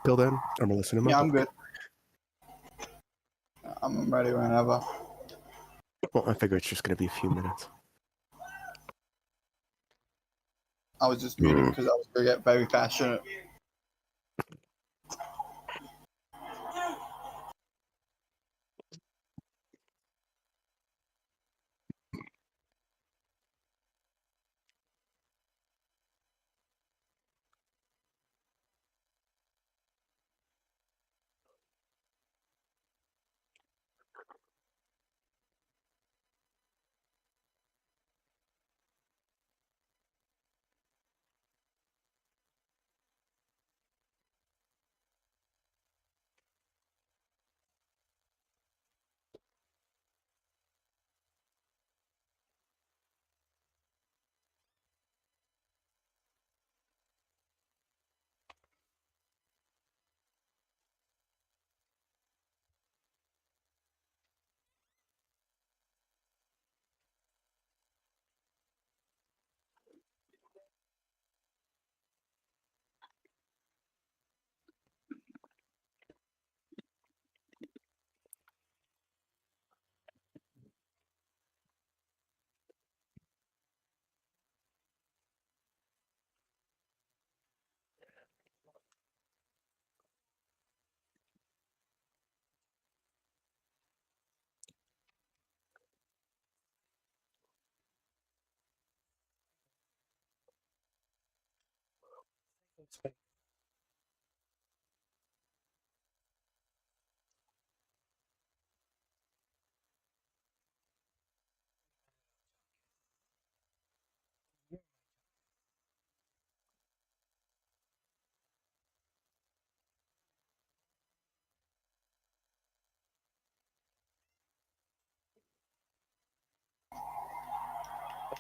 till then? I'm gonna listen to my Yeah, book. I'm good. I'm ready whenever. Well, I figure it's just gonna be a few minutes. I was just muting because I was going to get very passionate.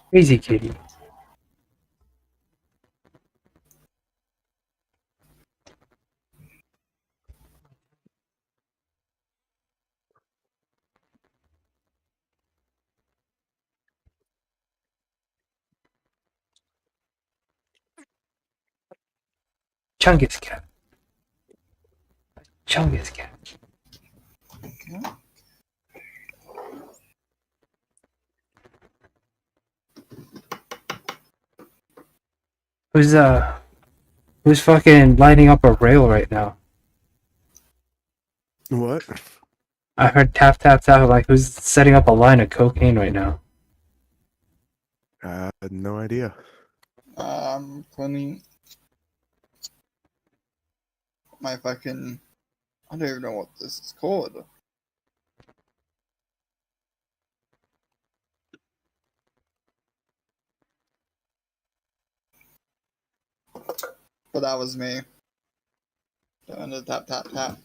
Crazy kitty. Chungus cat. Chungus cat. Okay. Who's fucking lighting up a rail right now? What? I heard tap tap tap. Like, who's setting up a line of cocaine right now? No idea. Cleaning my fucking. I don't even know what this is called. But that was me. Doing the tap tap tap.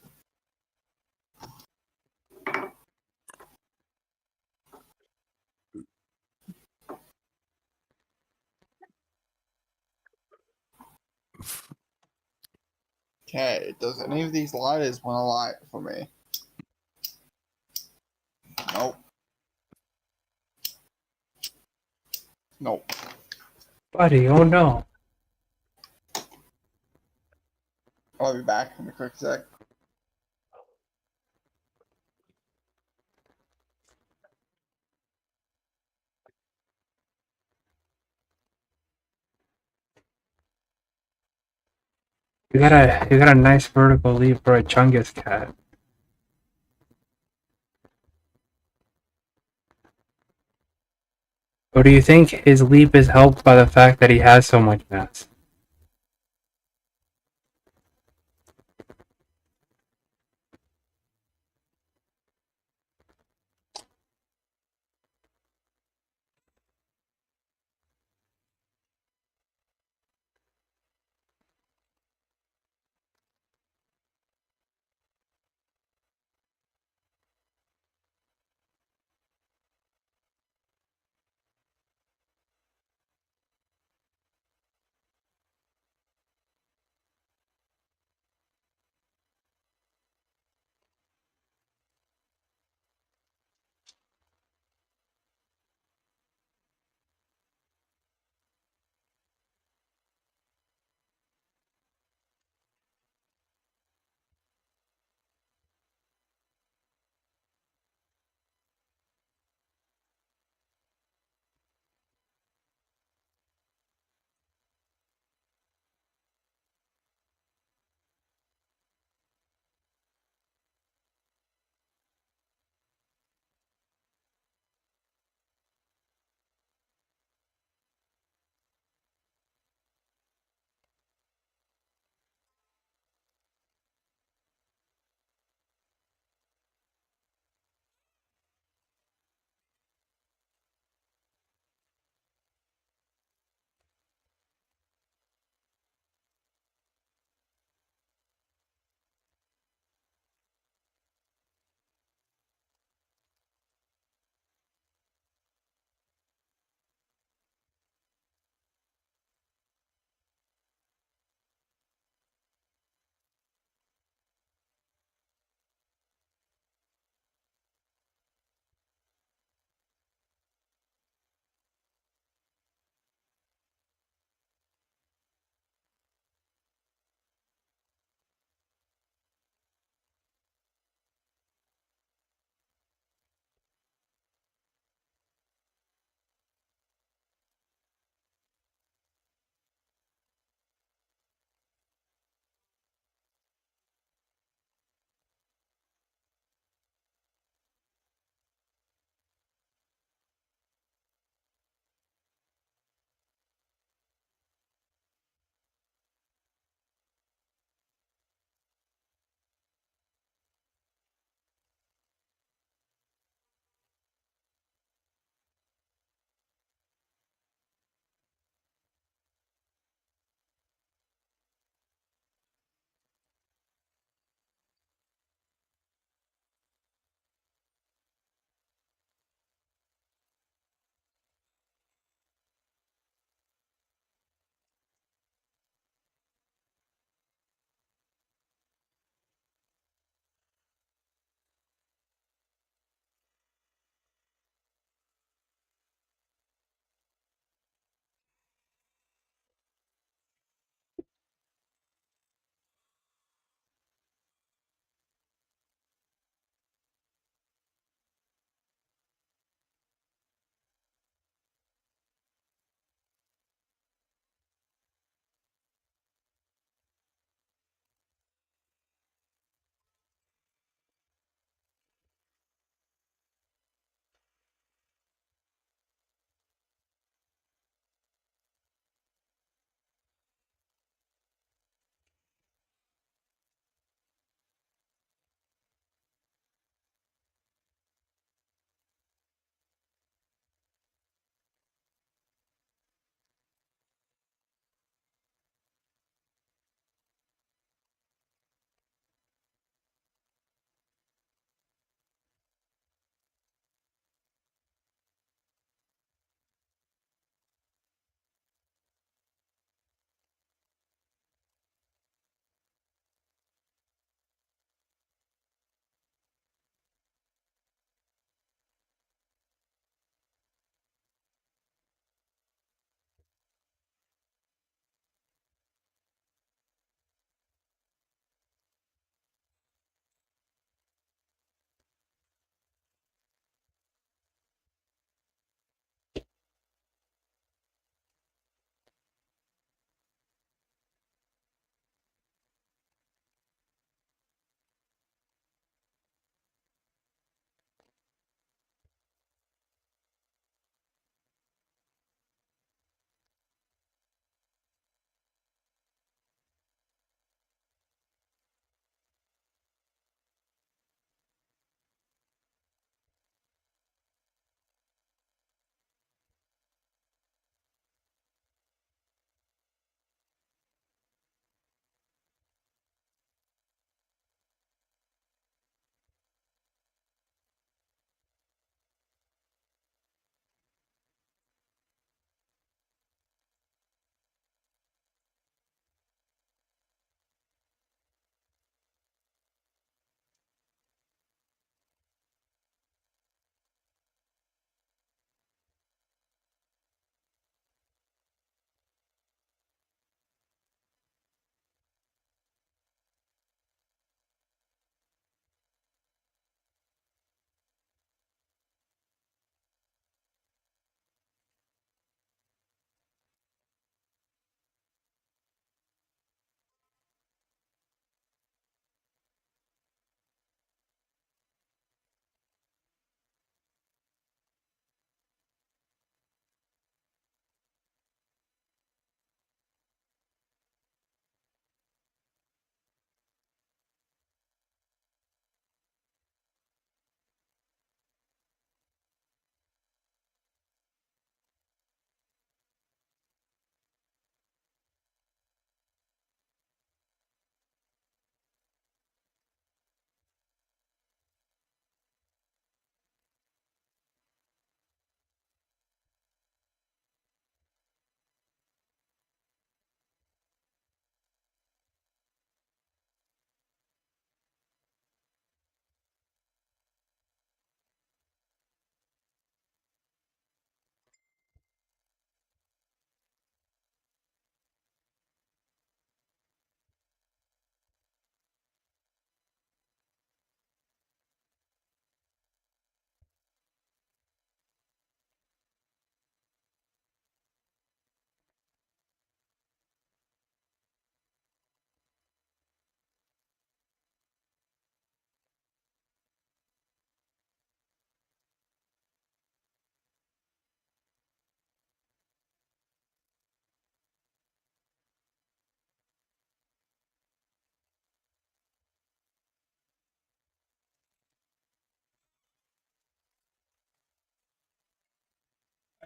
Okay, does any of these lighters want to light for me? Nope. Nope. Buddy, oh no. I'll be back in a quick sec. You got a nice vertical leap for a Chungus cat. Or do you think his leap is helped by the fact that he has so much mass?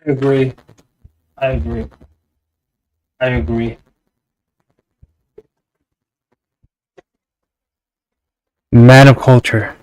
I agree. I agree. I agree. Man of culture.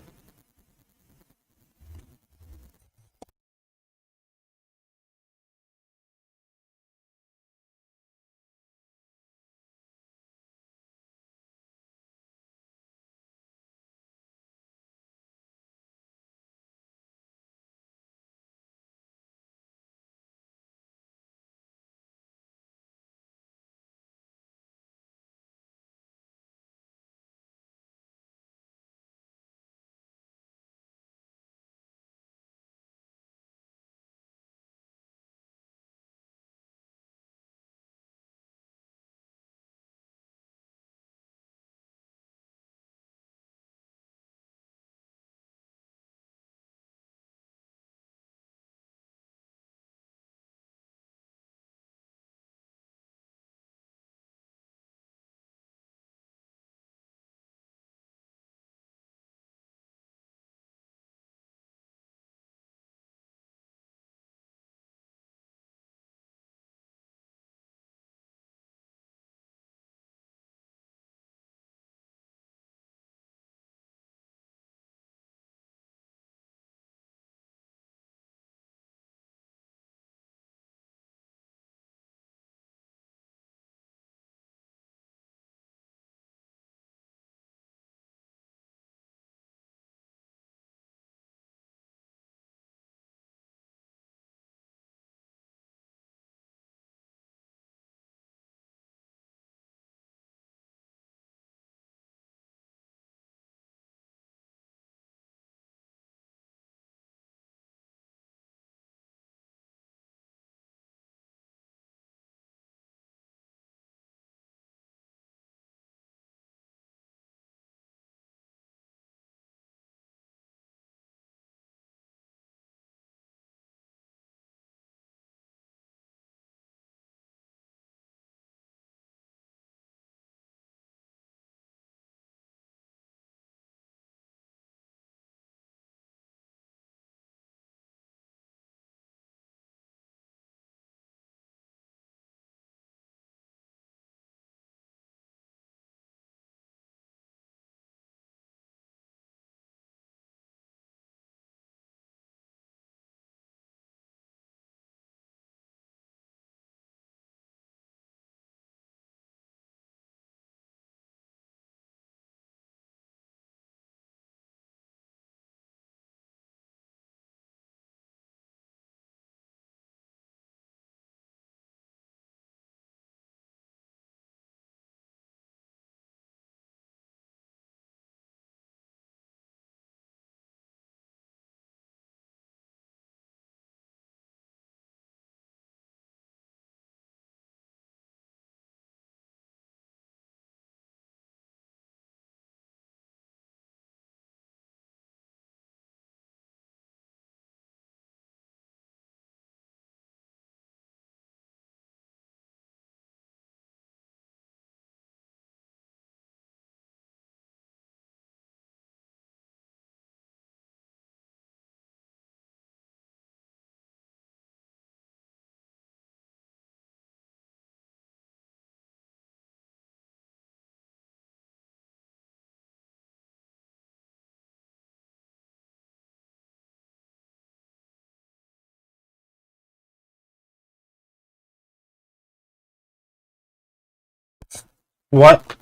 What?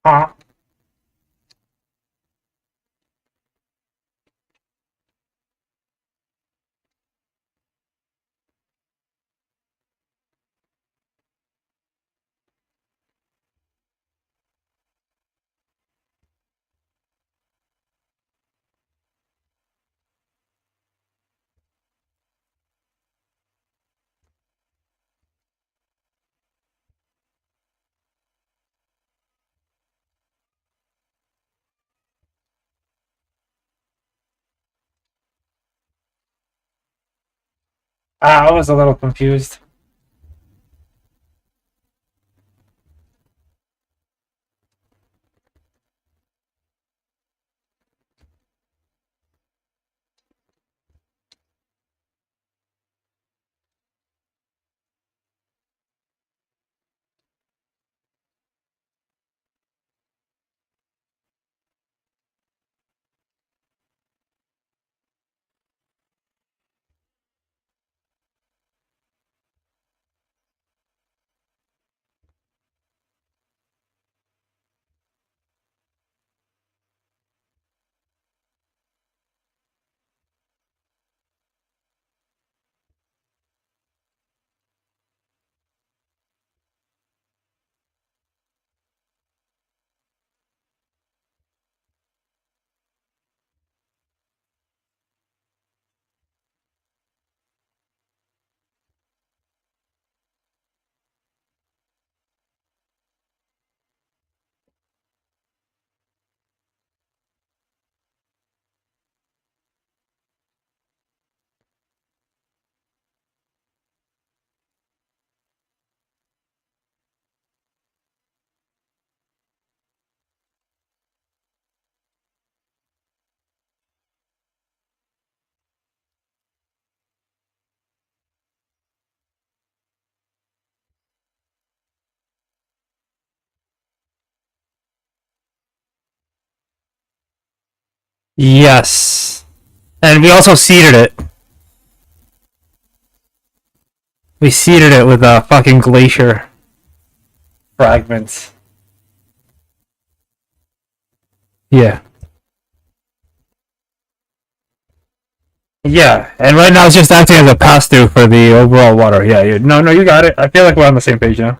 Huh? I was a little confused. Yes. And we also seeded it. We seeded it with fucking glacier fragments. Yeah. Yeah, and right now it's just acting as a pass through for the overall water. Yeah, no, you got it. I feel like we're on the same page now.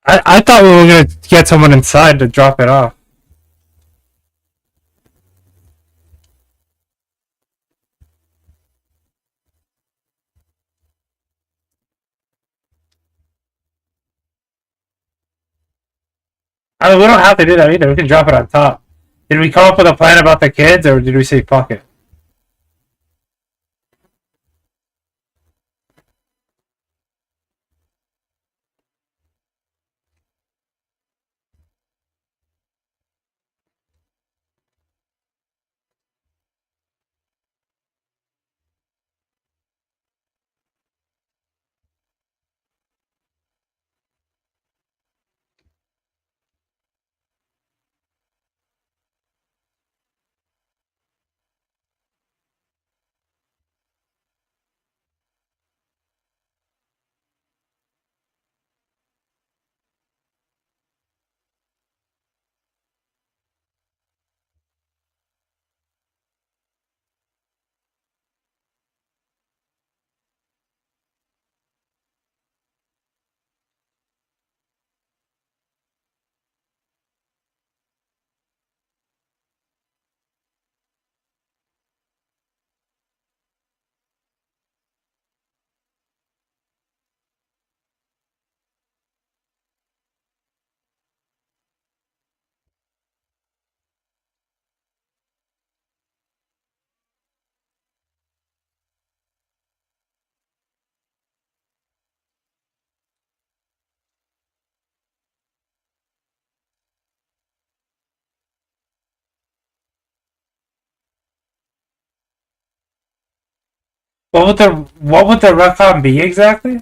I thought we were gonna get someone inside to drop it off. I mean, we don't have to do that either. We can drop it on top. Did we come up with a plan about the kids, or did we say fuck it? What would the retcon be exactly?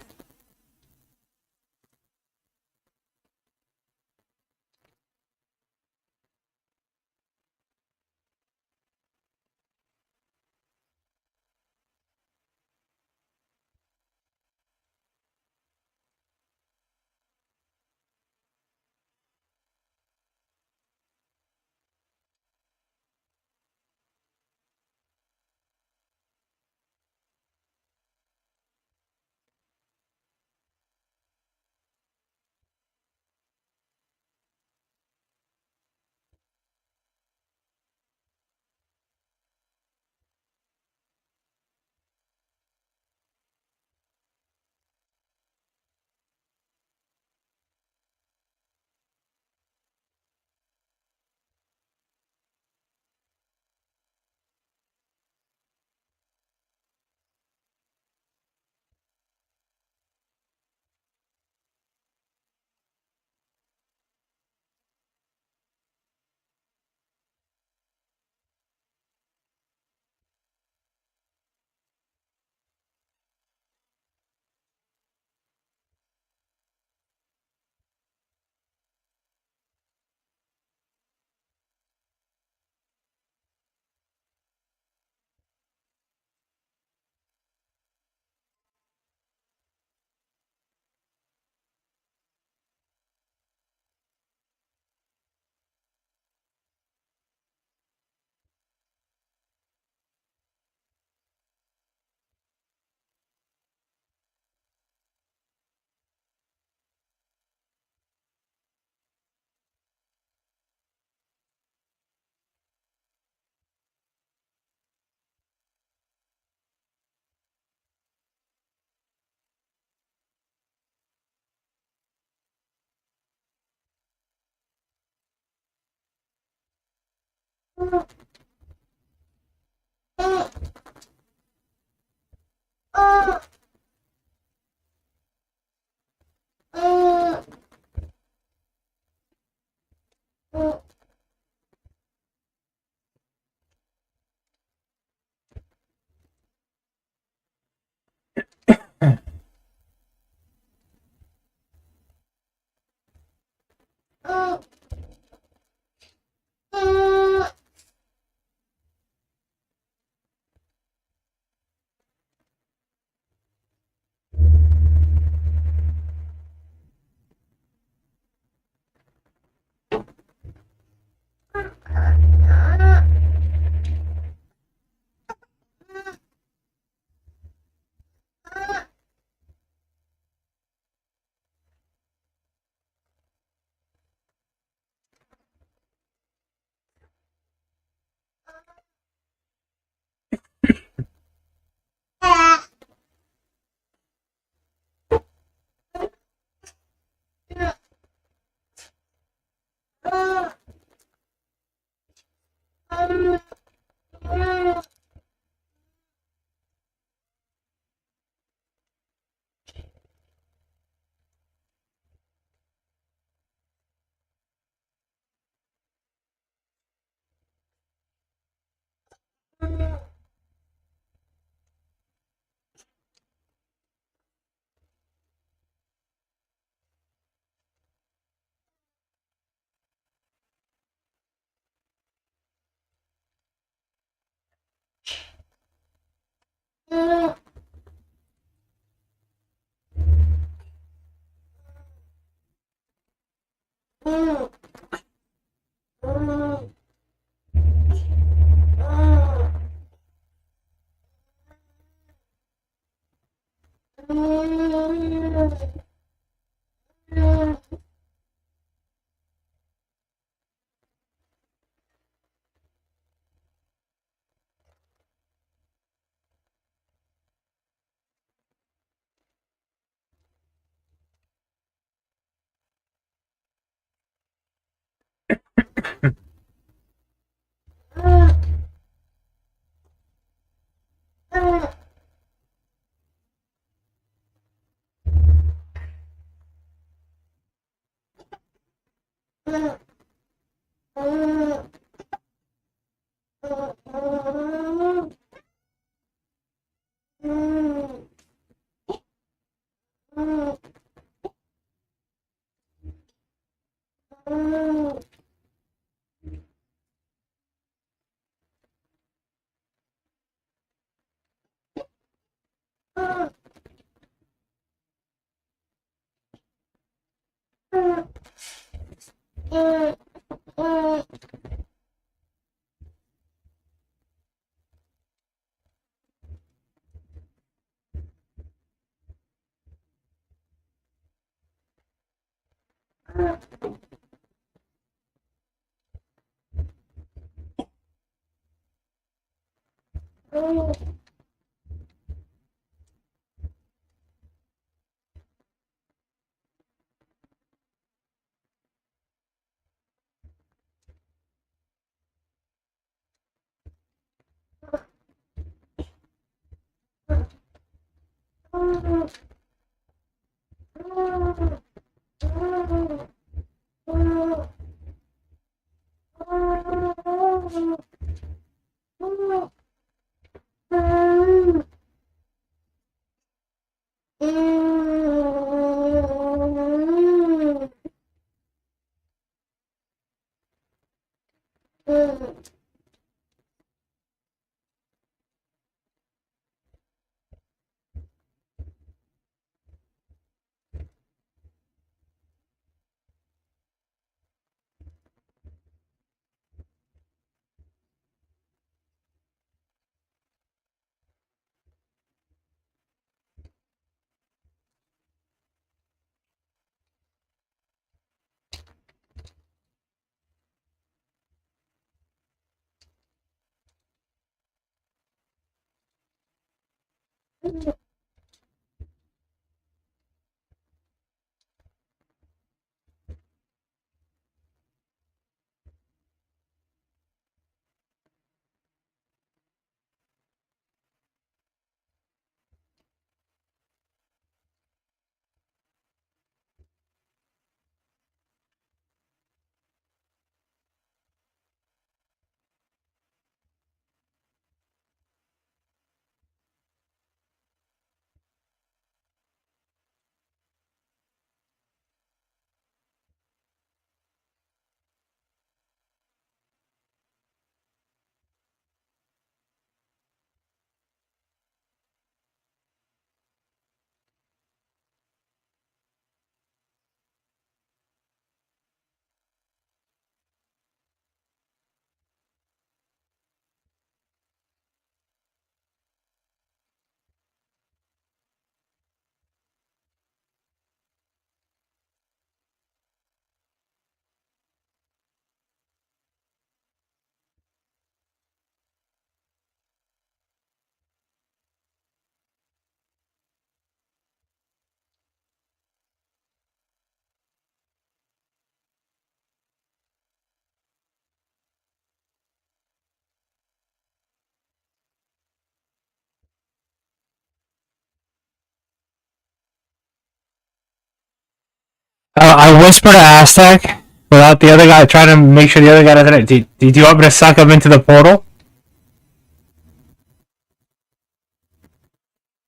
I whispered to Aztec without the other guy trying to make sure the other guy doesn't. Do you want me to suck him into the portal?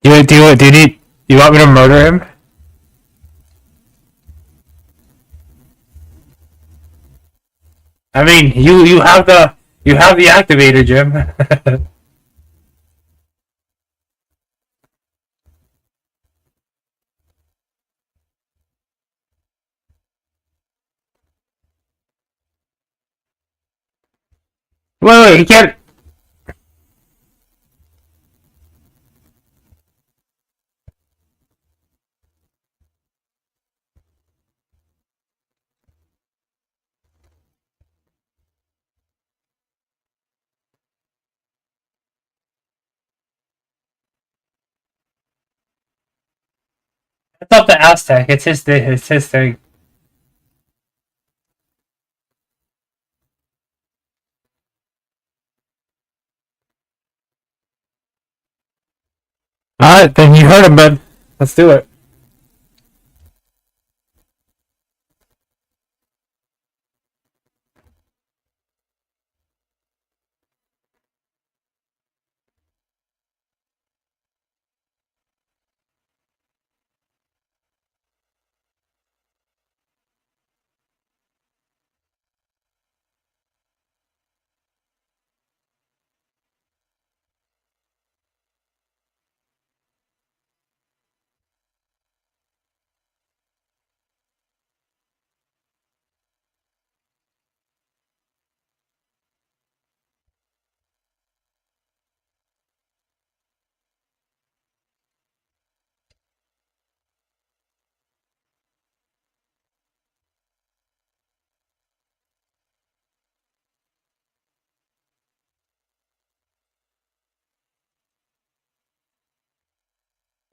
Do you need? You want me to murder him? I mean, you have the activator, Jim. Wait, he can't. It's up to Aztec. It's his thing. It's his thing. All right, then you heard him, bud. Let's do it.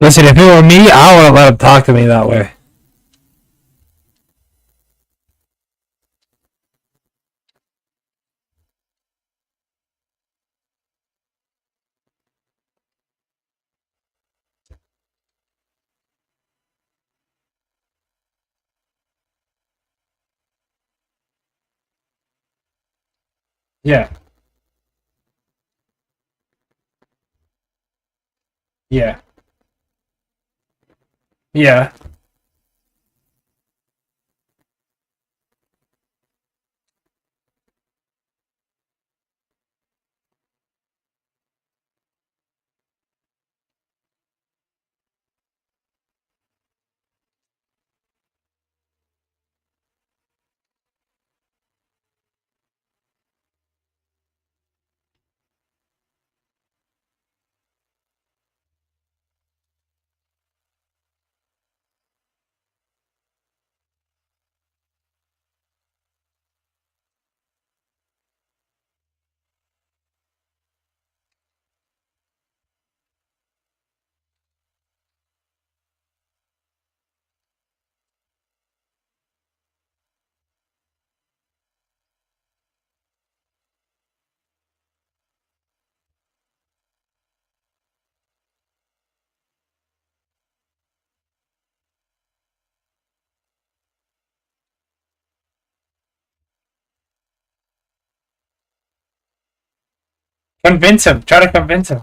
Listen, if it were me, I wouldn't let him talk to me that way. Yeah. Yeah. Yeah. Convince him. Try to convince him.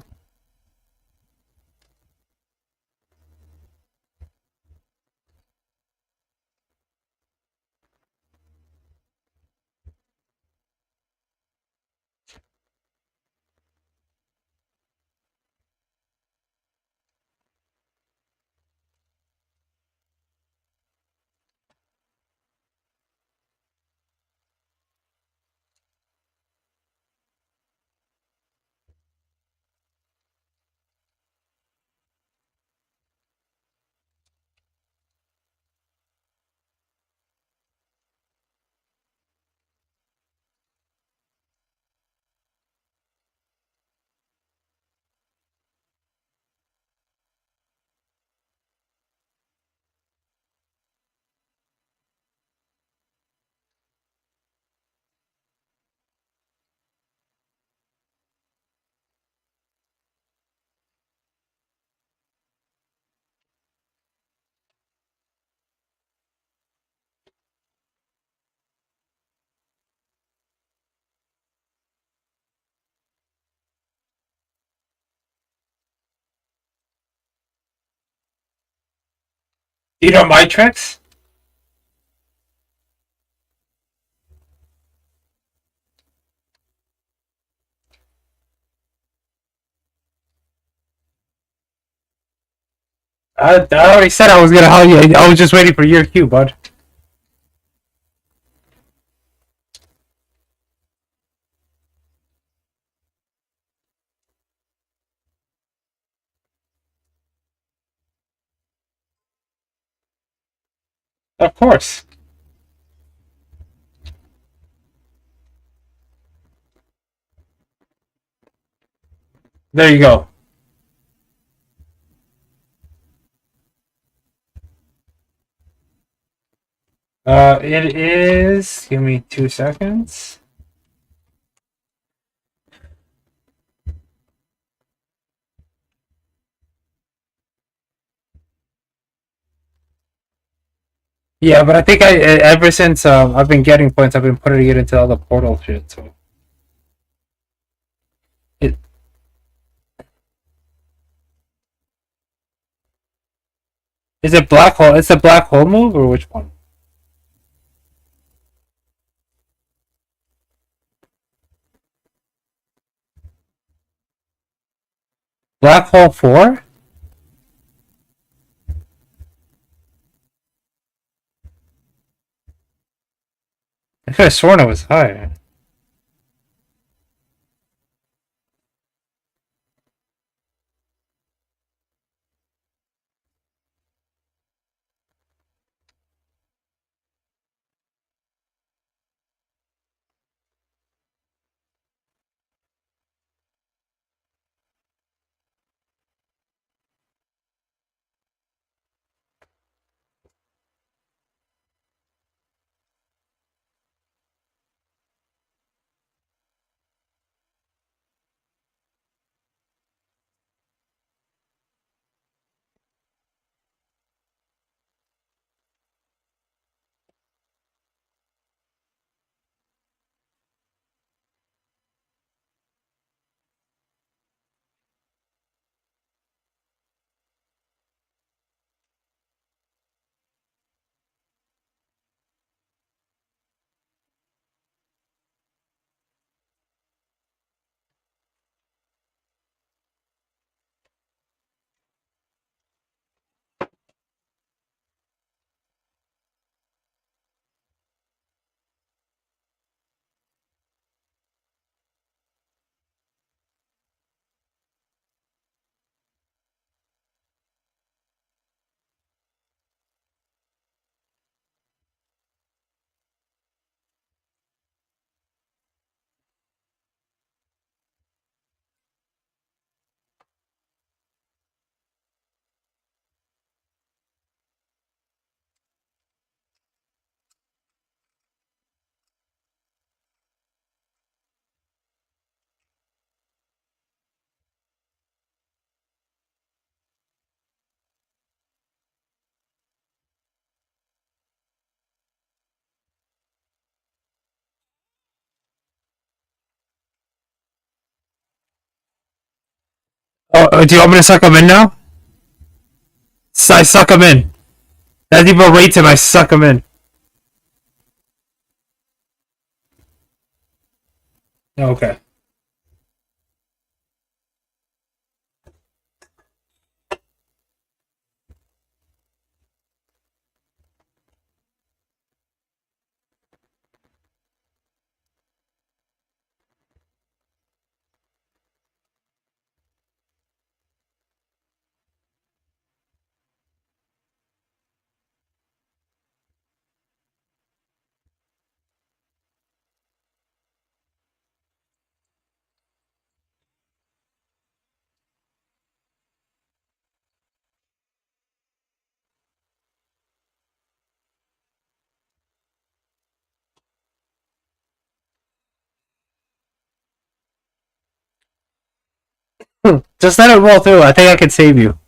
You know my tricks? I already said I was gonna help you. I was just waiting for your cue, bud. Of course. There you go. It is. Give me 2 seconds. Yeah, but I think ever since I've been getting points, I've been putting it into all the portal shit. So it is it black hole. It's a black hole move or which one? Black hole 4? I could have sworn it was higher. Do you want me to suck him in now? I suck him in. As he berates him, I suck him in. Okay. Just let it roll through. I think I can save you.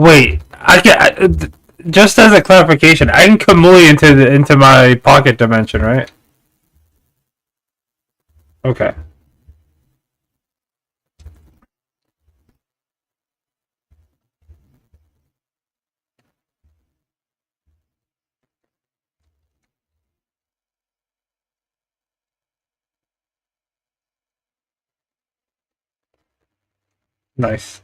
Wait, just as a clarification, I can Kamui into my pocket dimension, right? Okay. Nice.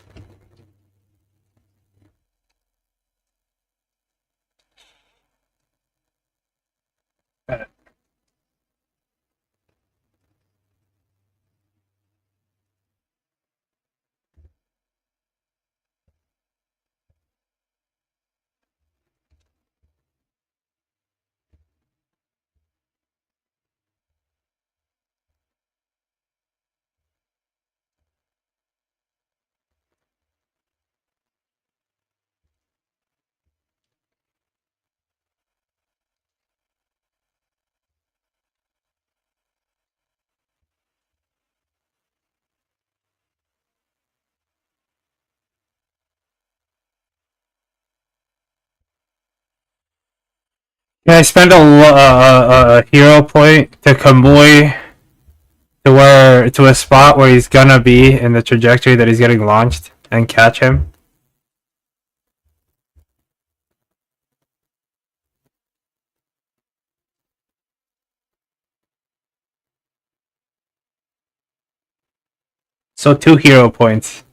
Can I spend a hero point to Kamui to a spot where he's gonna be in the trajectory that he's getting launched and catch him? So 2 hero points.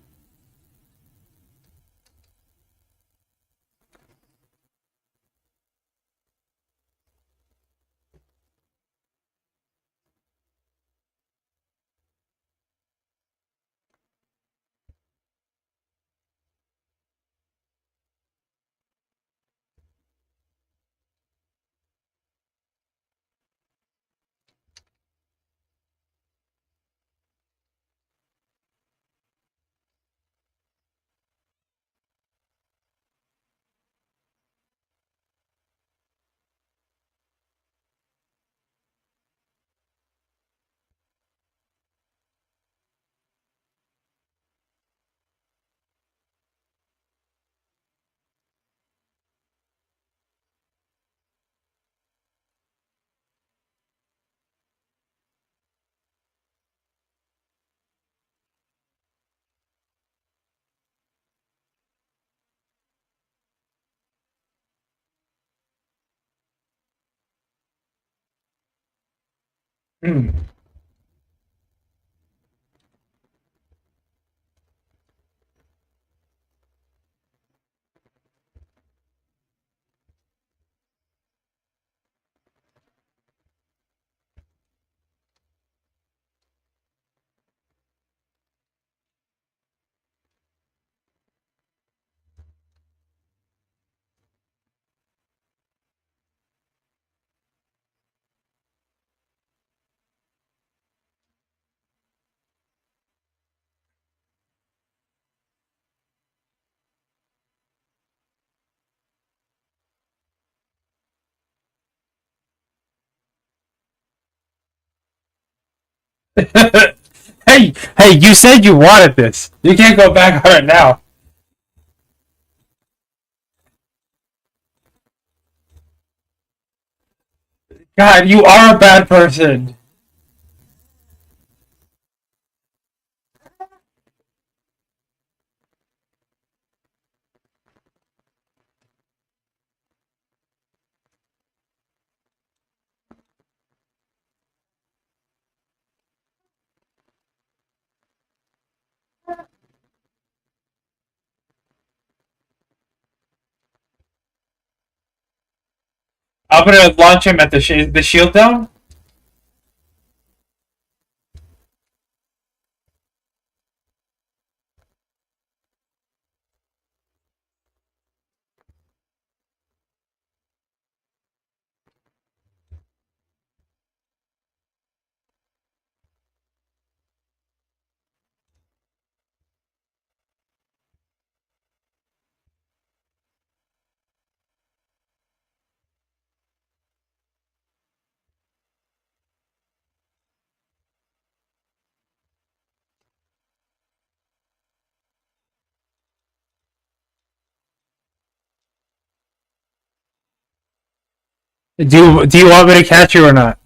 Hmm. Hey, you said you wanted this. You can't go back on it now. God, you are a bad person. I'm gonna launch him at the shield down. Do you want me to catch you or not?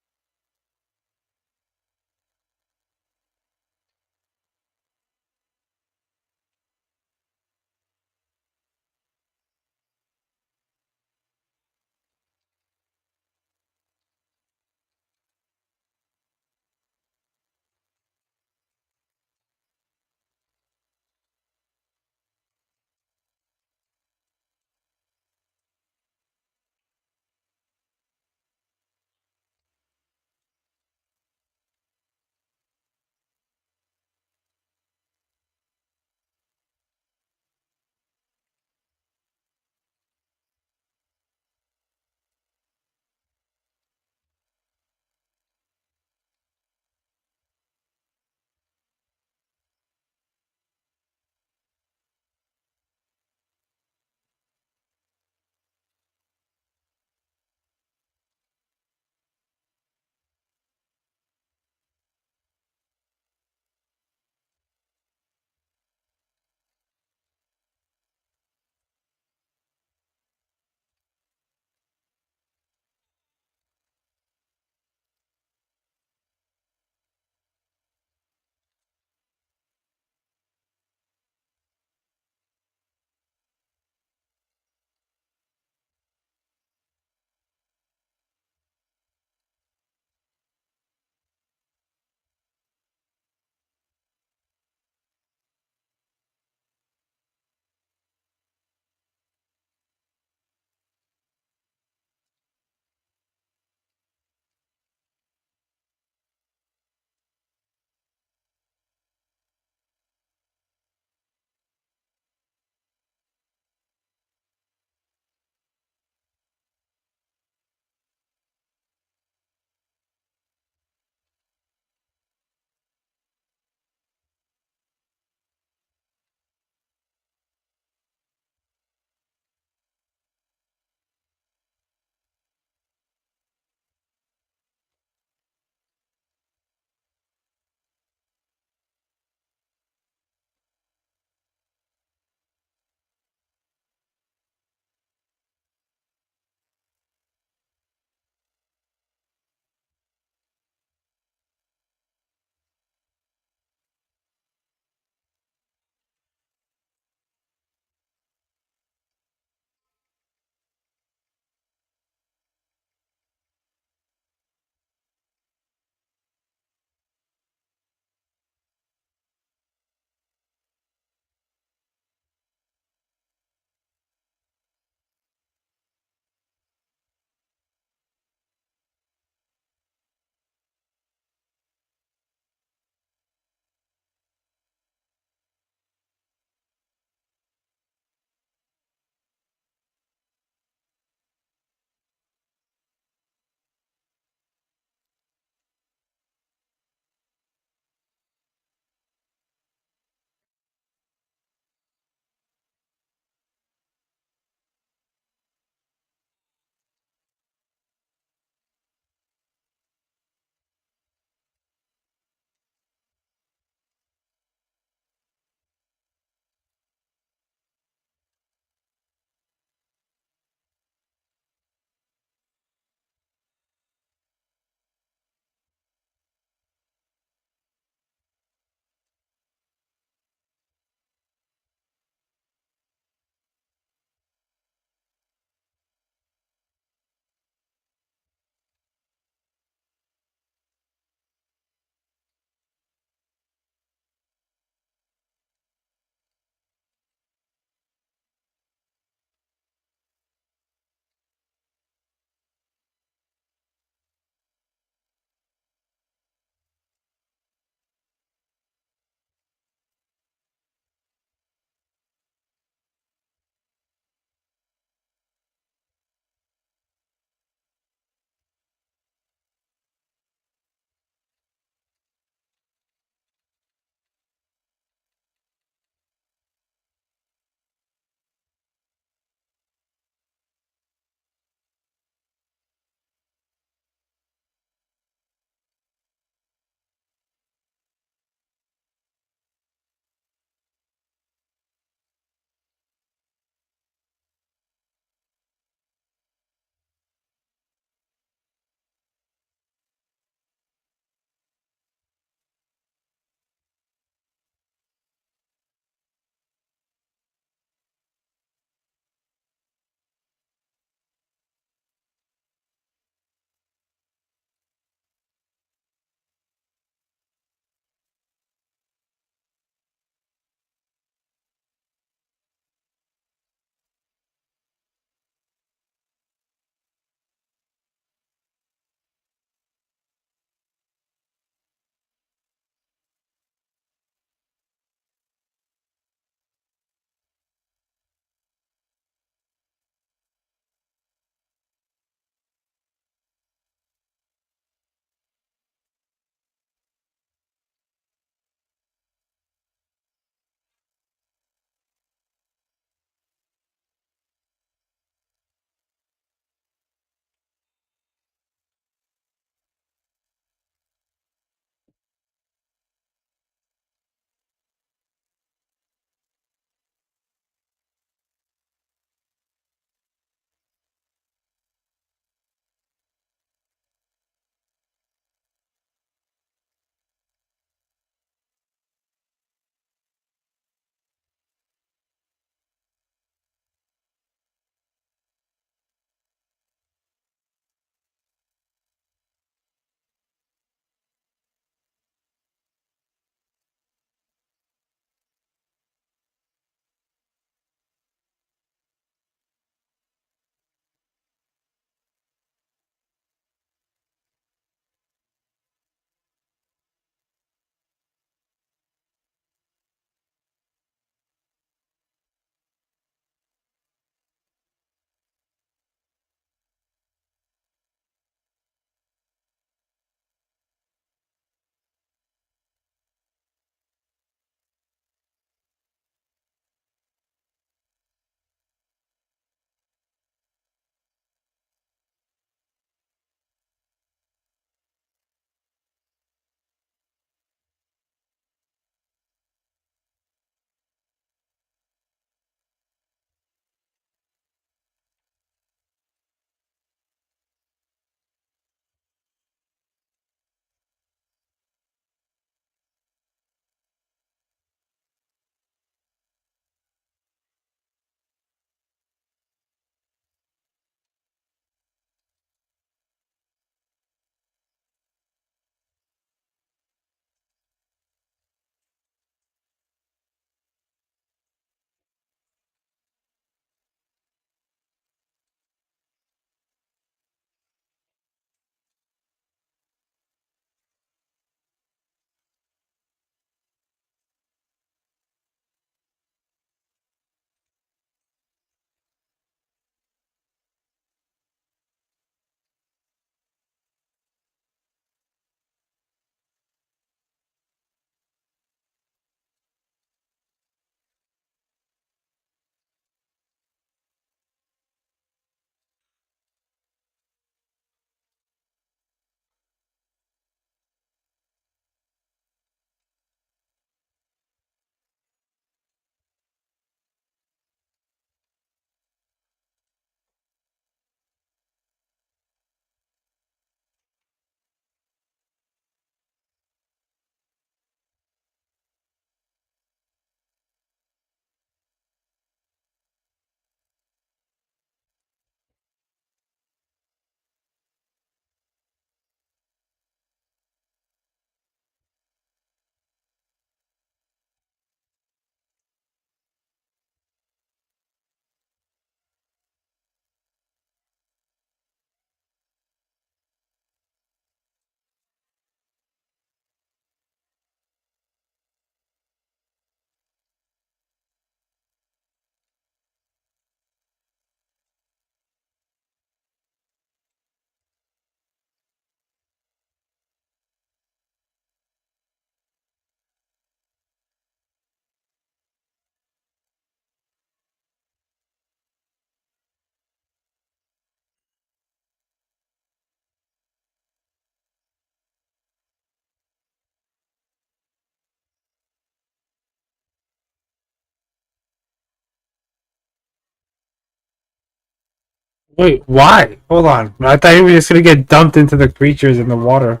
Wait, why? Hold on. I thought he was just gonna get dumped into the creatures in the water.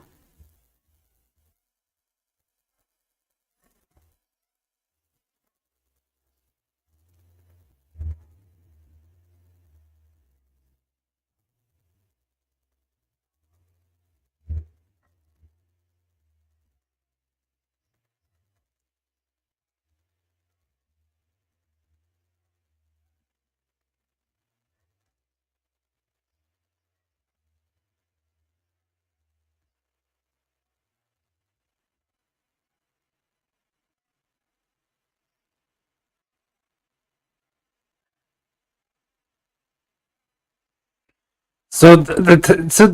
So so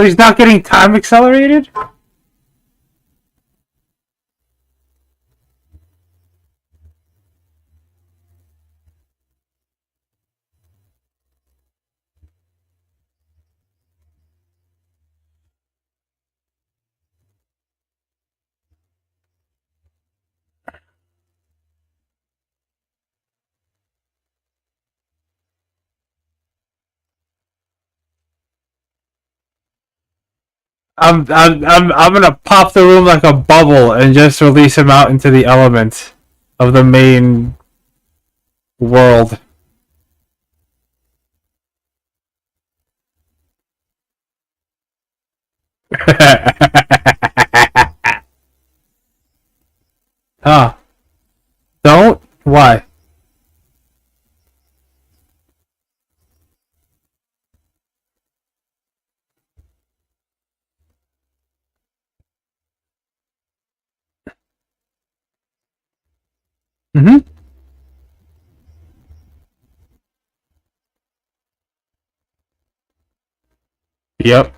he's not getting time accelerated. I'm gonna pop the room like a bubble and just release him out into the element of the main world. Huh? Don't? Why? Mm-hmm. Yep.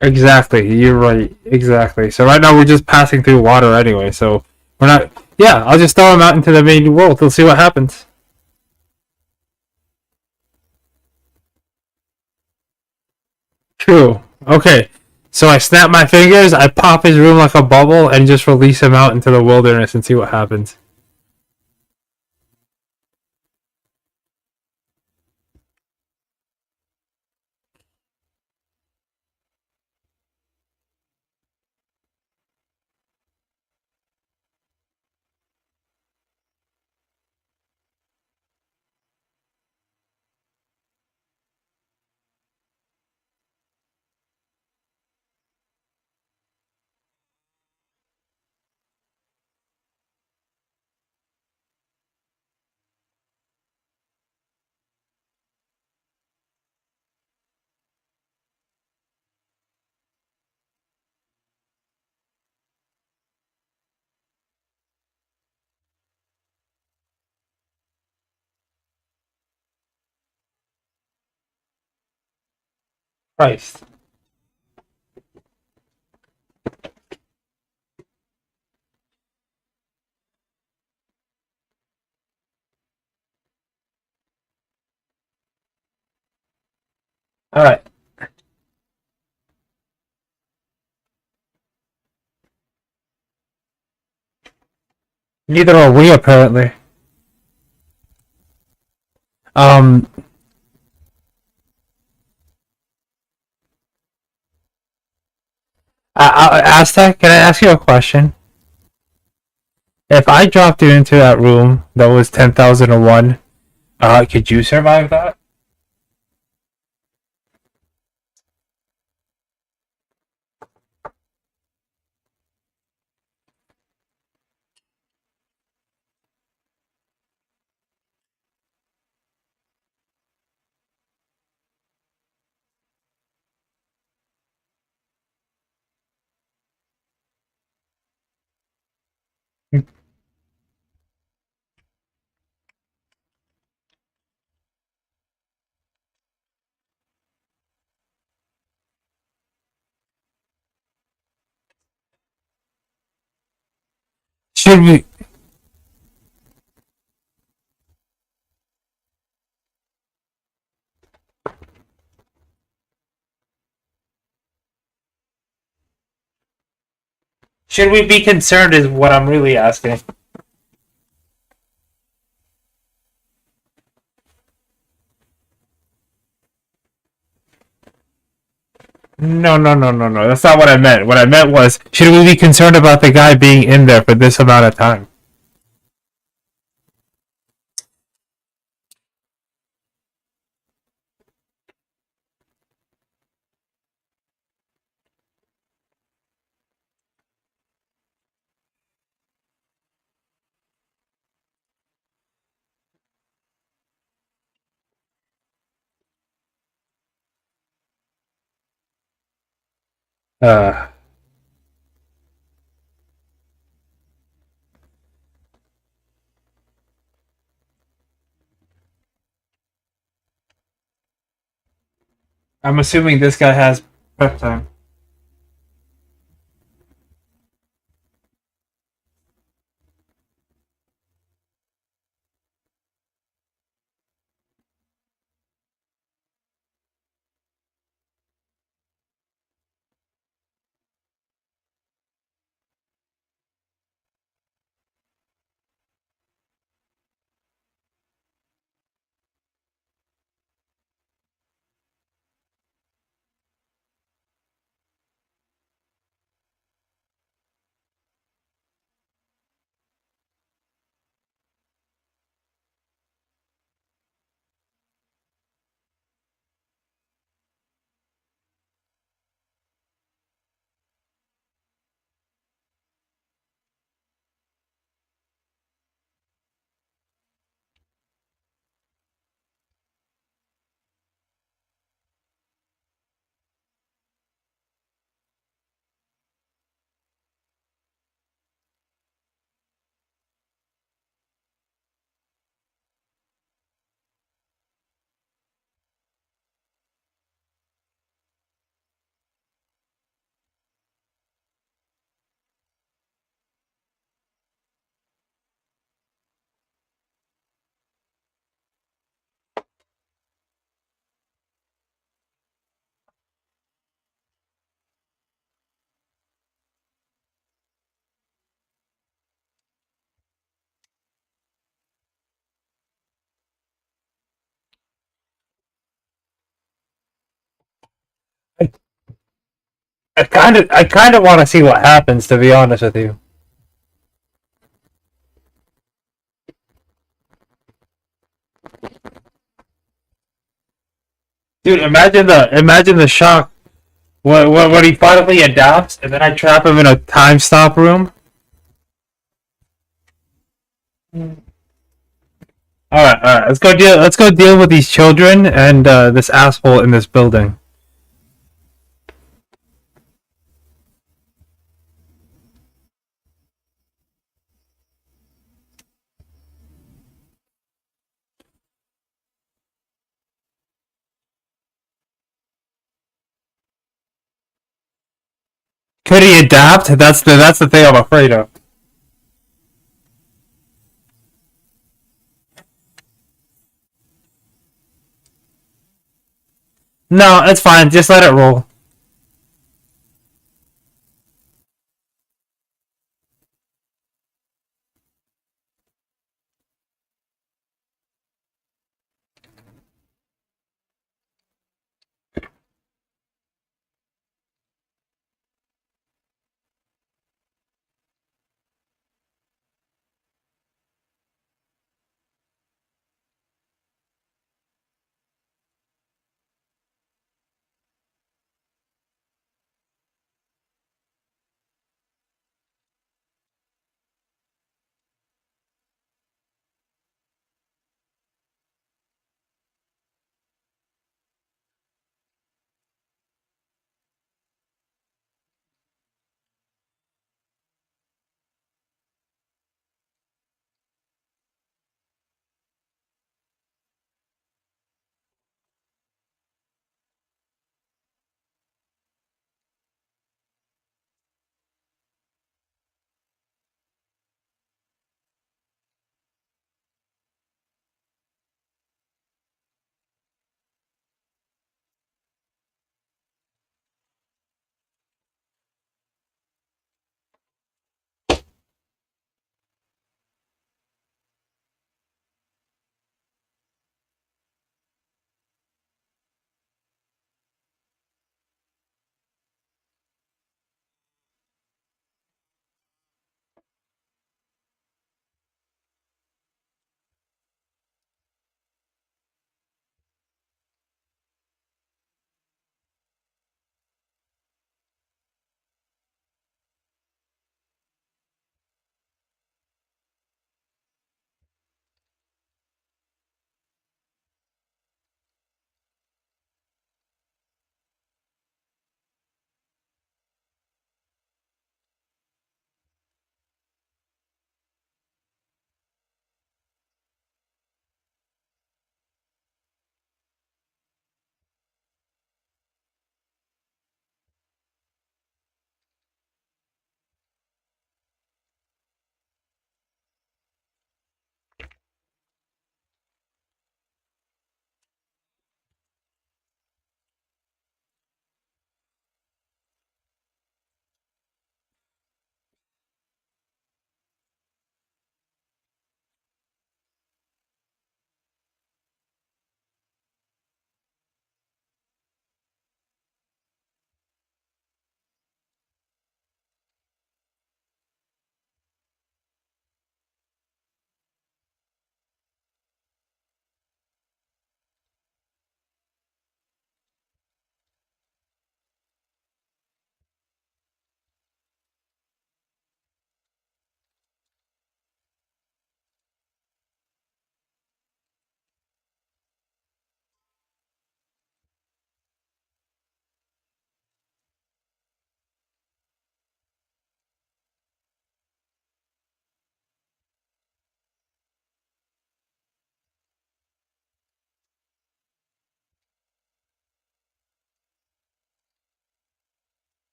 Exactly. You're right. Exactly. So right now we're just passing through water anyway. So we're not. Yeah. I'll just throw him out into the main world. We'll see what happens. True. Okay. So I snap my fingers, I pop his room like a bubble, and just release him out into the wilderness and see what happens. Christ. Alright. Neither are we, apparently. Um, Aztec, can I ask you a question? If I dropped you into that room that was 10,001, could you survive that? Should we? Should we be concerned is what I'm really asking. No. That's not what I meant. What I meant was, should we be concerned about the guy being in there for this amount of time? Uh, I'm assuming this guy has prep time. I kind of want to see what happens. To be honest with you, dude. Imagine the shock when he finally adapts, and then I trap him in a time stop room. All right. Let's go deal. Let's go deal with these children and this asshole in this building. Could he adapt? That's the thing I'm afraid of. No, it's fine. Just let it roll.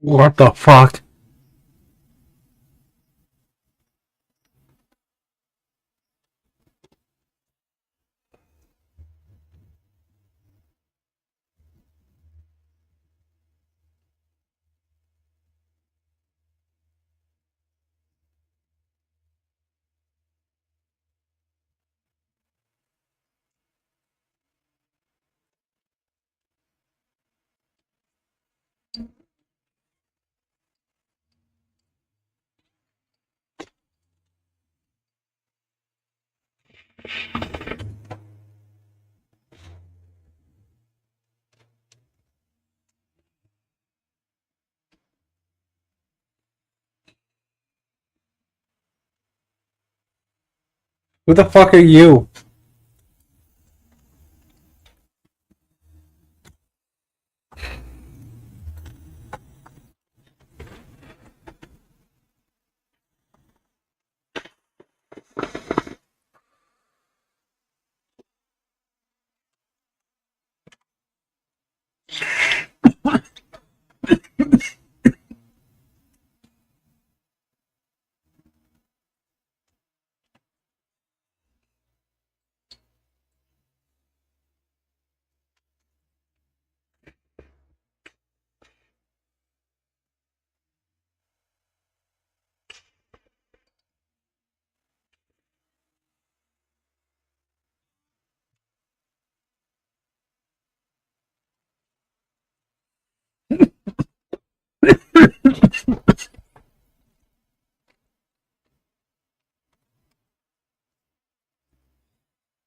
What the fuck? Who the fuck are you?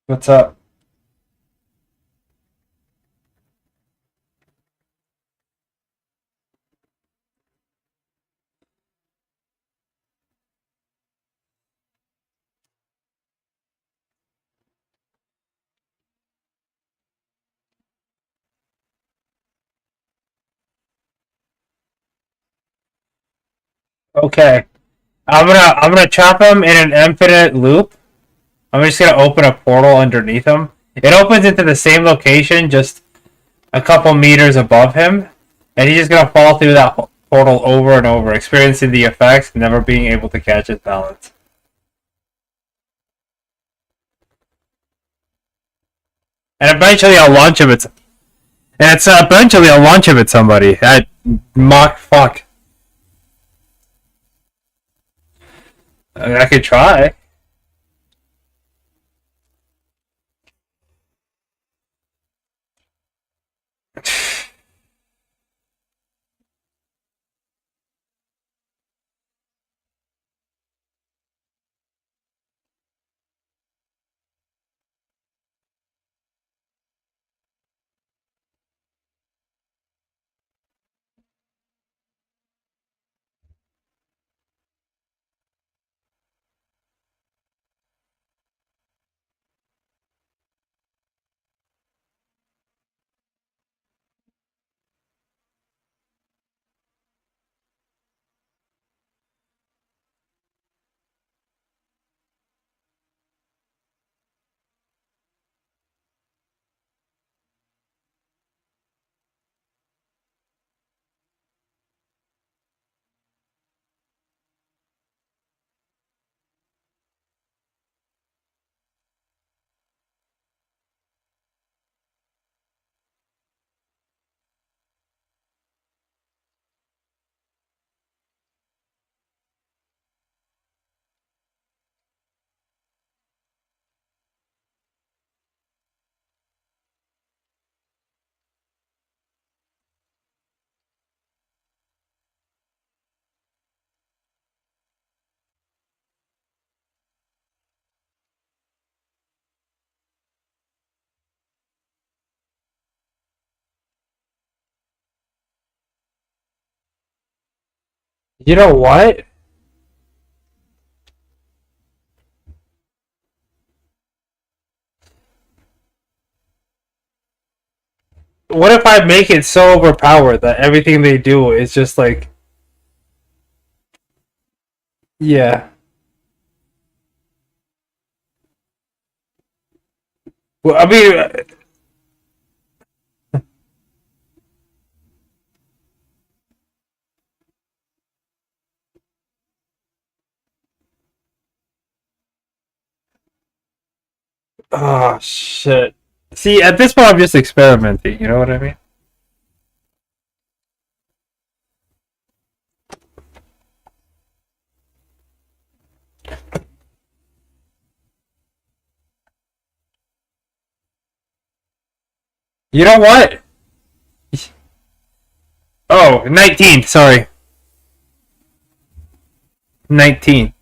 What's up? Okay. I'm gonna trap him in an infinite loop. I'm just gonna open a portal underneath him. It opens into the same location, just a couple meters above him, and he's just gonna fall through that portal over and over, experiencing the effects, never being able to catch his balance. And eventually I'll launch him at eventually I'll launch him at somebody. At mock fuck. I could try. You know what? What if I make it so overpowered that everything they do is just like, yeah. Well, I mean, Oh shit. See, at this point, I'm just experimenting. You know what I mean? You know what? Oh, 19. Sorry. 19.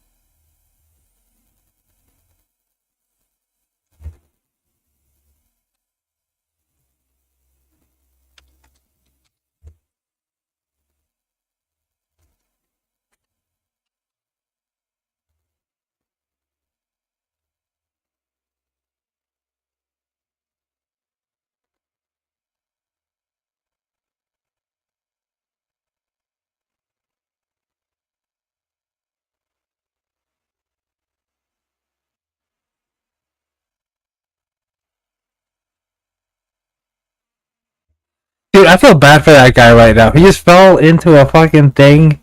Dude, I feel bad for that guy right now. He just fell into a fucking thing.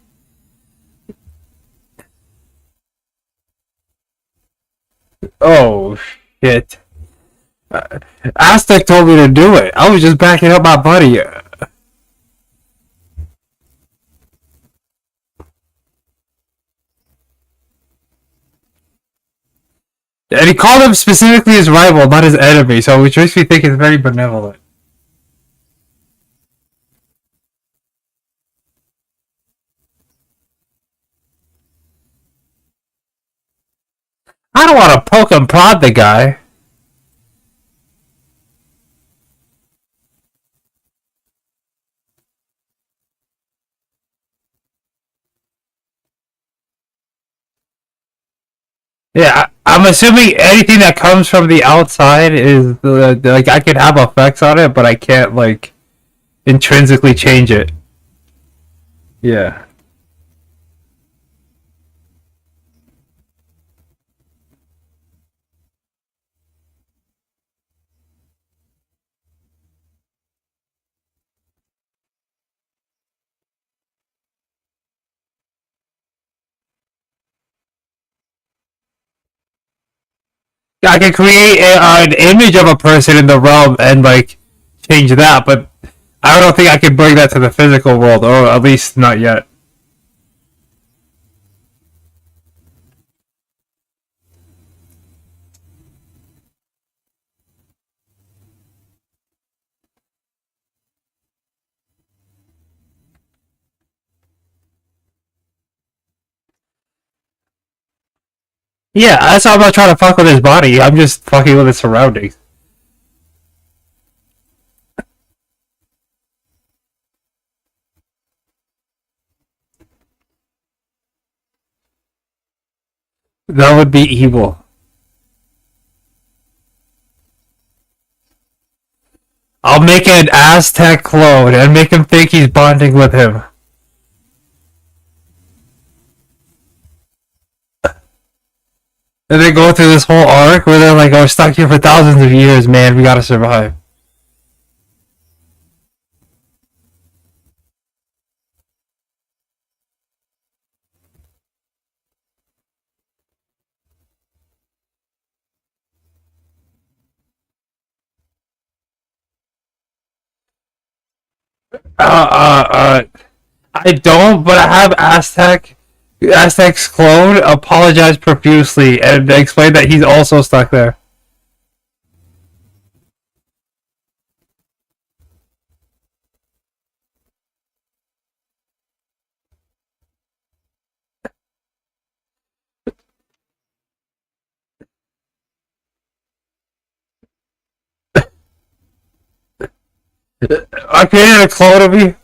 Oh, shit. Aztec told me to do it. I was just backing up my buddy. And he called him specifically his rival, not his enemy, so which makes me think it's very benevolent. I don't want to poke and prod the guy. Yeah, I'm assuming anything that comes from the outside is like I can have effects on it, but I can't like intrinsically change it. Yeah. I can create an image of a person in the realm and like change that, but I don't think I can bring that to the physical world, or at least not yet. Yeah, that's why I'm not trying to fuck with his body. I'm just fucking with his surroundings. That would be evil. I'll make an Aztec clone and make him think he's bonding with him. And they go through this whole arc where they're like, "Oh, we're stuck here for thousands of years, man. We gotta survive." I don't, but I have Aztec's clone apologize profusely and explain that he's also stuck there. I created a clone of me.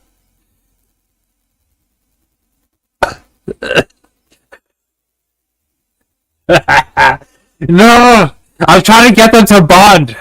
No! I'm trying to get them to bond.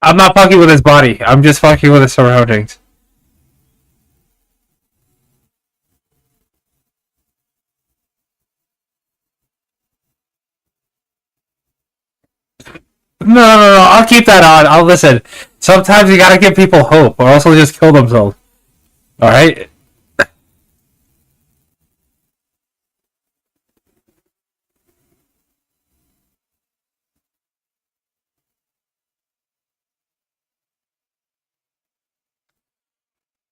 I'm not fucking with his body. I'm just fucking with his surroundings. No. I'll keep that on. I'll listen. Sometimes you gotta give people hope, or else they'll just kill themselves. All right.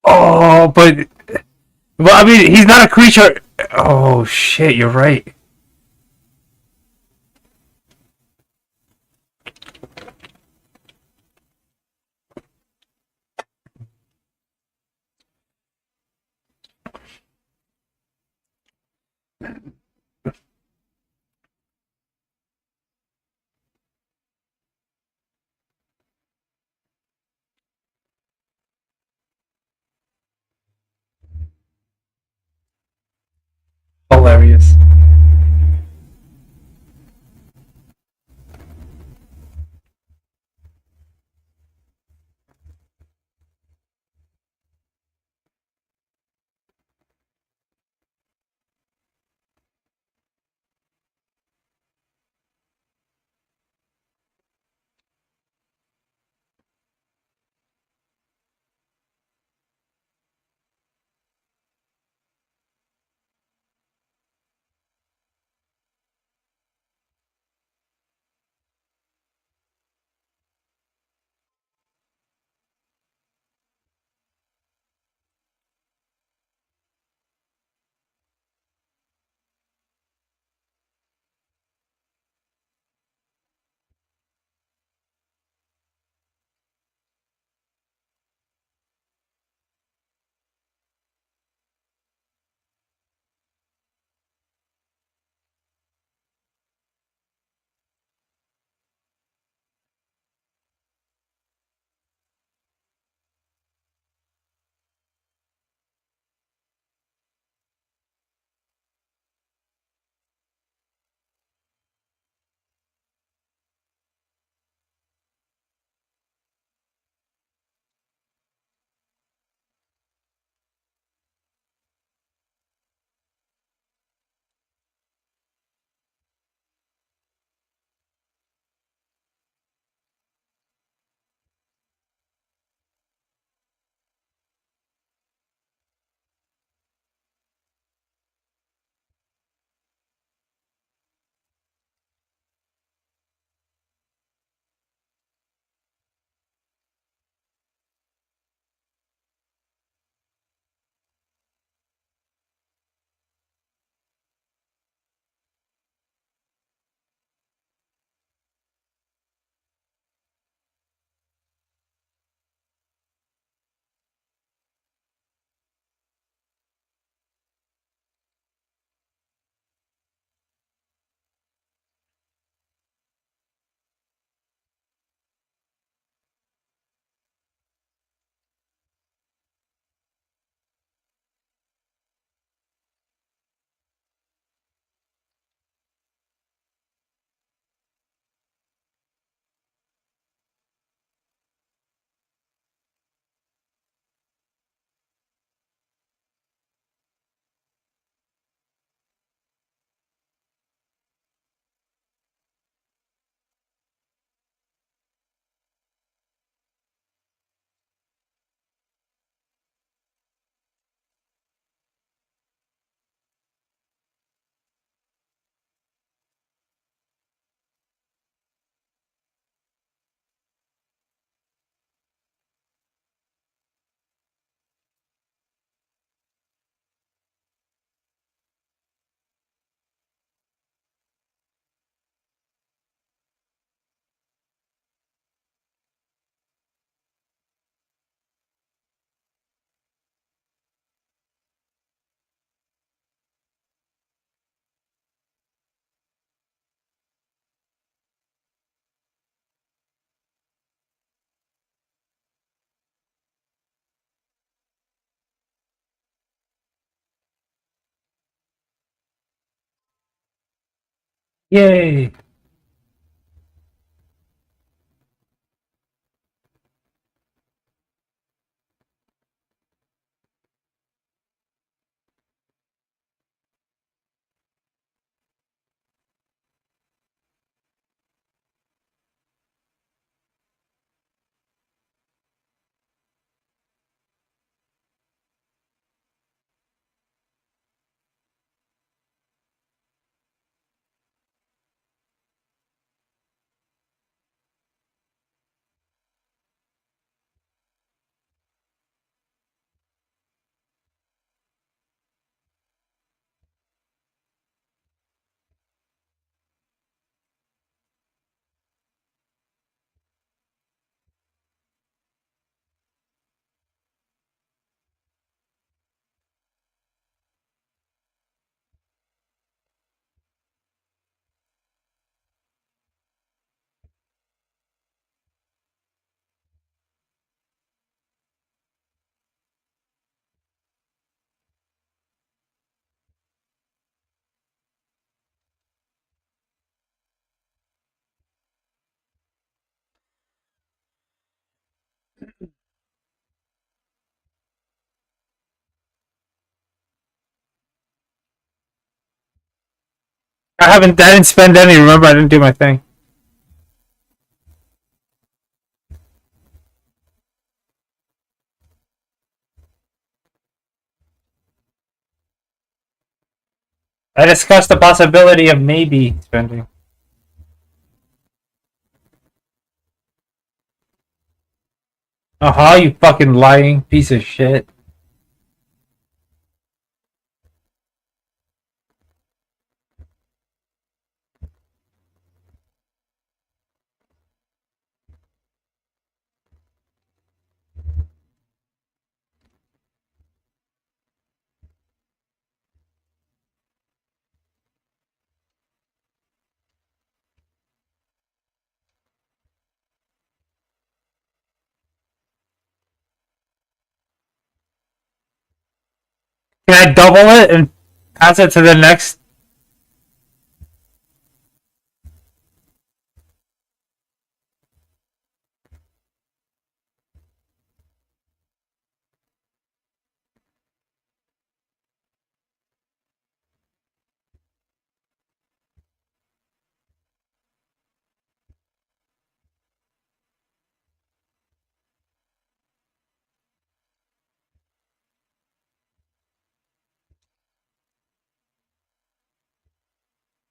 Oh, but I mean, he's not a creature. Oh shit, you're right. Hilarious. Yay! I didn't spend any. Remember, I didn't do my thing. I discussed the possibility of maybe spending. You fucking lying piece of shit. Can I double it and pass it to the next?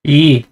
E.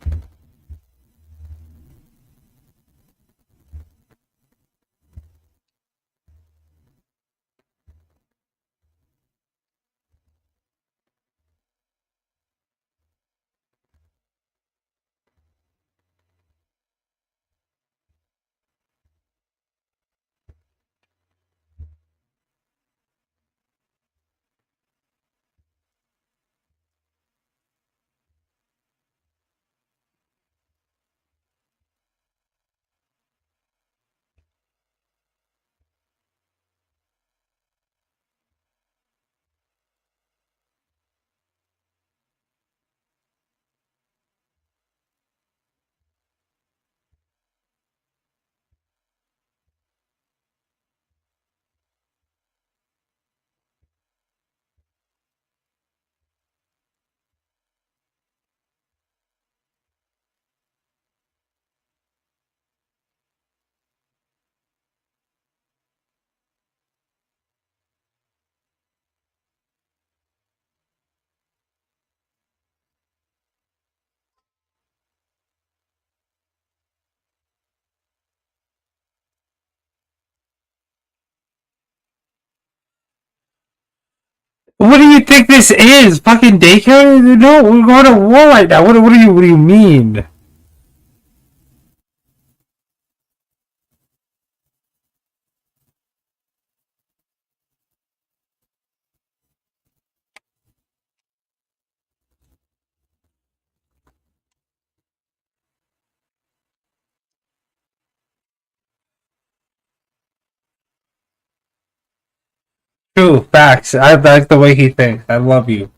What do you think this is? Fucking daycare? No, we're going to war right now. What do you mean? True, facts. I like the way he thinks. I love you.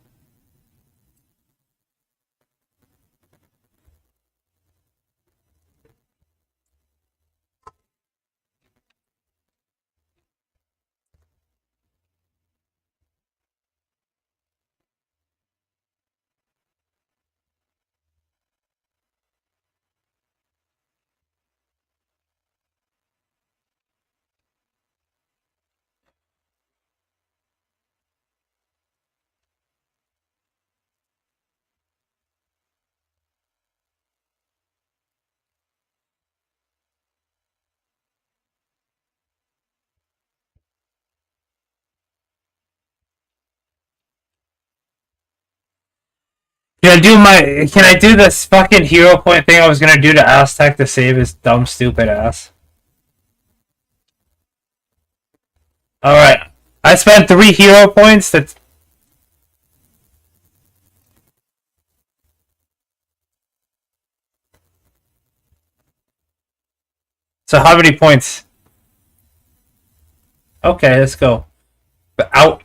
Can I do this fucking hero point thing I was gonna do to Aztec to save his dumb stupid ass? Alright. I spent 3 hero points to... So how many points? Okay, let's go. Out.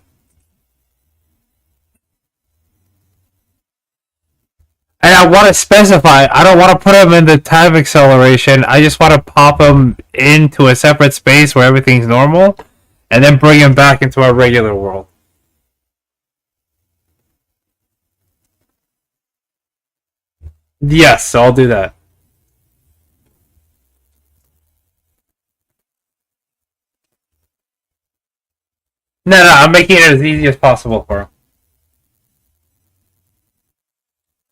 And I want to specify, I don't want to put him in the time acceleration. I just want to pop him into a separate space where everything's normal, and then bring him back into our regular world. Yes, I'll do that. No, no, I'm making it as easy as possible for him.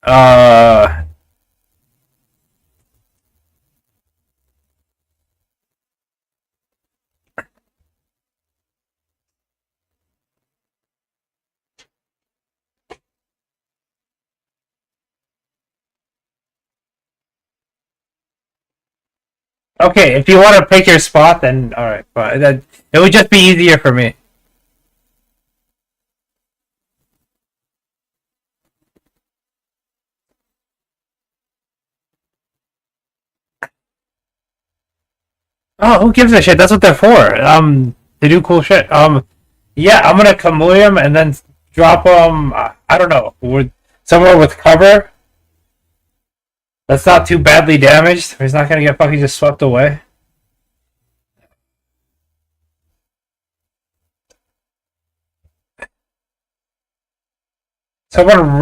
Uh, okay, if you want to pick your spot, then alright, but that it would just be easier for me. Oh, who gives a shit? That's what they're for. To do cool shit. Yeah, I'm gonna Kamui him and then drop him. I don't know, with somewhere with cover. That's not too badly damaged. He's not gonna get fucking just swept away. Someone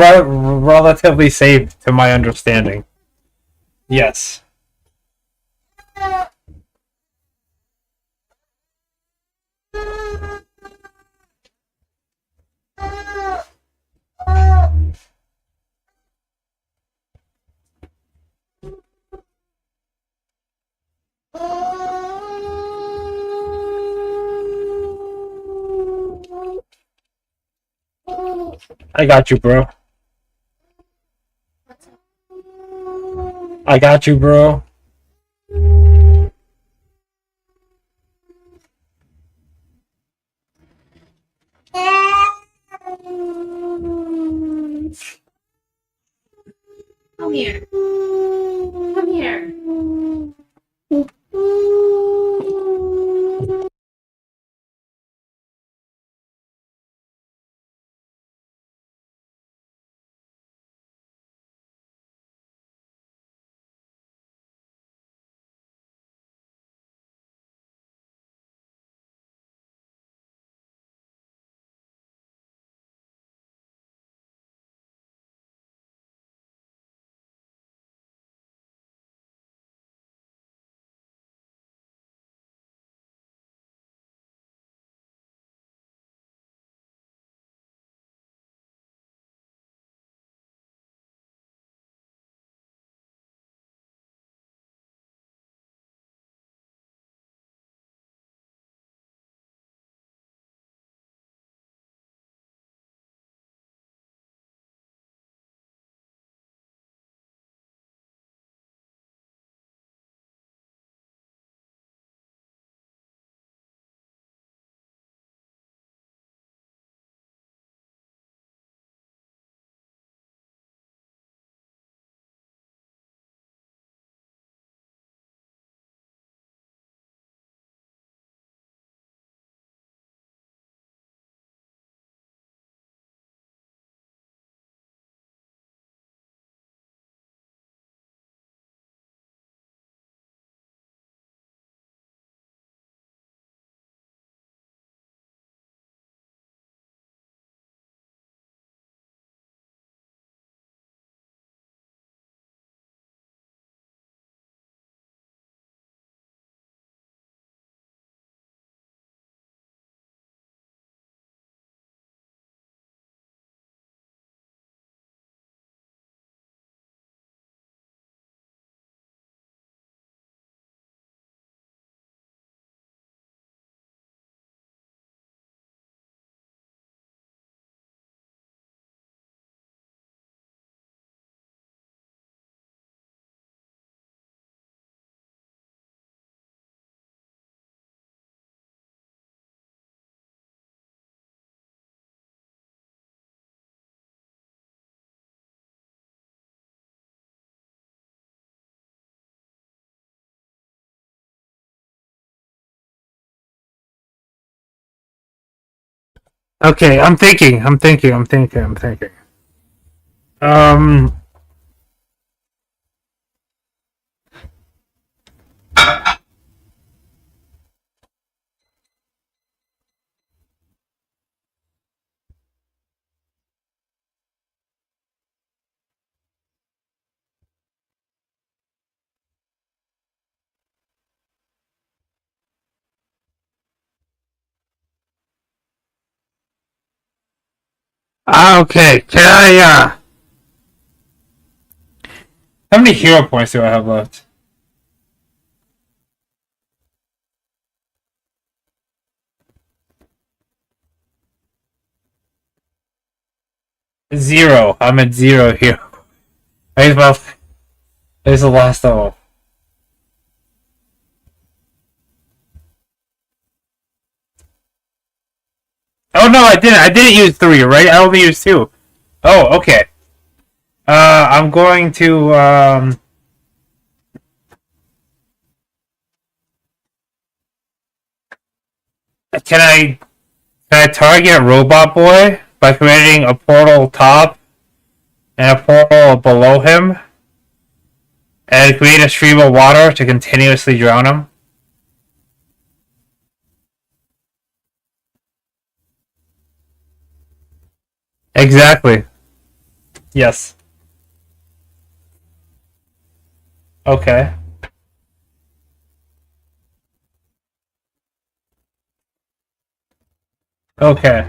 relatively safe, to my understanding. Yes. I got you, bro. I got you, bro. Come here. Come here. Okay, I'm thinking. Um, Okay, can I, how many hero points do I have left? Zero. I'm at zero here. Here's the last level. Oh no, I didn't. I didn't use 3, right? I only used 2. Oh, okay. I'm going to, can I, can I target Robot Boy by creating a portal top and a portal below him? And create a stream of water to continuously drown him? Exactly. Yes. Okay. Okay.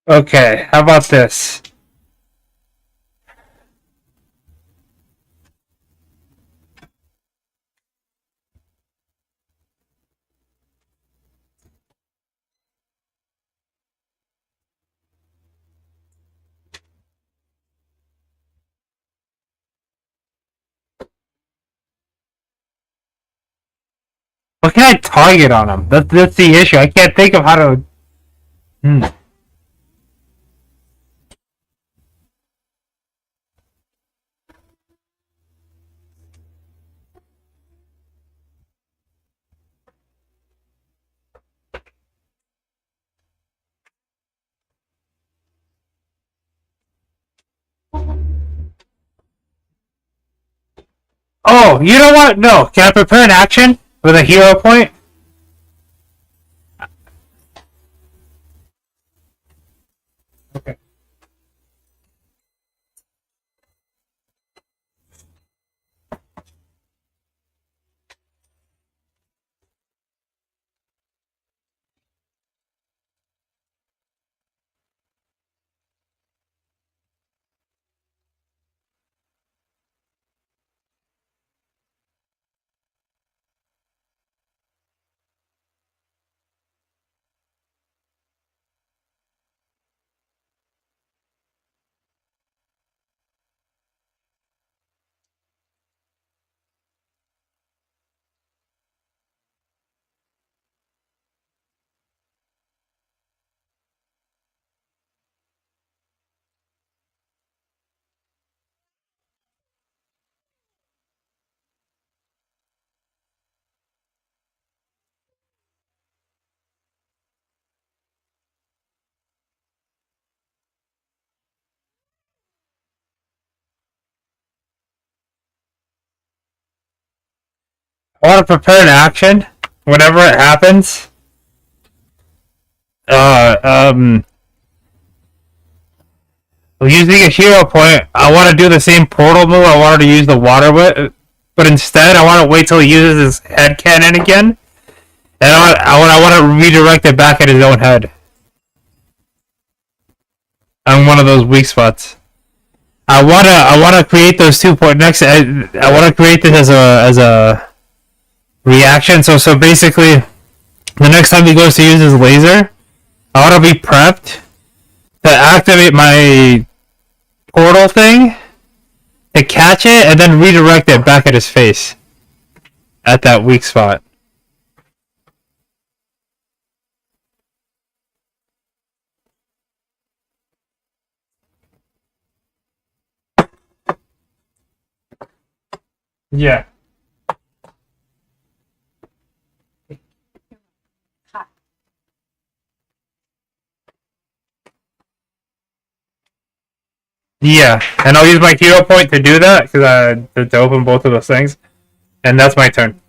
Okay, how about this? What can I target on him? That's the issue. I can't think of how to. Hmm. Oh, you know what? No. Can I prepare an action with a hero point? Okay. I want to prepare an action whenever it happens. Uh, um, Using a hero point, I want to do the same portal move I wanted to use the water with, but instead I want to wait till he uses his head cannon again, and I want to redirect it back at his own head. On one of those weak spots. I wanna create those 2 point next. I want to create this as a reaction. So basically, the next time he goes to use his laser, I want to be prepped to activate my portal thing to catch it and then redirect it back at his face at that weak spot. Yeah. Yeah, and I'll use my hero point to do that because to open both of those things, and that's my turn.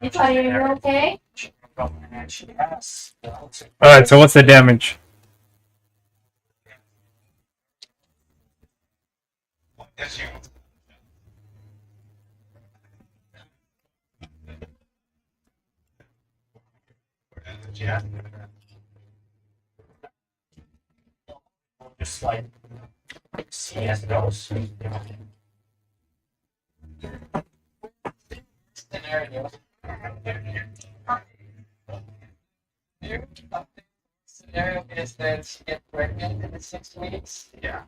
Are you okay? Alright, so what's the damage? Just like CS goes. Scenario. Scenario is that she gets pregnant in the 6 weeks. Yeah.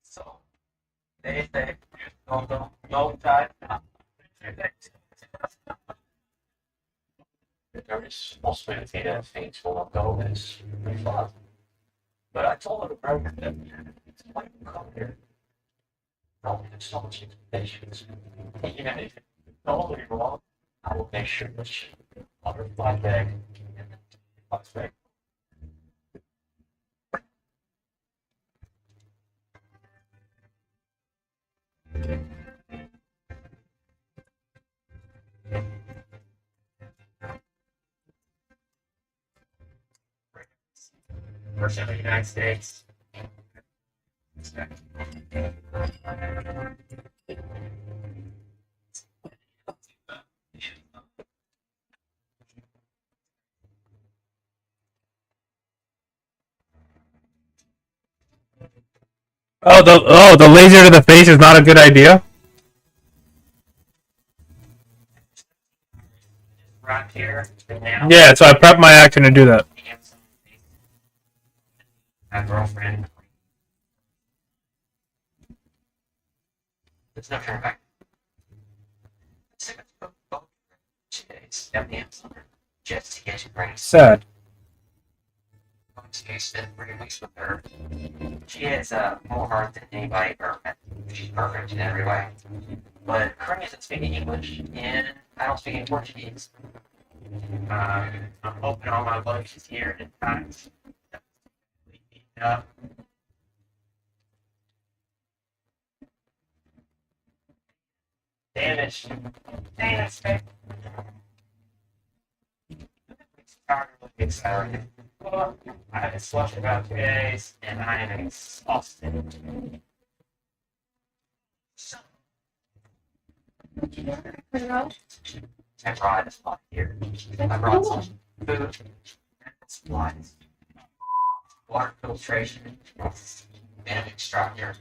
So they no time. There is possibility that things will not go as we thought. But I told her to bring that it's like come here. Don't have so much expectations. Even if it's totally wrong, I will make sure that she on her flight bag and flight bag. First in the United States. The laser to the face is not a good idea. Right here, now. Yeah, so I prepped my action to do that. My girlfriend. There's no turn back. 2 days. Just to get you ready. Sad. She spent 3 weeks with her. She has more heart than anybody ever met. She's perfect in every way. But Corinne doesn't speak English, and I don't speak any Portuguese. I'm hoping all my luck is here in time. Damage. Damage. Excited. Well, I haven't slept for about 2 days, and I am exhausted. So, I brought a spot here. I brought some food, supplies, water filtration, and extractor.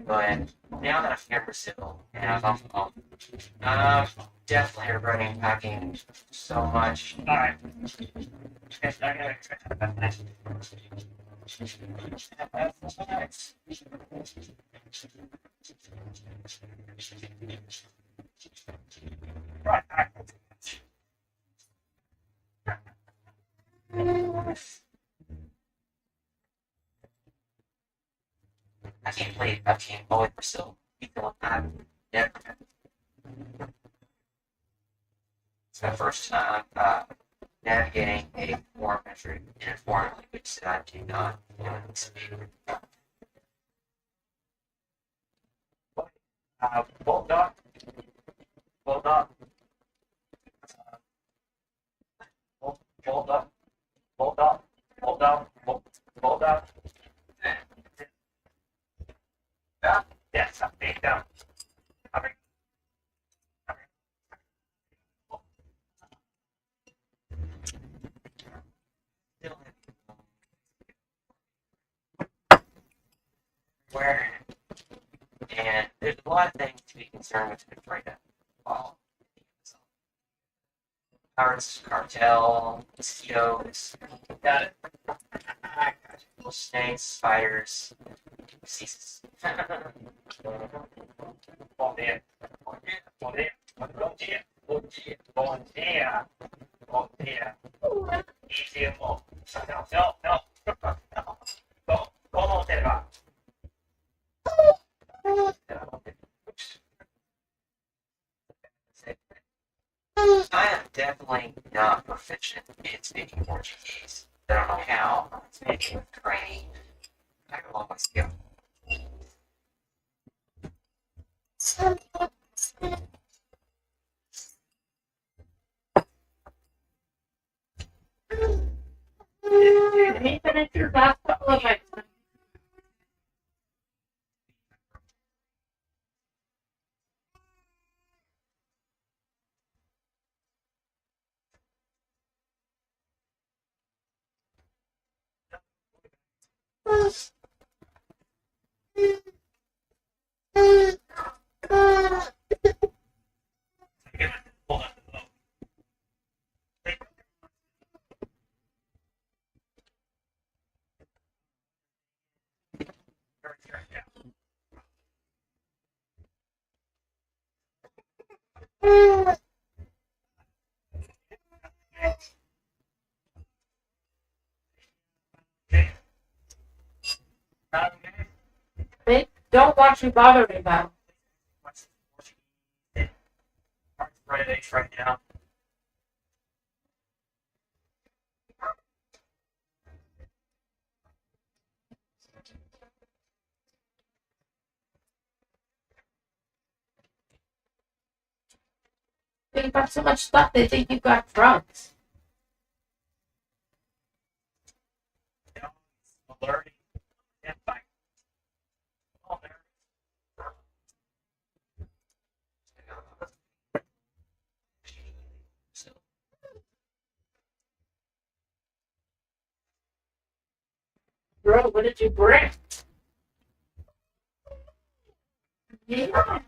But now that I'm here in Brazil and I was off the phone, I'm definitely regretting packing so much. Alright. I can't believe I can't avoid Brazil. Even I'm never. It's my first time navigating a foreign country in a foreign language that I do not speak. Bulldog. Bulldog. Bulldog. Bulldog. Bulldog. Bulldog. Yes, I'm big down. Where and there's a lot of things to be concerned with right now. Well, pirates, cartel, mosquitoes, got it. Snakes, spiders, diseases. Bom dia. Bom dia. Bom dia. Bom dia. Bom dia. Bom dia. Bom dia. Easy mo. No. ¿Cómo te va? I am definitely not proficient in speaking Portuguese. I don't know how. I'm speaking with training. I got a long way to go. Let me finish your last couple of my. Don't watch you bother me about. Right now. You've got so much stuff, they think you've got drugs. Alerting. And back. Oh, there. Bro, what did you bring? Yeah.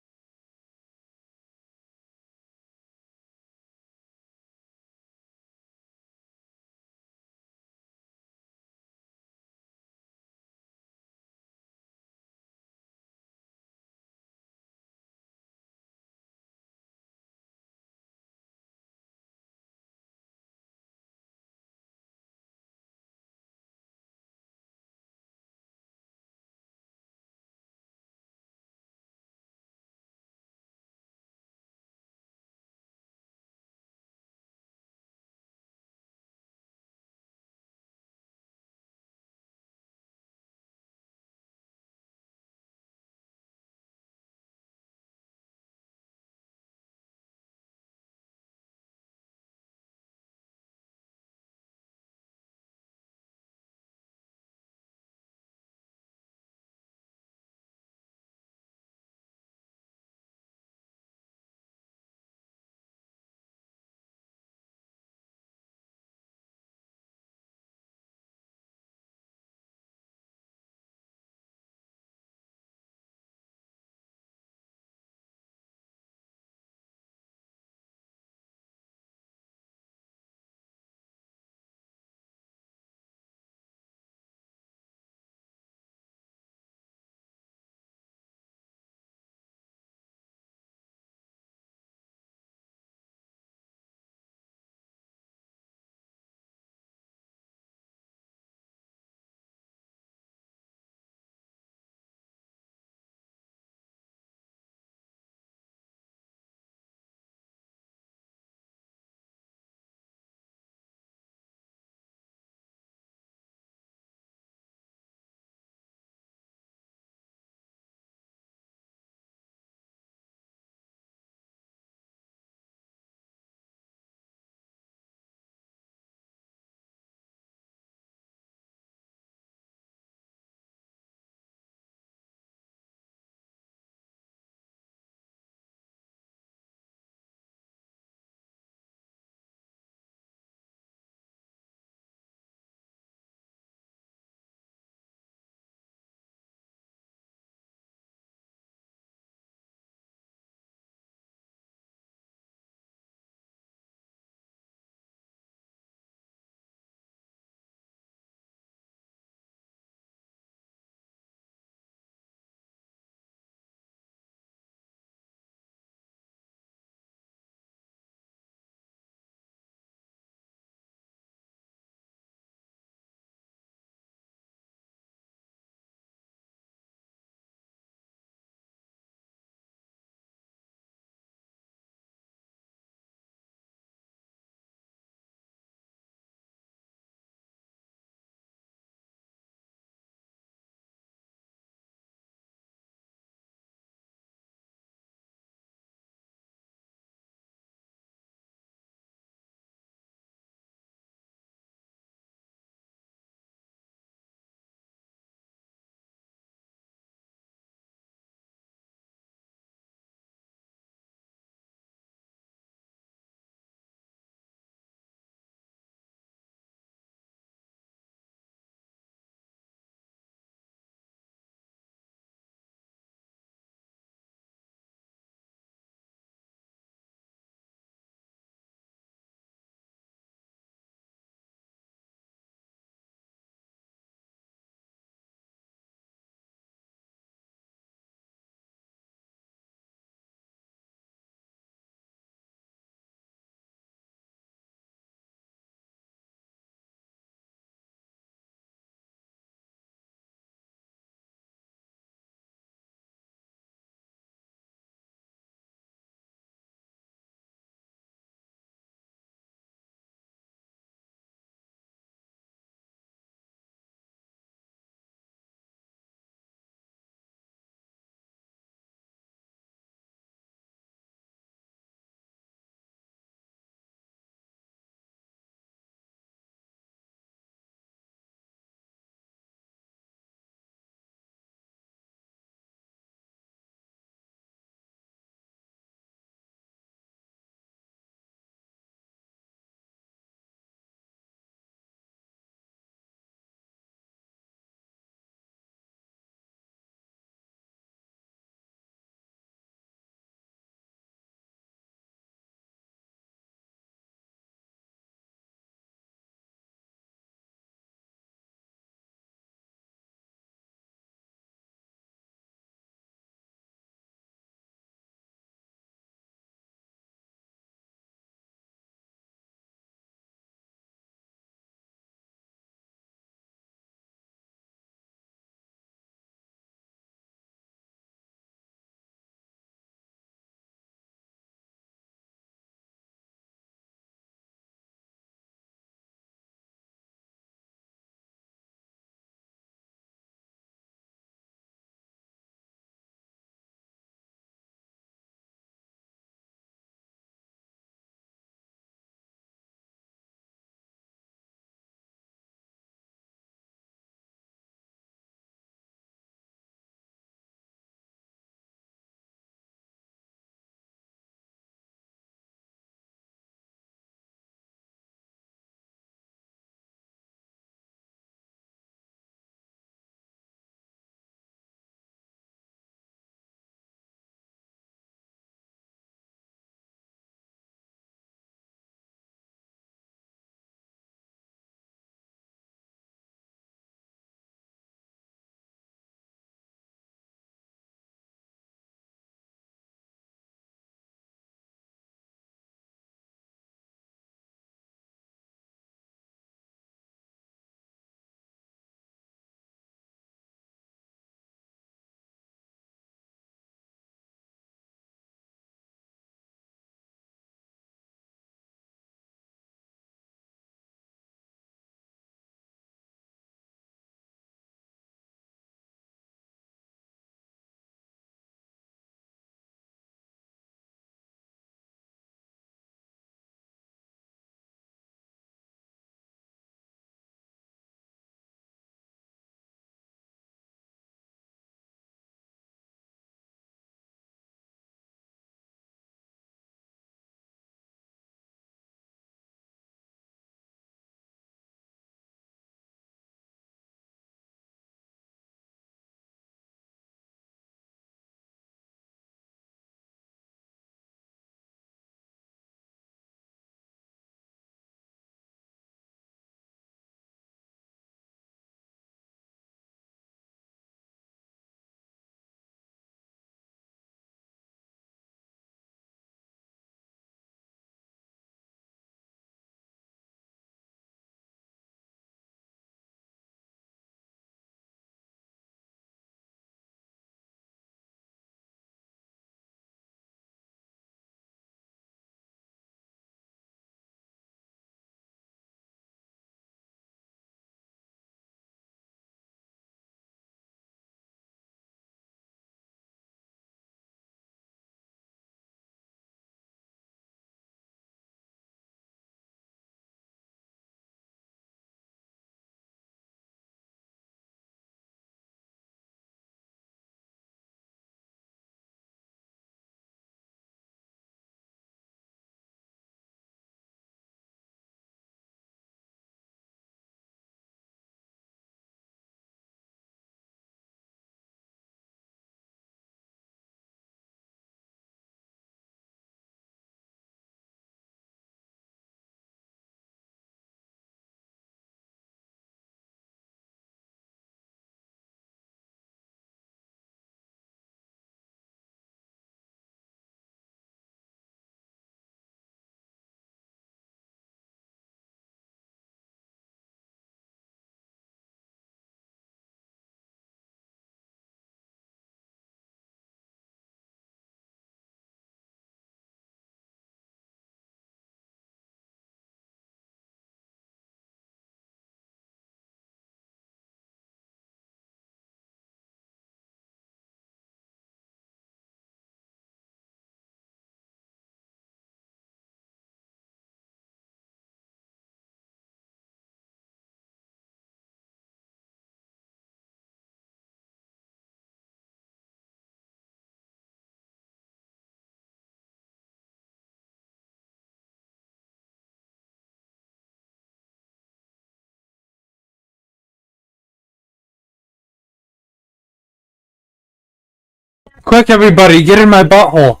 Quick, everybody, get in my butthole.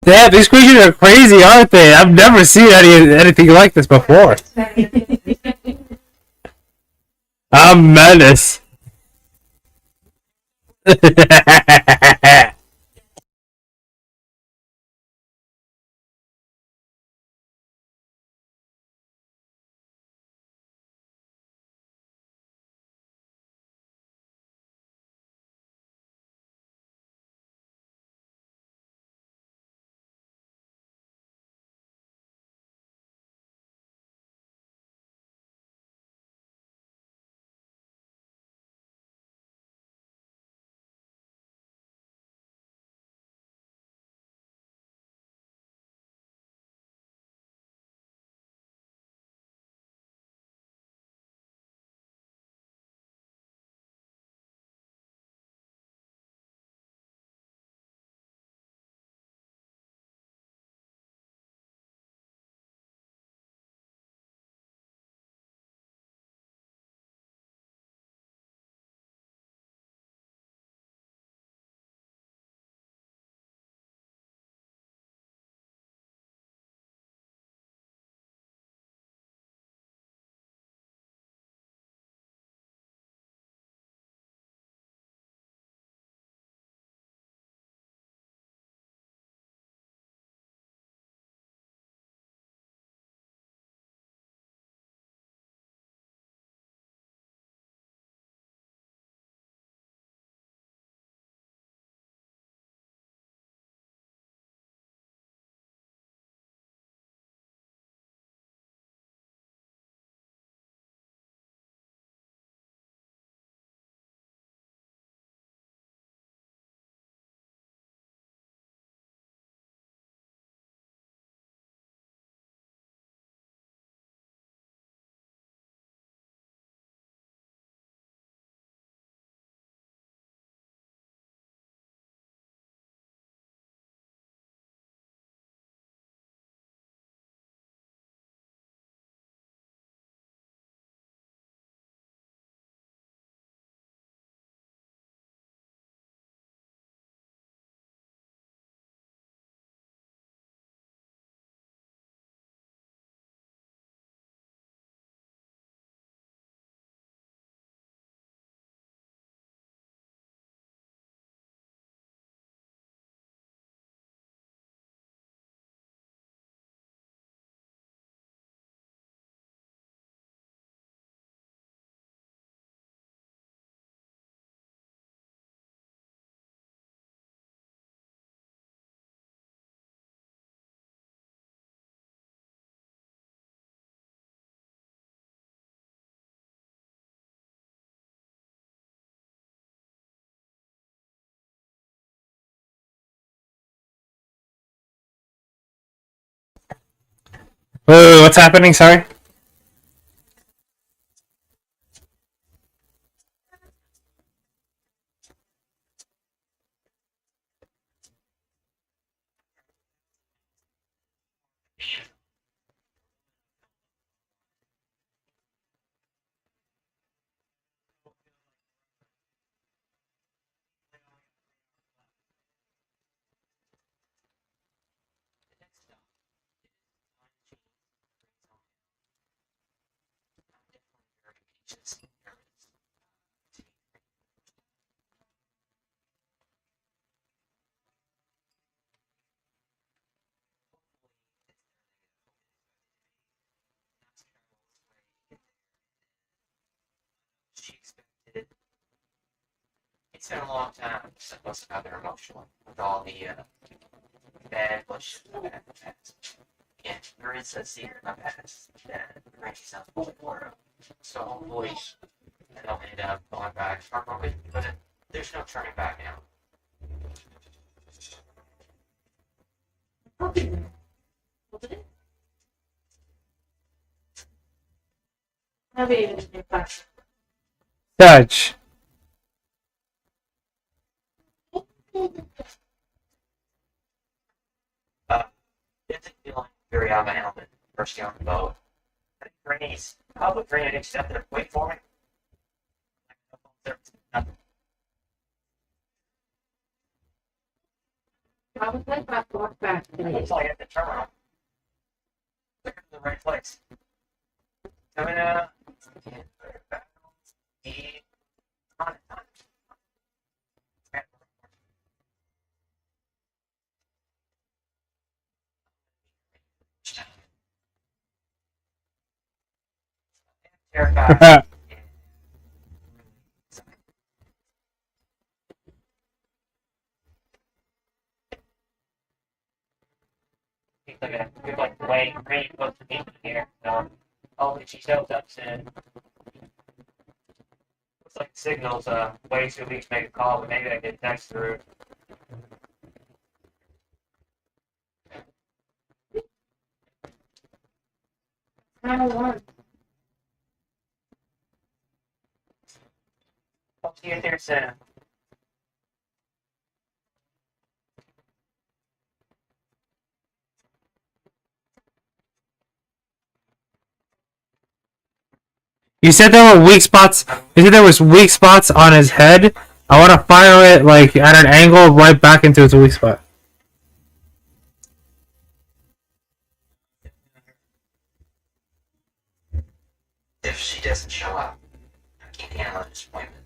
Yeah, these creatures are crazy, aren't they? I've never seen anything like this before. I'm Menace. Whoa, what's happening? Sorry. She expected. It's been a long time since I was rather emotional with all the bad bullshit I've had in the past. And there is a scene in my past that Reggie sounds fully aware of. So hopefully I don't end up going back permanently, but there's no turning back now. Judge, Didn't feel like Furiyama helmet first year on the boat. I think Granny's probably Granny except there. Wait for me. I was like about to walk back. It looks like at the terminal. Look at the right place. Coming out. Terrified. Look at it. Good like the way Green supposed to be here. So hopefully she shows up soon. Looks like the signal's way too weak to make a call, but maybe I can text through. Kind of warm. Hope to get there soon. You said there were weak spots. You said there was weak spots on his head. I want to fire it like at an angle right back into its weak spot. If she doesn't show up, I can't handle a disappointment.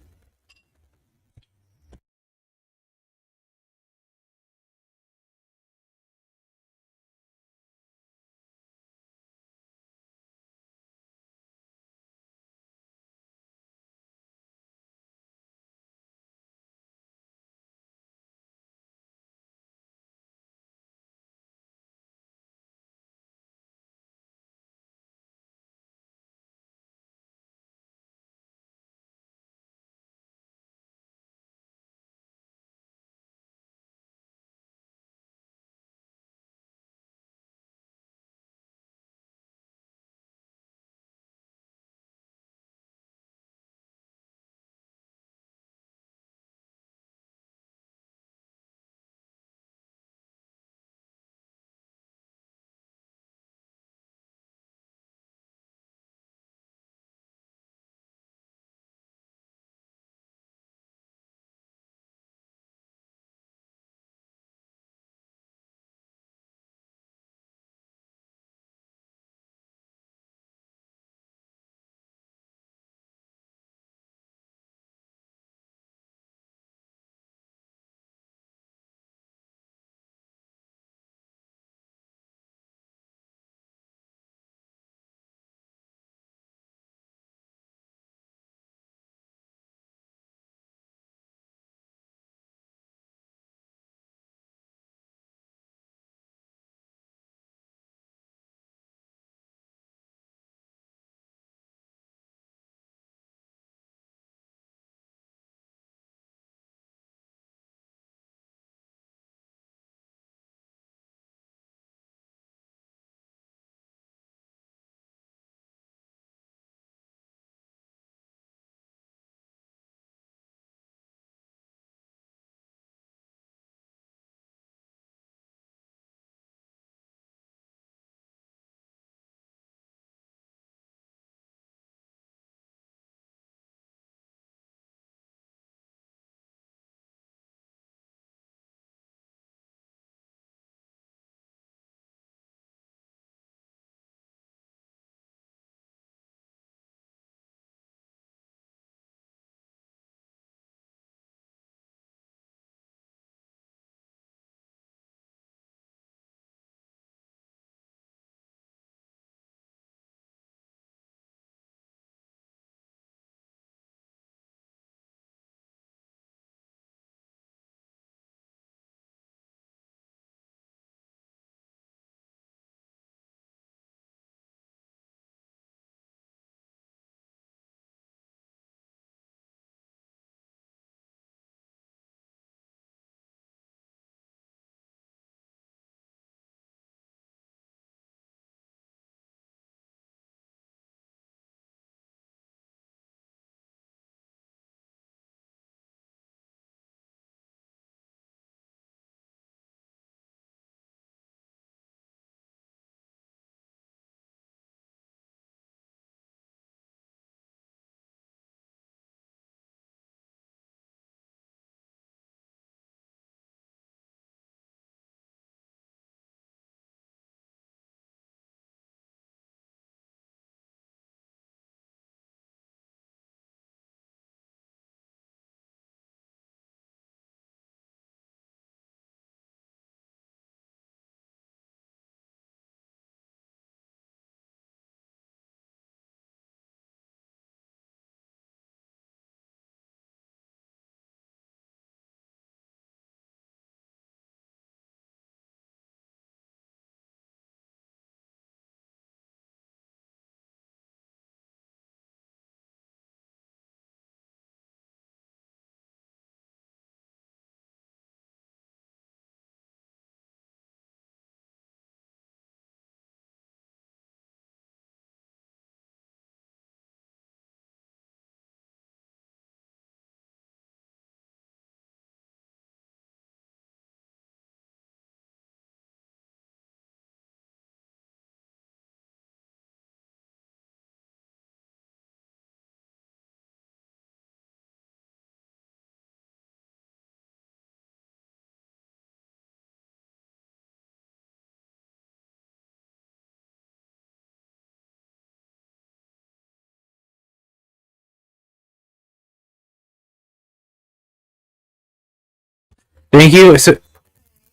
Think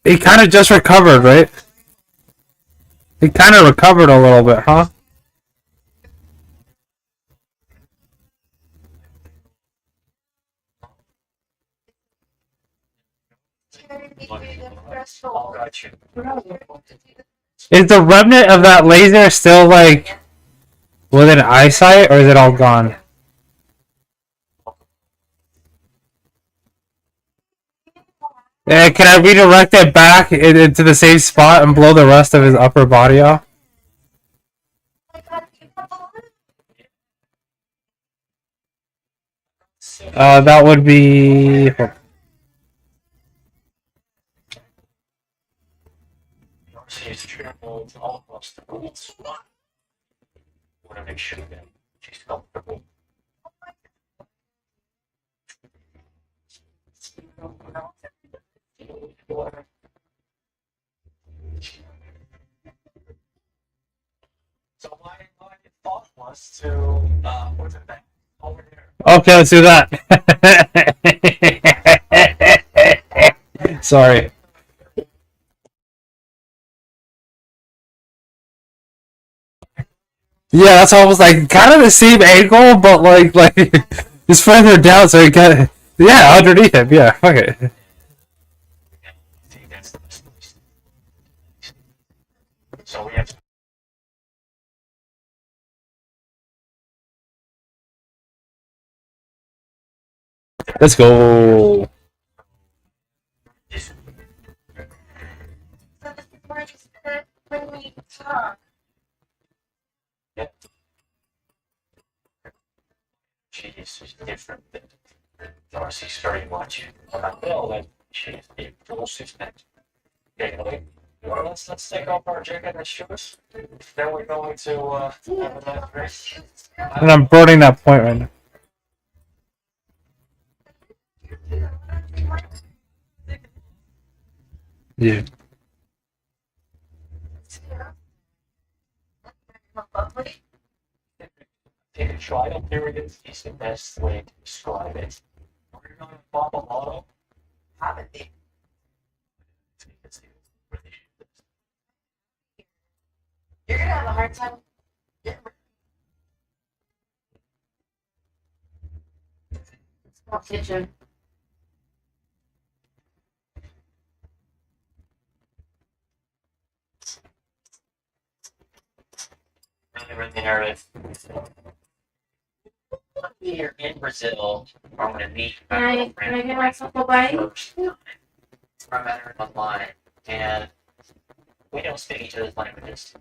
he kind of just recovered, right? He kind of recovered a little bit, huh? All got you. Is the remnant of that laser still like within eyesight, or is it all gone? Can I redirect it back into the same spot and blow the rest of his upper body off? That would be. She's traveled almost the world. Want to make sure that she's comfortable. So my thought was to what's it back over there. Okay, let's do that. Sorry. Yeah, that's almost like kind of the same angle, but like it's further down, so you got yeah underneath him. Yeah, fuck it. I think that's the best place. So we have to. Let's go. Just So this is where you said when we talk. she's different than Darcy's very much. And I feel that she's a full system. Okay, let's take off our jacket and shoes. Then we're going to have a nice rest. And I'm burning that point right now. Yeah. Take a trial period is the best way to describe it. We're going to pop a lotto. Haven't they? You're gonna have a hard time. Small kitchen. Really nervous. Here in Brazil, I'm going to meet my Can I get myself a bite? first time. I met her online, and we don't speak each other's languages,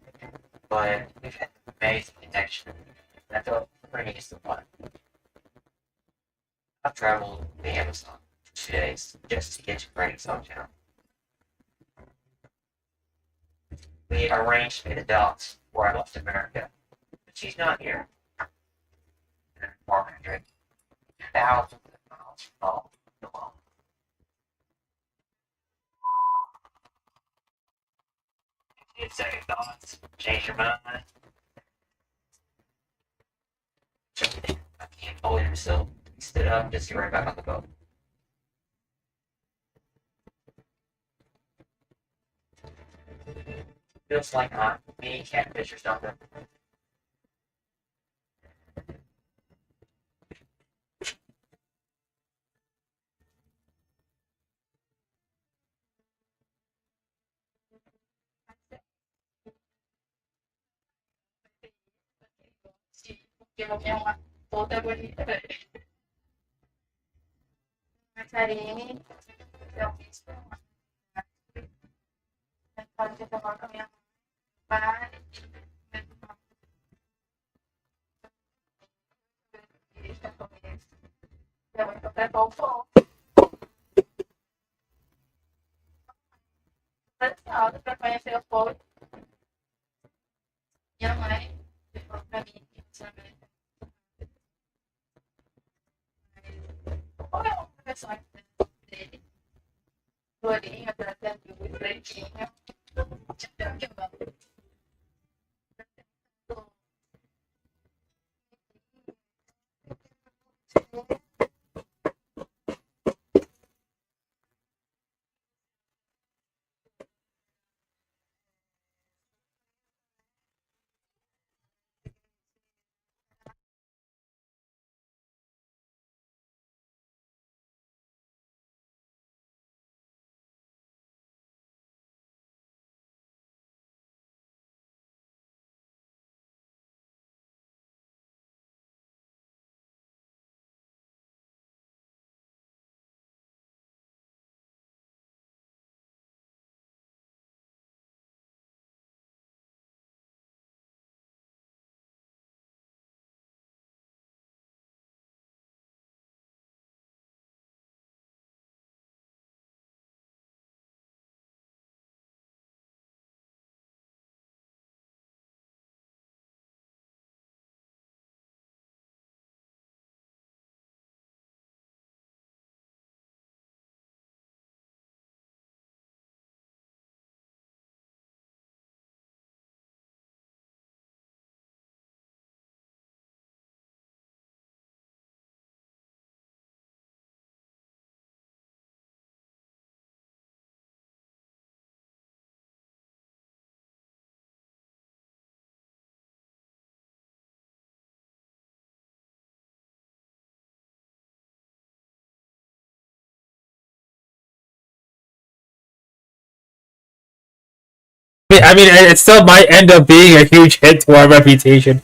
but we've had an amazing connection. And I feel bringing us the fun. I've traveled the Amazon for 2 days just to get to Brady's hometown. We arranged to meet the dogs where I left America, but she's not here. And 400,000 miles from home alone. Get second thoughts, change your mind. I can't hold him still. He stood up, just get right back on the boat. Feels like I'm being catfish or something. Porque eu tenho uma toda bonita. A Karine, eu fiz pode tomar com a minha mãe. Minha mãe até voltou. Para conhecer o povo. Minha mãe falou para mim que sabe. Qual é uma versão dele? Lourinho, tratando muito pretinho. I mean, it still might end up being a huge hit to our reputation.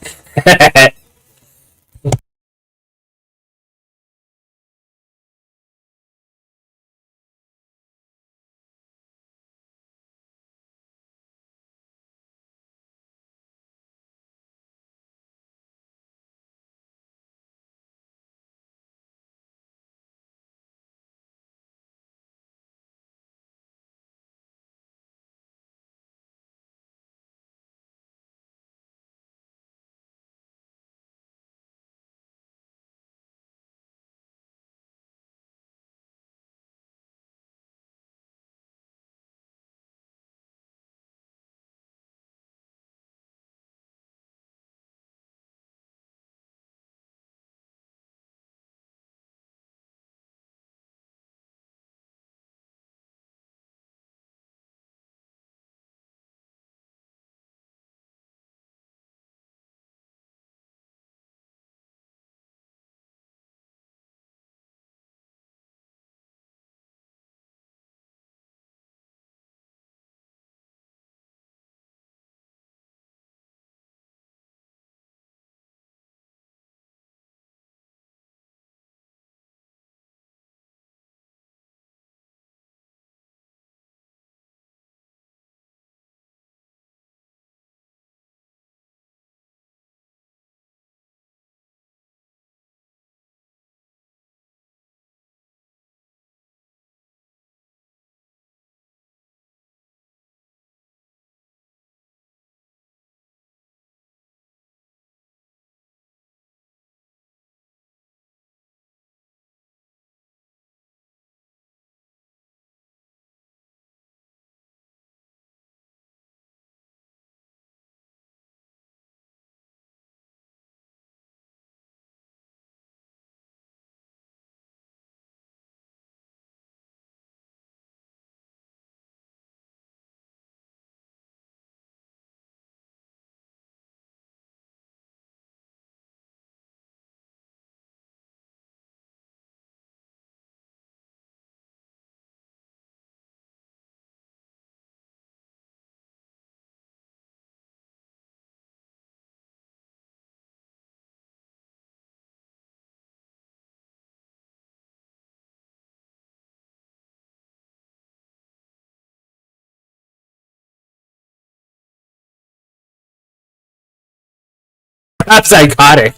I'm psychotic.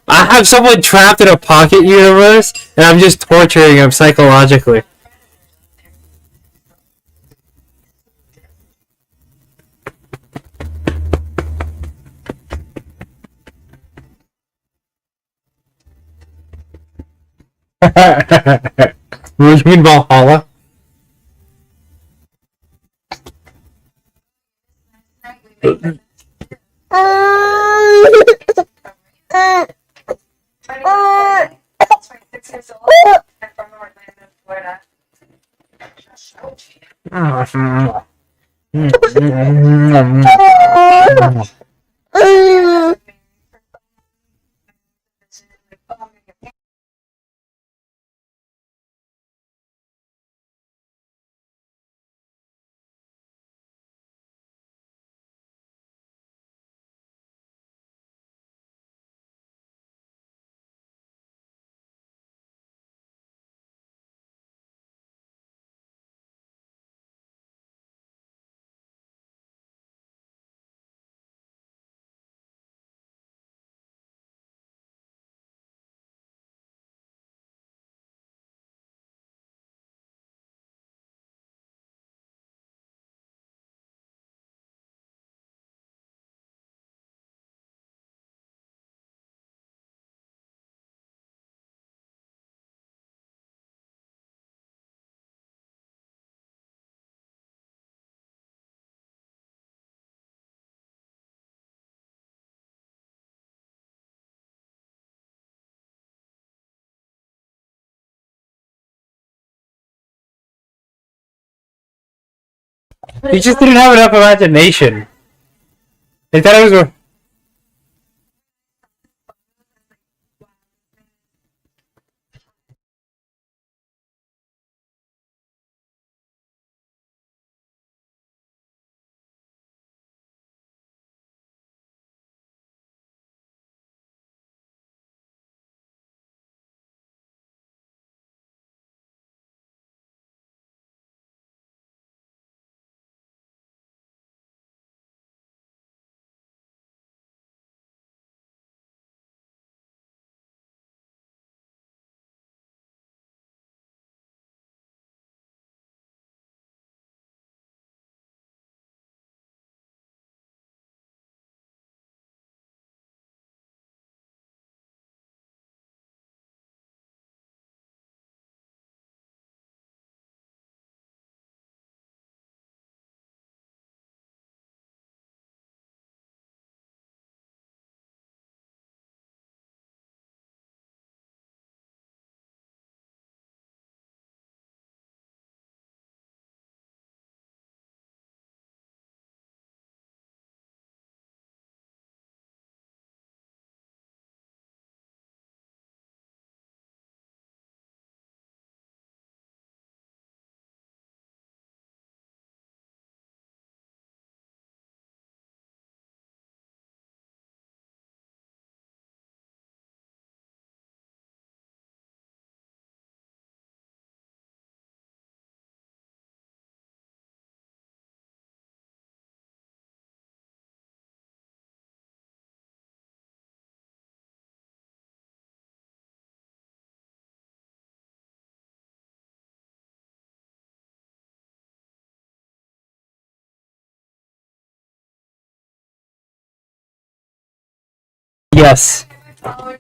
I have someone trapped in a pocket universe, and I'm just torturing him psychologically. You mean Valhalla? He just didn't have enough imagination. They thought it was. Yes. Oh,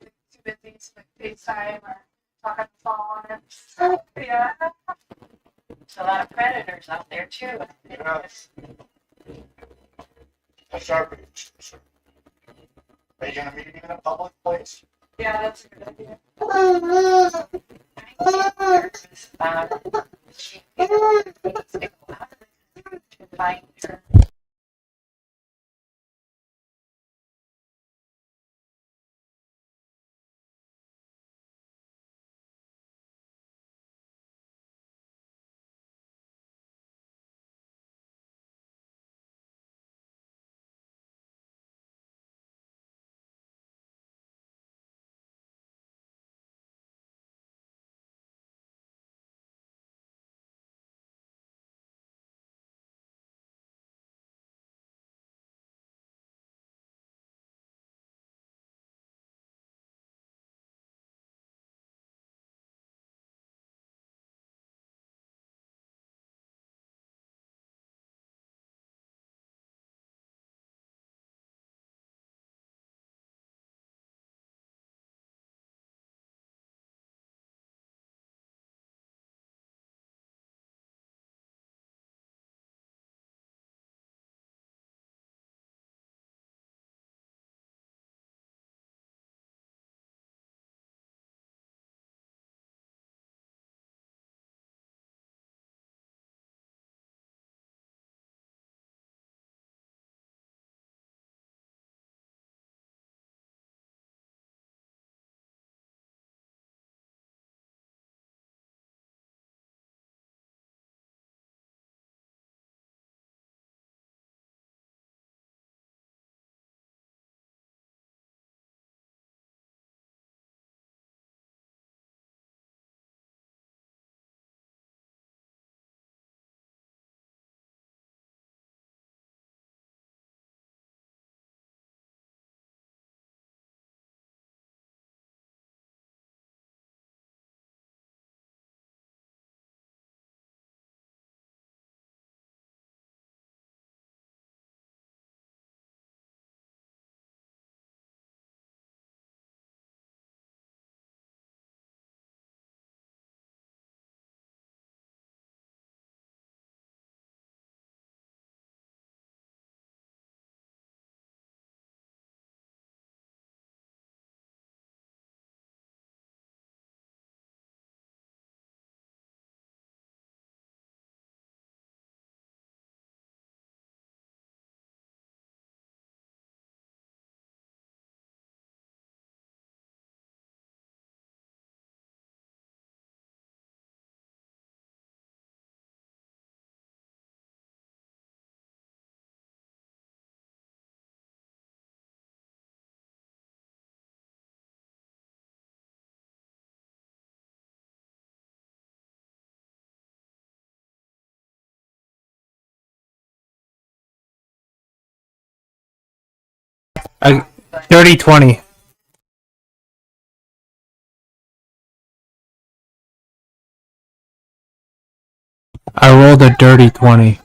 too busy to like FaceTime or talk on the phone and yeah. There's a lot of predators out there too. Yes. A Sharpie. Are you gonna meet in a public place? Yeah, that's a good idea. Nervous about she needs to go out to find her. I 30-20. I rolled a dirty 20.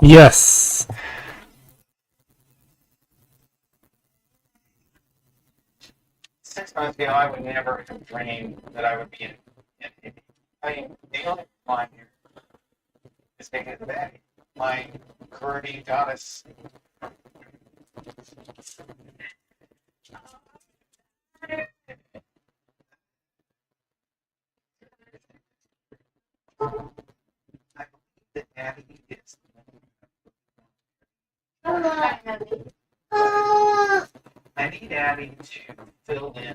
Yes. 6 months ago, I would never have dreamed that I would be in I mean, the only line here is because of that. My curvy goddess. I believe that Abby is. I need Abby to fill in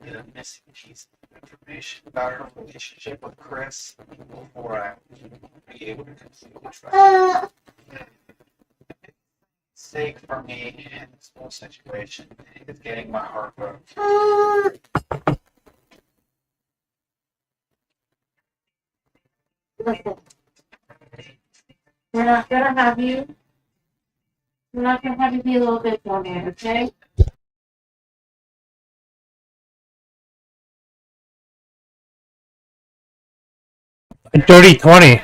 the missing piece of information about her relationship with Chris before I be able to completely trust her. Sake for me in this whole situation is getting my heart broken. Listen, we're not gonna have you. We're not gonna have you be a little bit more man, okay? A dirty 20.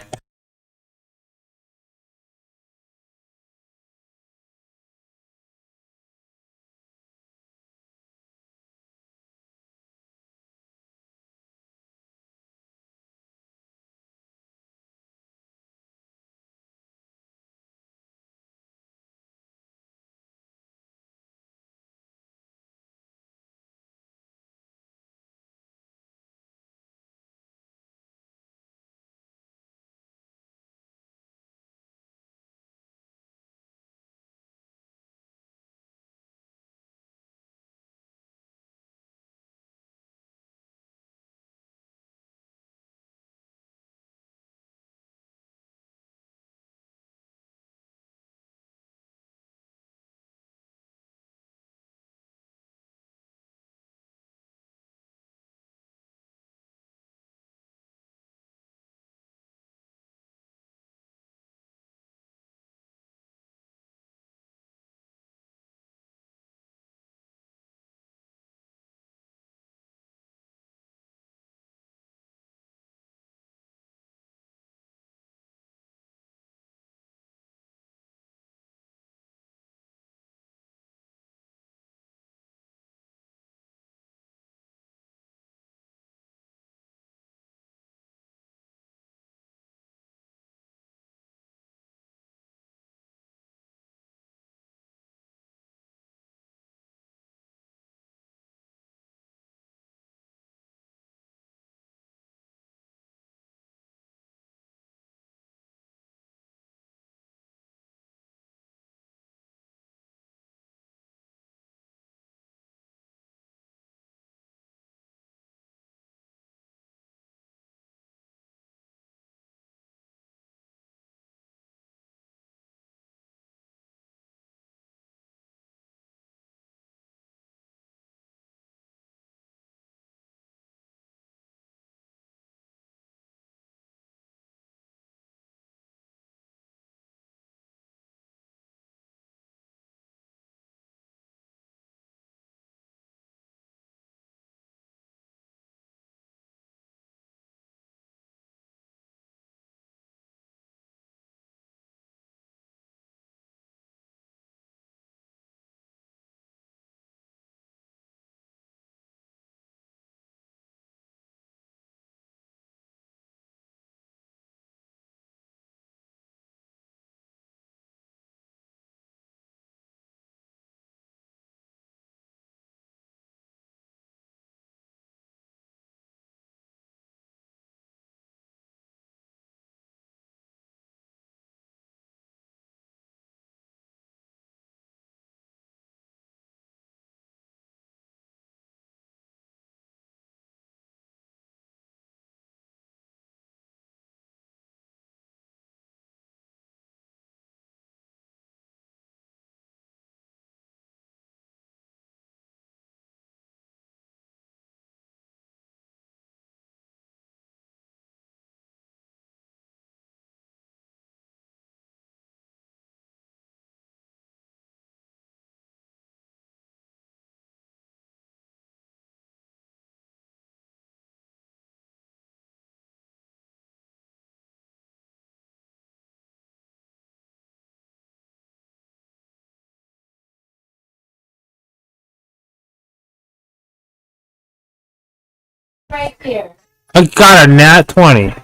Right here. I got a nat 20.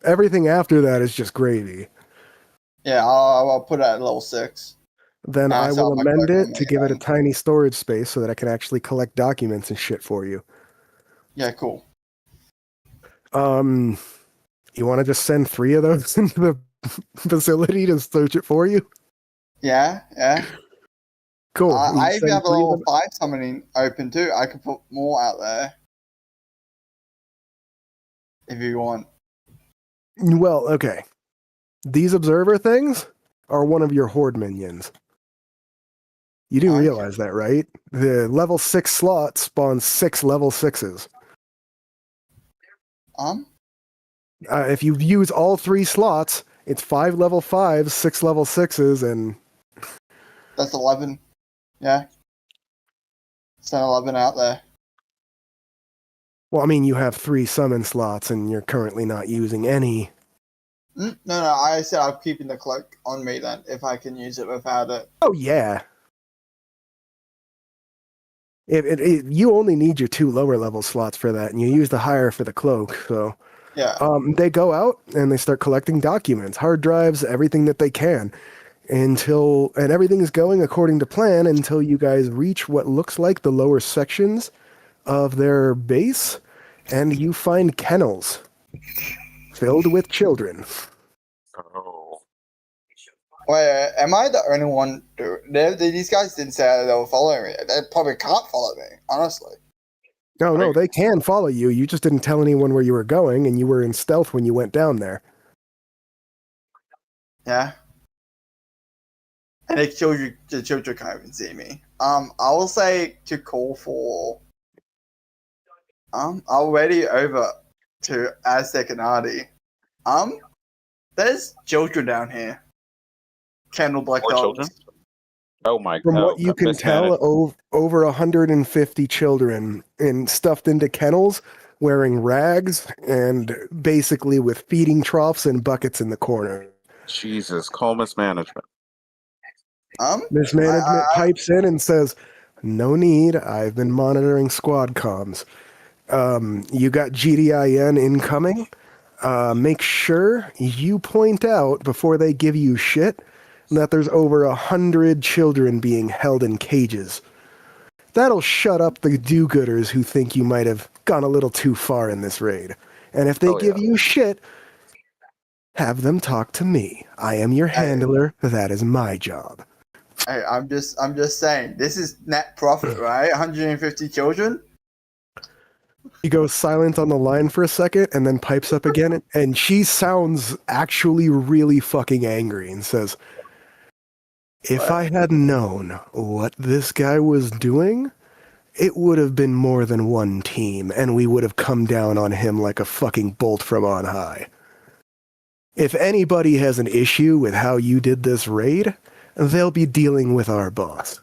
Everything after that is just gravy. Yeah, I'll put it at level 6. Then I That's will how my amend collection it to give it a made. tiny storage space so that I can actually collect documents and shit for you. Yeah, cool. You want to just send 3 of those into the facility to search it for you? Yeah. Cool. You I even send have a 3 of level them- 5 summoning open too. I could put more out there. If you want. Well, okay. These observer things are one of your horde minions. You do Okay. realize that, right? The level 6 slot spawns 6 level 6s. If you use all 3 slots, it's 5 level 5s, 6 level 6s, and That's 11. Yeah. Send 11 out there. well, I mean, you have 3 summon slots, and you're currently not using any. No, I said I'm keeping the cloak on me then, if I can use it without it. Oh yeah. You only need your 2 lower level slots for that, and you use the higher for the cloak. So Yeah. they go out and they start collecting documents, hard drives, everything that they can, and everything is going according to plan until you guys reach what looks like the lower sections of their base, and you find kennels filled with children. Oh. Wait, am I the only one? These guys didn't say they were following me. They probably can't follow me, honestly. No, they can follow you. You just didn't tell anyone where you were going, and you were in stealth when you went down there. Yeah. And the children can't even see me. I will say to call for. Already over to Aztec and Artie. There's children down here. Candle Black More Dogs. children? Oh my god. From what you can tell, over 150 children stuffed into kennels, wearing rags, and basically with feeding troughs and buckets in the corner. Jesus, call mismanagement. Mismanagement pipes in and says, "No need, I've been monitoring squad comms. You got GDIN incoming. Make sure you point out before they give you shit that there's over 100 children being held in cages. That'll shut up the do-gooders who think you might have gone a little too far in this raid. And if they give you shit, have them talk to me. I am your handler. That is my job." Hey, I'm just saying, this is net profit, right? 150 children? She goes silent on the line for a second and then pipes up again, and she sounds actually really fucking angry and says, "If I had known what this guy was doing, it would have been more than one team, and we would have come down on him like a fucking bolt from on high. If anybody has an issue with how you did this raid, they'll be dealing with our boss.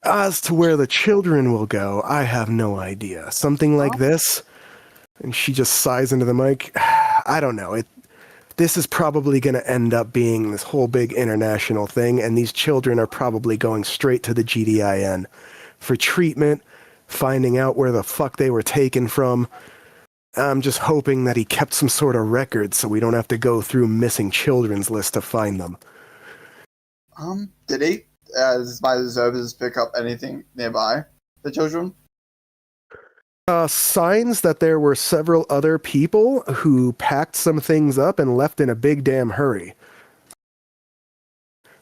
As to where the children will go, I have no idea. Something like this," and she just sighs into the mic, "I don't know. This is probably going to end up being this whole big international thing, and these children are probably going straight to the GDIN for treatment, finding out where the fuck they were taken from. I'm just hoping that he kept some sort of record so we don't have to go through missing children's list to find them." Did he, as my observers, pick up anything nearby the children? Signs that there were several other people who packed some things up and left in a big damn hurry.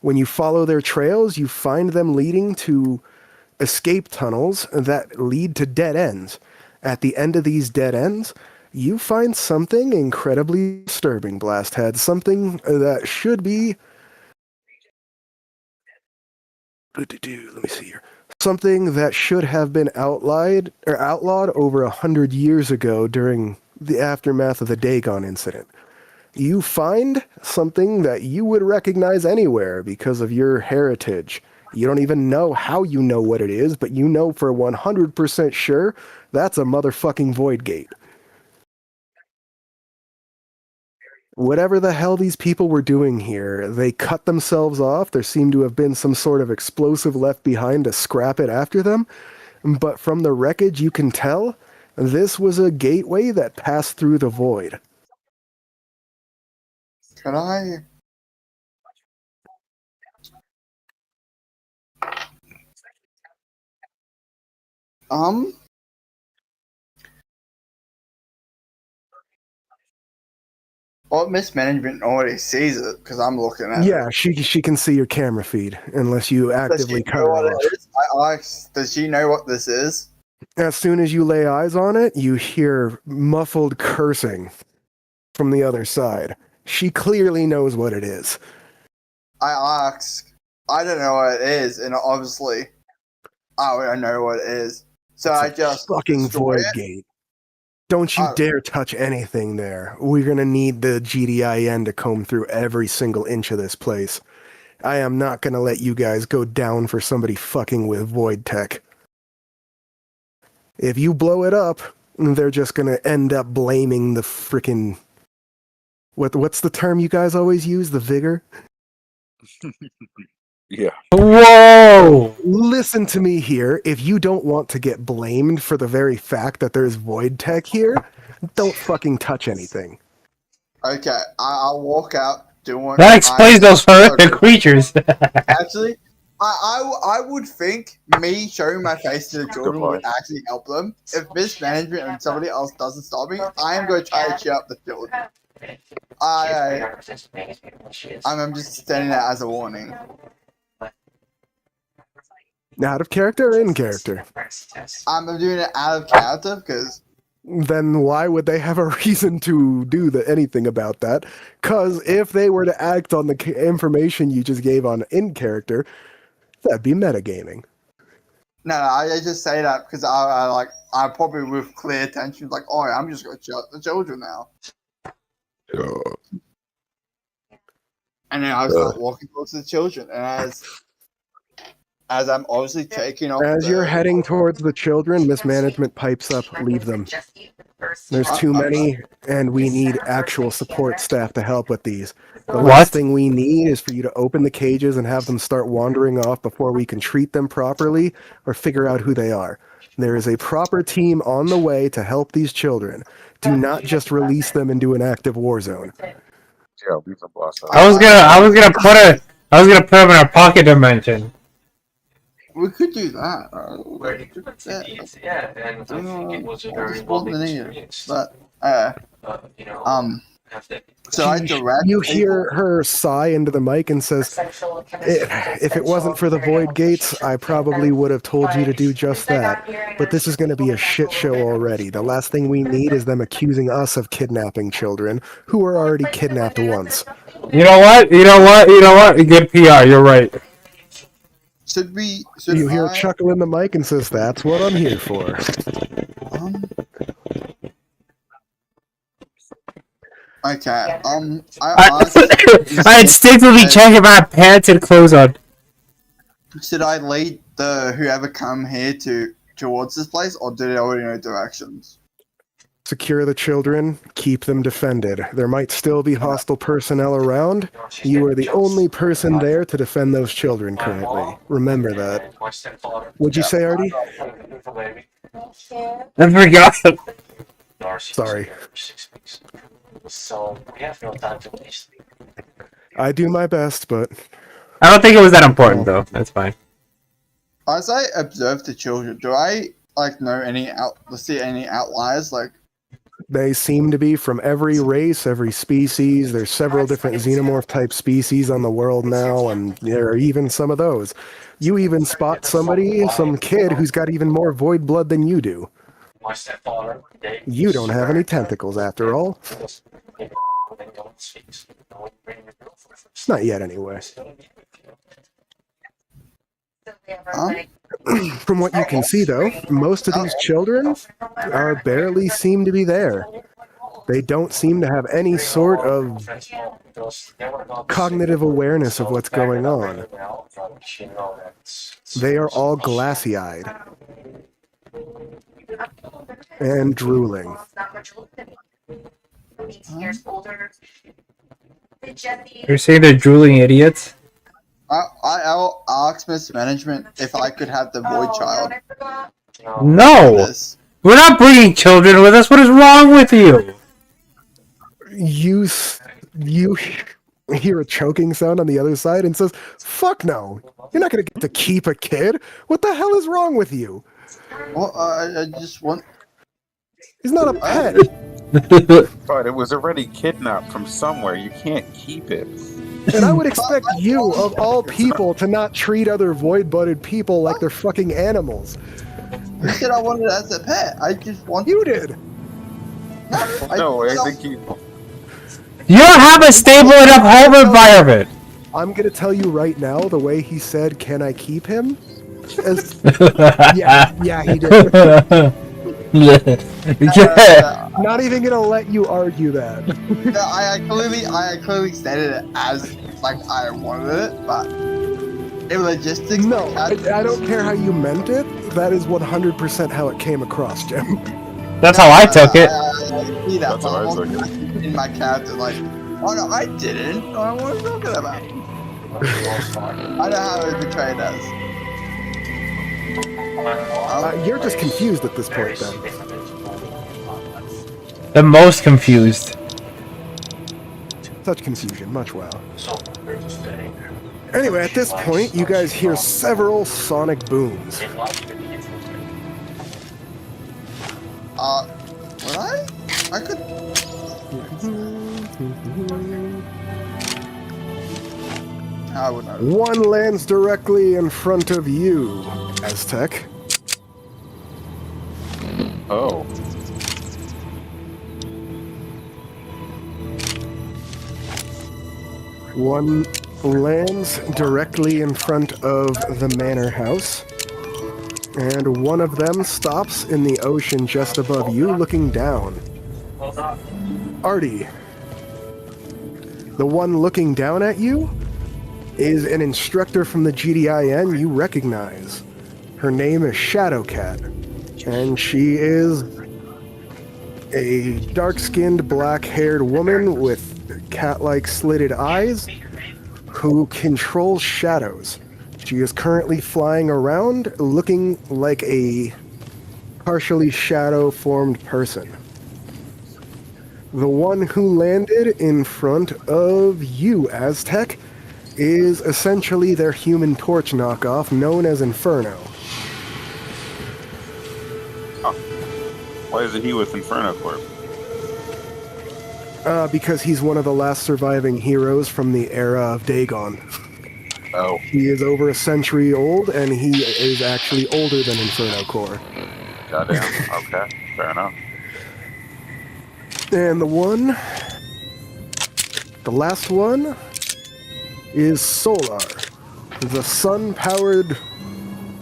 When you follow their trails, you find them leading to escape tunnels that lead to dead ends. At the end of these dead ends, you find something incredibly disturbing, Blasthead. Something that should be... Let me see here. Something that should have been outlawed over 100 years ago during the aftermath of the Dagon incident. You find something that you would recognize anywhere because of your heritage. You don't even know how you know what it is, but you know for 100% sure that's a motherfucking void gate. Whatever the hell these people were doing here, they cut themselves off. There seemed to have been some sort of explosive left behind to scrap it after them. But from the wreckage, you can tell This was a gateway that passed through the void. Could I? Well, mismanagement already sees it because I'm looking at it. Yeah, she can see your camera feed unless you Does actively she cut know her what off. it is? I asked, does she know what this is? As soon as you lay eyes on it, you hear muffled cursing from the other side. She clearly knows what it is. I asked, I don't know what it is, and obviously, I don't know what it is. So I It's a just fucking destroy void it. gate. Don't you Oh. dare touch anything there. We're gonna need the GDIN to comb through every single inch of this place. I am not gonna let you guys go down for somebody fucking with void tech. If you blow it up, they're just gonna end up blaming the frickin' what's the term you guys always use? The vigor? Yeah. Whoa! Listen to me here. If you don't want to get blamed for the very fact that there's void tech here, don't fucking touch anything. Okay, I'll walk out doing. That explains those horrific creatures. Actually, I would think me showing my face to the children would actually help them. If mismanagement and somebody else doesn't stop me, I am going to try to cheer up the children. I'm just standing there as a warning. Out of character or in character? I'm doing it out of character because Then why would they have a reason to do anything about that? Because if they were to act on the information you just gave on in character, that'd be metagaming. no, I just say that because I probably with clear attention like, oh, I'm just going to cheer up the children now, and then I start walking towards the children, and as I'm obviously taking off. As you're heading towards the children, mismanagement pipes up, leave them. There's too many, and we need actual support staff to help with these. The What? last thing we need is for you to open the cages and have them start wandering off before we can treat them properly or figure out who they are. There is a proper team on the way to help these children. Do not just release them into an active war zone. Yeah, we can blast that. I was gonna put him in a pocket dimension. We could do that. Where you could yeah, and I think it was a I'll very just walk lovely in here. experience. But You know, have that so I direct. You people- hear her sigh into the mic and says, if it wasn't for the void gates, I probably would have told you to do just that. But this is going to be a shit show already. The last thing we need is them accusing us of kidnapping children who were already kidnapped once. You know what? Good PR, you're right. Should we? You hear a chuckle in the mic and says, that's what I'm here for. Okay. I I asked, I instinctively check if I have pants and clothes on. should I lead the whoever come here towards this place, or do they already know directions? Secure the children, keep them defended. There might still be hostile personnel around. You are the only person there to defend those children currently. Remember that. What'd you say, Artie? I forgot. Sorry. So we have no time to waste. I do my best, but I don't think it was that important though. That's fine. As I observe the children, do I know any see any outliers? Like, they seem to be from every race, every species. There's several different xenomorph type species on the world now, and there are even some of those. You even spot some kid who's got even more void blood than you do. My stepfather. You don't have any tentacles after all. Not yet, anyway. From what you can see, though, most of these children are barely seem to be there. They don't seem to have any sort of cognitive awareness of what's going on. They are all glassy-eyed and drooling. You're saying they're drooling idiots? I'll ask mismanagement if I could have the void child. No! This. We're not bringing children with us. What is wrong with you? You hear a choking sound on the other side and says, "Fuck no! You're not gonna get to keep a kid. What the hell is wrong with you? Well, I just want. He's not a pet." But it was already kidnapped from somewhere. You can't keep it. And I would expect you, of all people, to not treat other void-blooded people like they're fucking animals. You said I wanted it as a pet. I just want. You did. No, I think you. You don't have a stable enough home environment. I'm gonna tell you right now, the way he said, "Can I keep him?" As, yeah, he did. Not even gonna let you argue that. I clearly stated it as like I wanted it, but in logistics, No, like, I don't care how you meant it. That is 100% how it came across, Jim. That's how I took it. I see that, That's but how I I'm took also in my character, like, oh no, I didn't. I don't know what I'm talking about. I know how it betrayed us. You're just confused at this point, then. The most confused. Such confusion, much wow. Anyway, at this point, you guys hear several sonic booms. Would I? I could. I would not. One lands directly in front of you, Aztec. Oh. One lands directly in front of the manor house. And one of them stops in the ocean just above you, looking down. Artie. The one looking down at you is an instructor from the GDIN you recognize. Her name is Shadowcat, and she is a dark-skinned, black-haired woman with cat-like slitted eyes who controls shadows. She is currently flying around looking like a partially shadow-formed person. The one who landed in front of you, Aztec, is essentially their Human Torch knockoff known as Inferno. Why isn't he with Inferno Corp? Because he's one of the last surviving heroes from the era of Dagon. Oh. He is over a century old, and he is actually older than Inferno Corps. Goddamn. Okay. Fair enough. And the last one, is Solar, the sun-powered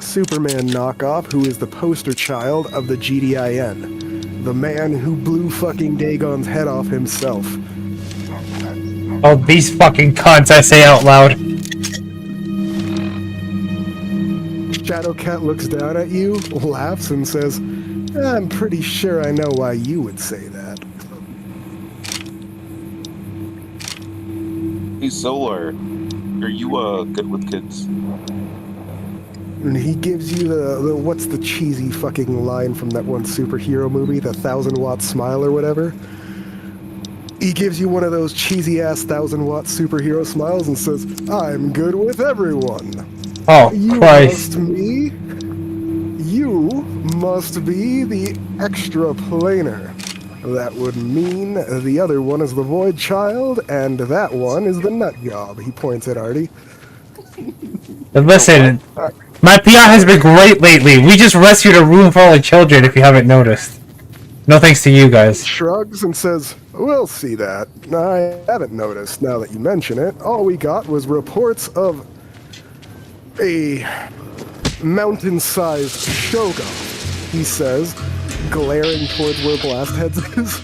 Superman knockoff who is the poster child of the GDIN. The man who blew fucking Dagon's head off himself. Oh, these fucking cunts, I say out loud. Shadowcat looks down at you, laughs, and says, "I'm pretty sure I know why you would say that." Hey, Solar. Are you, good with kids? And he gives you the what's the cheesy fucking line from that one superhero movie, the 1,000-watt smile or whatever? He gives you one of those cheesy-ass 1,000-watt superhero smiles and says, "I'm good with everyone." Oh, You Christ. You must be the extra planar. That would mean the other one is the Void Child, and that one is the Nut Job. He points at Artie. Listen, my PR has been great lately. We just rescued a room full of children, if you haven't noticed. No thanks to you guys. Shrugs and says, "We'll see that. I haven't noticed now that you mention it. All we got was reports of a mountain-sized Shogun," he says, glaring towards where Blastheads is.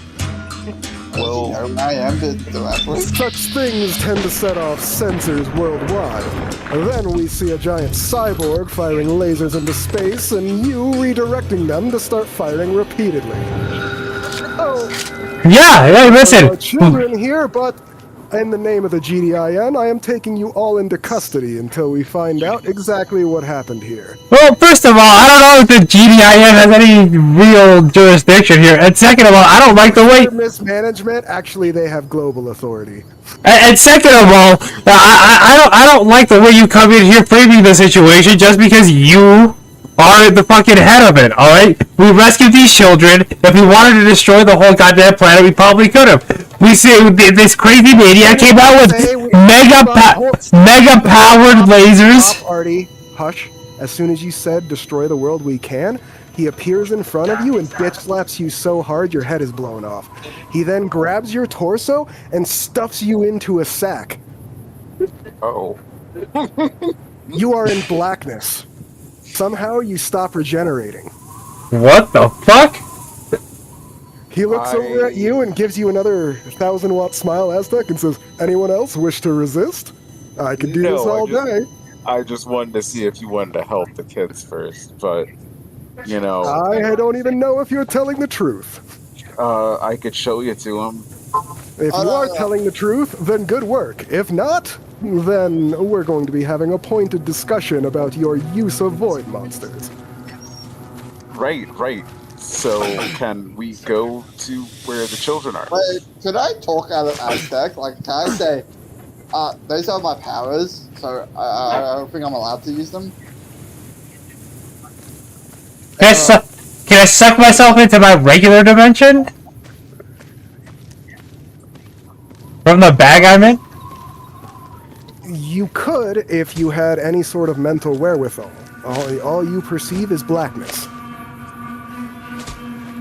Well, I am the rapper. Such things tend to set off sensors worldwide. Then we see a giant cyborg firing lasers into space and you redirecting them to start firing repeatedly. Oh, Yeah, hey, there are listen. children here, but In the name of the GDIN, I am taking you all into custody until we find out exactly what happened here. Well, first of all, I don't know if the GDIN has any real jurisdiction here. And second of all, I don't like the way. Mismanagement, actually, they have global authority. And second of all, I don't like the way you come in here framing the situation just because you are the fucking head of it. All right, we rescued these children. If we wanted to destroy the whole goddamn planet, we probably could have. We see this crazy maniac came out with mega powered lasers. Stop, Artie, hush. As soon as you said destroy the world we can, he appears in front of you and bitch slaps you so hard your head is blown off. He then grabs your torso and stuffs you into a sack. Oh. You are in blackness. Somehow you stop regenerating. What the fuck? He looks over at you and gives you another 1,000-watt smile, Aztec, and says, anyone else wish to resist? I could do this all day. I just wanted to see if you wanted to help the kids first, but, you know... I don't even know if you're telling the truth. I could show you to them. If you are telling the truth, then good work. If not, then we're going to be having a pointed discussion about your use of void monsters. Right. So, can we go to where the children are? Wait, could I talk out of Aztec? Like, can I say, those are my powers, so I don't think I'm allowed to use them? Can I suck myself into my regular dimension? From the bag I'm in? You could if you had any sort of mental wherewithal. All you perceive is blackness.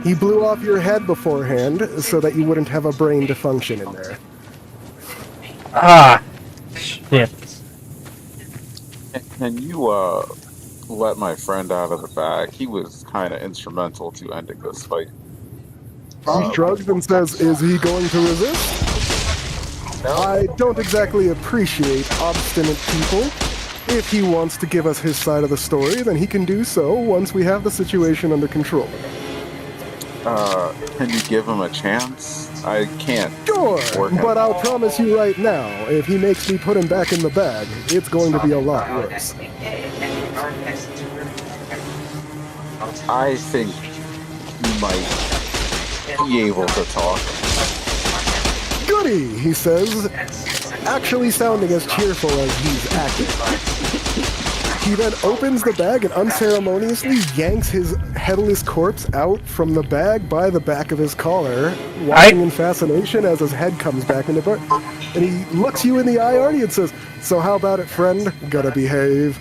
He blew off your head beforehand so that you wouldn't have a brain to function in there. Ah, shit. Can you, let my friend out of the bag? He was kind of instrumental to ending this fight. He shrugs and says, is he going to resist? I don't exactly appreciate obstinate people. If he wants to give us his side of the story, then he can do so once we have the situation under control. Can you give him a chance? I can't. Sure, work on but I'll promise you right now, if he makes me put him back in the bag, it's going to be a lot worse. I think he might be able to talk. Goody, he says, actually sounding as cheerful as he's acting. He then opens the bag and unceremoniously yanks his headless corpse out from the bag by the back of his collar, watching in fascination as his head comes back into the and he looks you in the eye, Artie, and says, so how about it, friend? Gotta behave.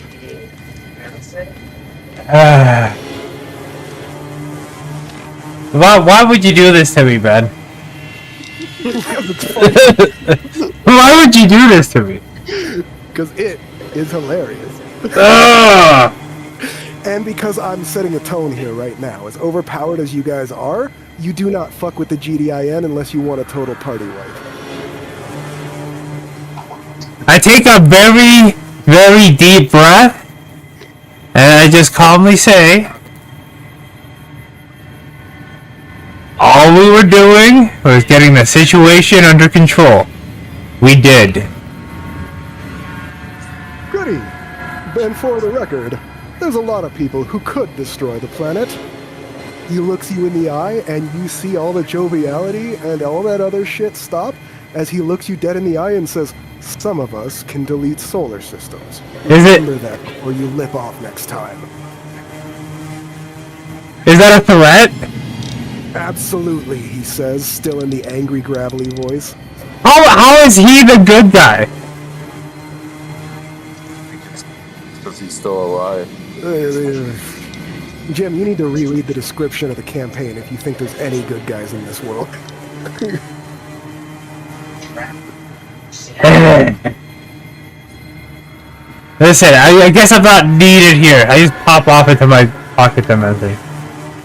Why would you do this to me, Ben? Why would you do this to me? Because it is hilarious. And because I'm setting a tone here right now, as overpowered as you guys are, you do not fuck with the GDIN unless you want a total party wipe. I take a very, very deep breath, and I just calmly say, all we were doing was getting the situation under control. We did. Goody! And for the record, there's a lot of people who could destroy the planet. He looks you in the eye, and you see all the joviality and all that other shit stop as he looks you dead in the eye and says, some of us can delete solar systems. Remember that before you lip off next time. Is that a threat? Absolutely, he says, still in the angry, gravelly voice. How is he the good guy? Because he's still alive. Jim, you need to reread the description of the campaign if you think there's any good guys in this world. Listen, I guess I'm not needed here. I just pop off into my pocket dimension.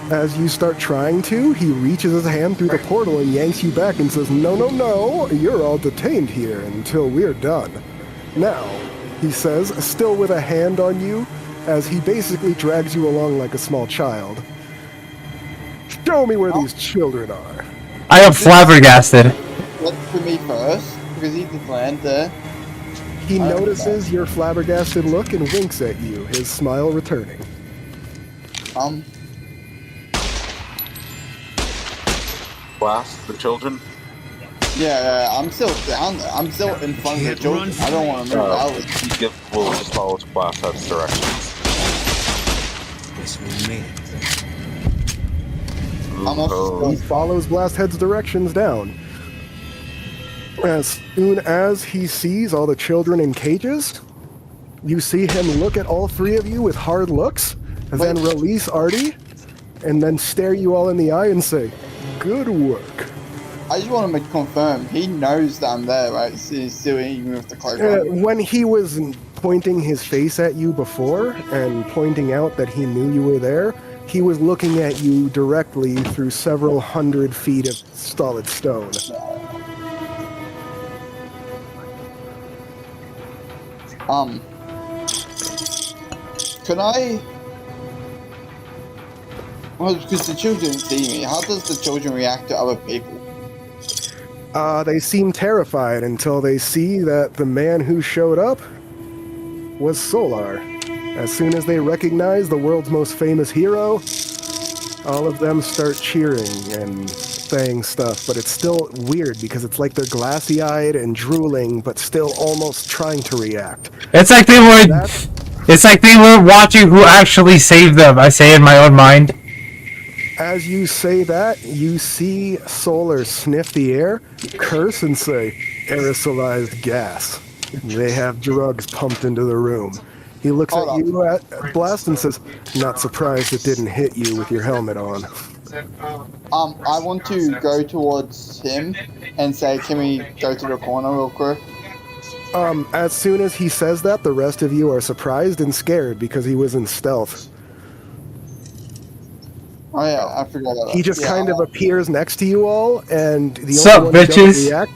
As you start trying to, he reaches his hand through the portal and yanks you back and says, no, no, no, you're all detained here until we're done. Now, he says, still with a hand on you, as he basically drags you along like a small child. Show me where these children are. I am flabbergasted. Look for me first. because he could land there. He I notices your flabbergasted look and winks at you, his smile returning. Blast the children. Yeah, I'm still down there. I'm still in front of the children. I don't want to move out. We'll just follow to Blast Head's directions. Guess we made it. I'm also He still, follows Blasthead's directions down. As soon as he sees all the children in cages, you see him look at all three of you with hard looks, and then release Artie, and then stare you all in the eye and say, "Good work." I just want to confirm. He knows that I'm there, right? He's still even with the cloak on. When he was pointing his face at you before and pointing out that he knew you were there, he was looking at you directly through several hundred feet of solid stone. Could I? Well, because the children see me. How does the children react to other people? They seem terrified until they see that the man who showed up was Solar. As soon as they recognize the world's most famous hero, all of them start cheering and saying stuff, but it's still weird because it's like they're glassy-eyed and drooling, but still almost trying to react. It's like they were. That's- It's like they were watching who actually saved them. I say in my own mind. As you say that, you see Solar sniff the air, curse, and say, "Aerosolized gas. They have drugs pumped into the room." He looks Hold at on. you at Blast and says, "Not surprised it didn't hit you with your helmet on." I want to go towards him and say, "Can we go to the corner real quick?" As soon as he says that, the rest of you are surprised and scared because he was in stealth. Oh yeah, I forgot about that. He just Yeah, kind of appears next to you all, and the Sup, only one who doesn't bitches? react.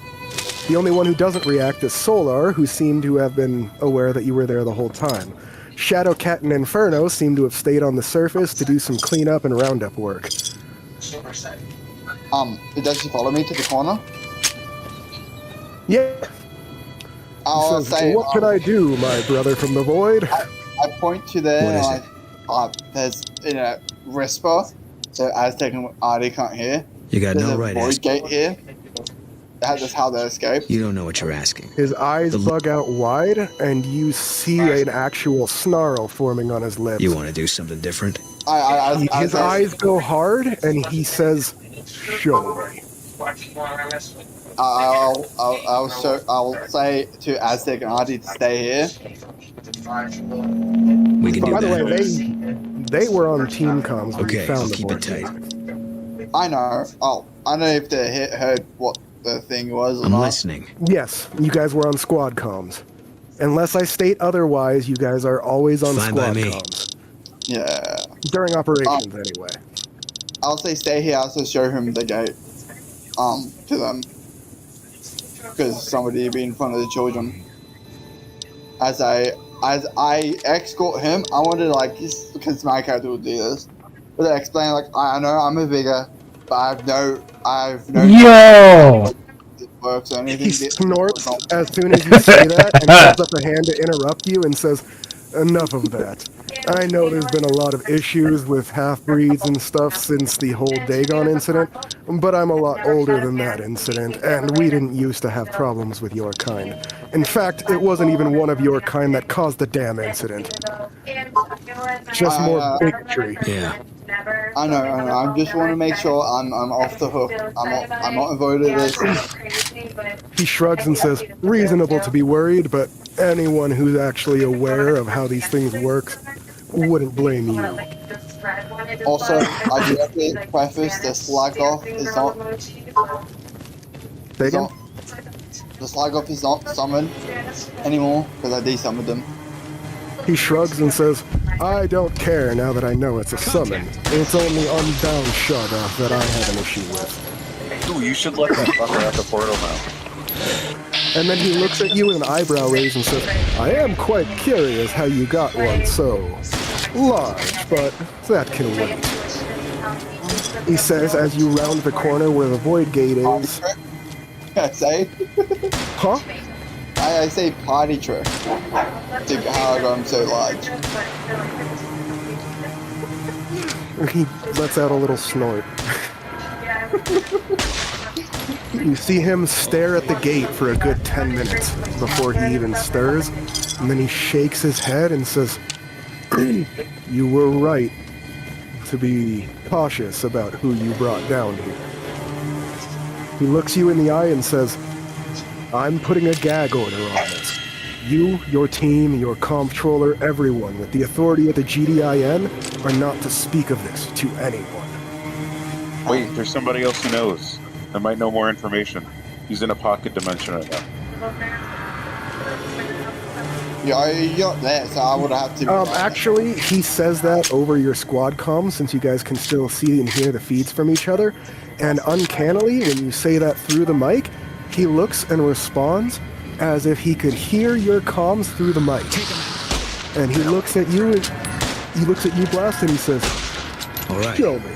The only one who doesn't react is Solar, who seemed to have been aware that you were there the whole time. Shadowcat and Inferno seem to have stayed on the surface to do some cleanup and roundup work. Does he follow me to the corner? Yeah. I'll He says, say, "What can I do, my brother from the void?" I point to there What is and there's whisper, so Aztec and Artie can't hear. You got There's no a right void asking. gate here. That's how they escape. You don't know what you're asking. His eyes The- bug out wide, and you see an actual snarl forming on his lips. You want to do something different? His eyes go hard, and he says, "Show me." I'll say to Aztec and Artie to stay here. We can do By the way, that. they were on team comms when Okay, you found I'll the keep void. it tight. I know. Oh, I don't know if they heard what the thing was or I'm not. listening. Yes, you guys were on squad comms. Unless I state otherwise, you guys are always on Fine by squad me. comms. Yeah. During operations, anyway. I'll say stay here. I'll also show him the gate. To them. Because somebody be in front of the children. As I escort him, I want to because my character will do this. But I explain I know I'm a bigger, but I've no Yo! it works or anything. He snorts as soon as you say that and holds up a hand to interrupt you and says, "Enough of that. I know there's been a lot of issues with half-breeds and stuff since the whole Dagon incident, but I'm a lot older than that incident, and we didn't used to have problems with your kind. In fact, it wasn't even one of your kind that caused the damn incident. Just more bigotry." Yeah. I know. I just want to make sure I'm off the hook. I'm not involved in this. He shrugs and says, "Reasonable to be worried, but anyone who's actually aware of how these things work wouldn't blame you." Also, I do have to preface the slag off is not. Say again? The slag off is not summoned anymore because I desummoned them. He shrugs and says, "I don't care now that I know it's a summon. It's only Unbound Shoggoth that I have an issue with." Ooh, you should let that fucker at the portal now. And then he looks at you with an eyebrow raise and says, "I am quite curious how you got one so large, but that can wait." He says as you round the corner where the void gate is, I say? Huh? I say party trick. To how I'm so large. He lets out a little snort. You see him stare at the gate for a good 10 minutes before he even stirs, and then he shakes his head and says, "You were right to be cautious about who you brought down here." He looks you in the eye and says, "I'm putting a gag order on this. You, your team, your comptroller, everyone with the authority of the GDIN are not to speak of this to anyone." Wait, there's somebody else who knows. I might know more information. He's in a pocket dimension right now. Yeah, you're not there, so I would have to. Actually, he says that over your squad comms, since you guys can still see and hear the feeds from each other. And uncannily, when you say that through the mic, he looks and responds as if he could hear your comms through the mic. And he looks at you, Blast, and he says, All right. "Show me.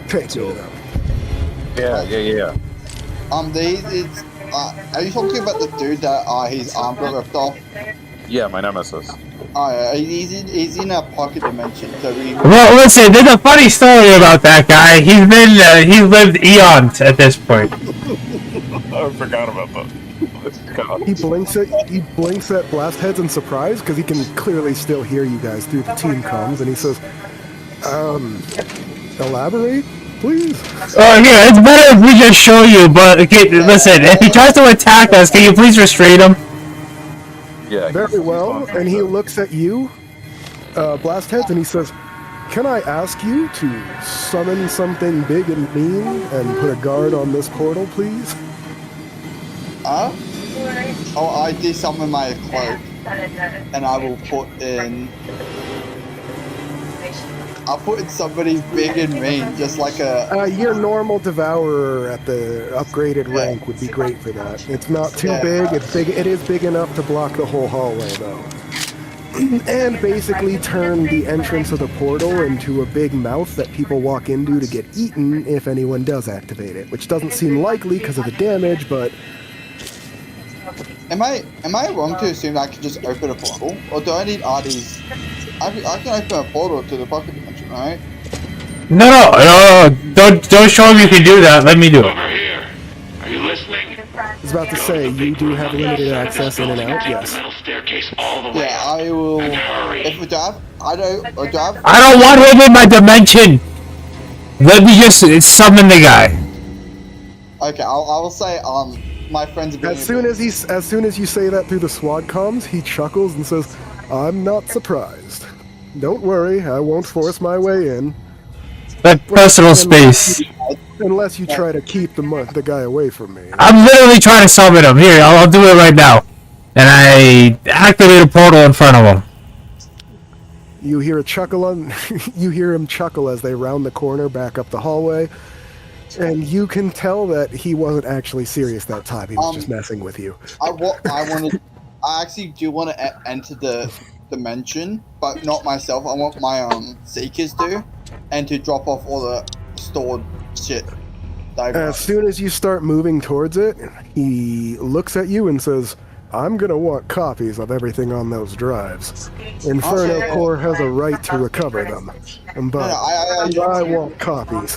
Take me to them." Yeah. Are you talking about the dude that his arm got ripped off? Yeah, my nemesis. Oh yeah, he's in a pocket dimension, so we. Well, listen, there's a funny story about that guy. He's lived eons at this point. I forgot about that. God. He blinks at Blast Heads in surprise, because he can clearly still hear you guys through the team comms, and he says, "Elaborate, please." Here, it's better if we just show you, but okay, listen, if he tries to attack us, can you please restrain him? Yeah. Very well, and he looks at you, Blast Heads, and he says, "Can I ask you to summon something big and mean and put a guard on this portal, please?" Oh, I did summon my cloak, and I will put in. I'll put in somebody big and mean, just like a. Your normal Devourer at the upgraded rank would be great for that. It's not too big. It's big. It is big enough to block the whole hallway, though. And basically turn the entrance of the portal into a big mouth that people walk into to get eaten if anyone does activate it, which doesn't seem likely because of the damage, but. Am I wrong to assume that I can just open a portal, or do I need RDs? I can open a portal to the pocket dimension, right? No, don't show him you can do that. Let me do it. Over here. Are you listening? I was about to say, you do have limited access in and out, yes. Metal staircase all the way Yeah, up. I will. And hurry. If we do have, I don't have. I don't want him in my dimension. Let me just summon the guy. Okay, I will say my friends. As soon as you say that through the SWAT comms, he chuckles and says, "I'm not surprised. Don't worry, I won't force my way in. But personal space. Unless you try to keep the guy away from me." I'm literally trying to summon him. Here, I'll do it right now. And I activate a portal in front of him. You hear a chuckle you hear him chuckle as they round the corner back up the hallway. And you can tell that he wasn't actually serious that time. He was just messing with you. I actually do want to enter the dimension, but not myself. I want my seekers to, and to drop off all the stored shit. As soon as you start moving towards it, he looks at you and says, "I'm gonna want copies of everything on those drives. Inferno Corps has a right to recover them, but I want copies."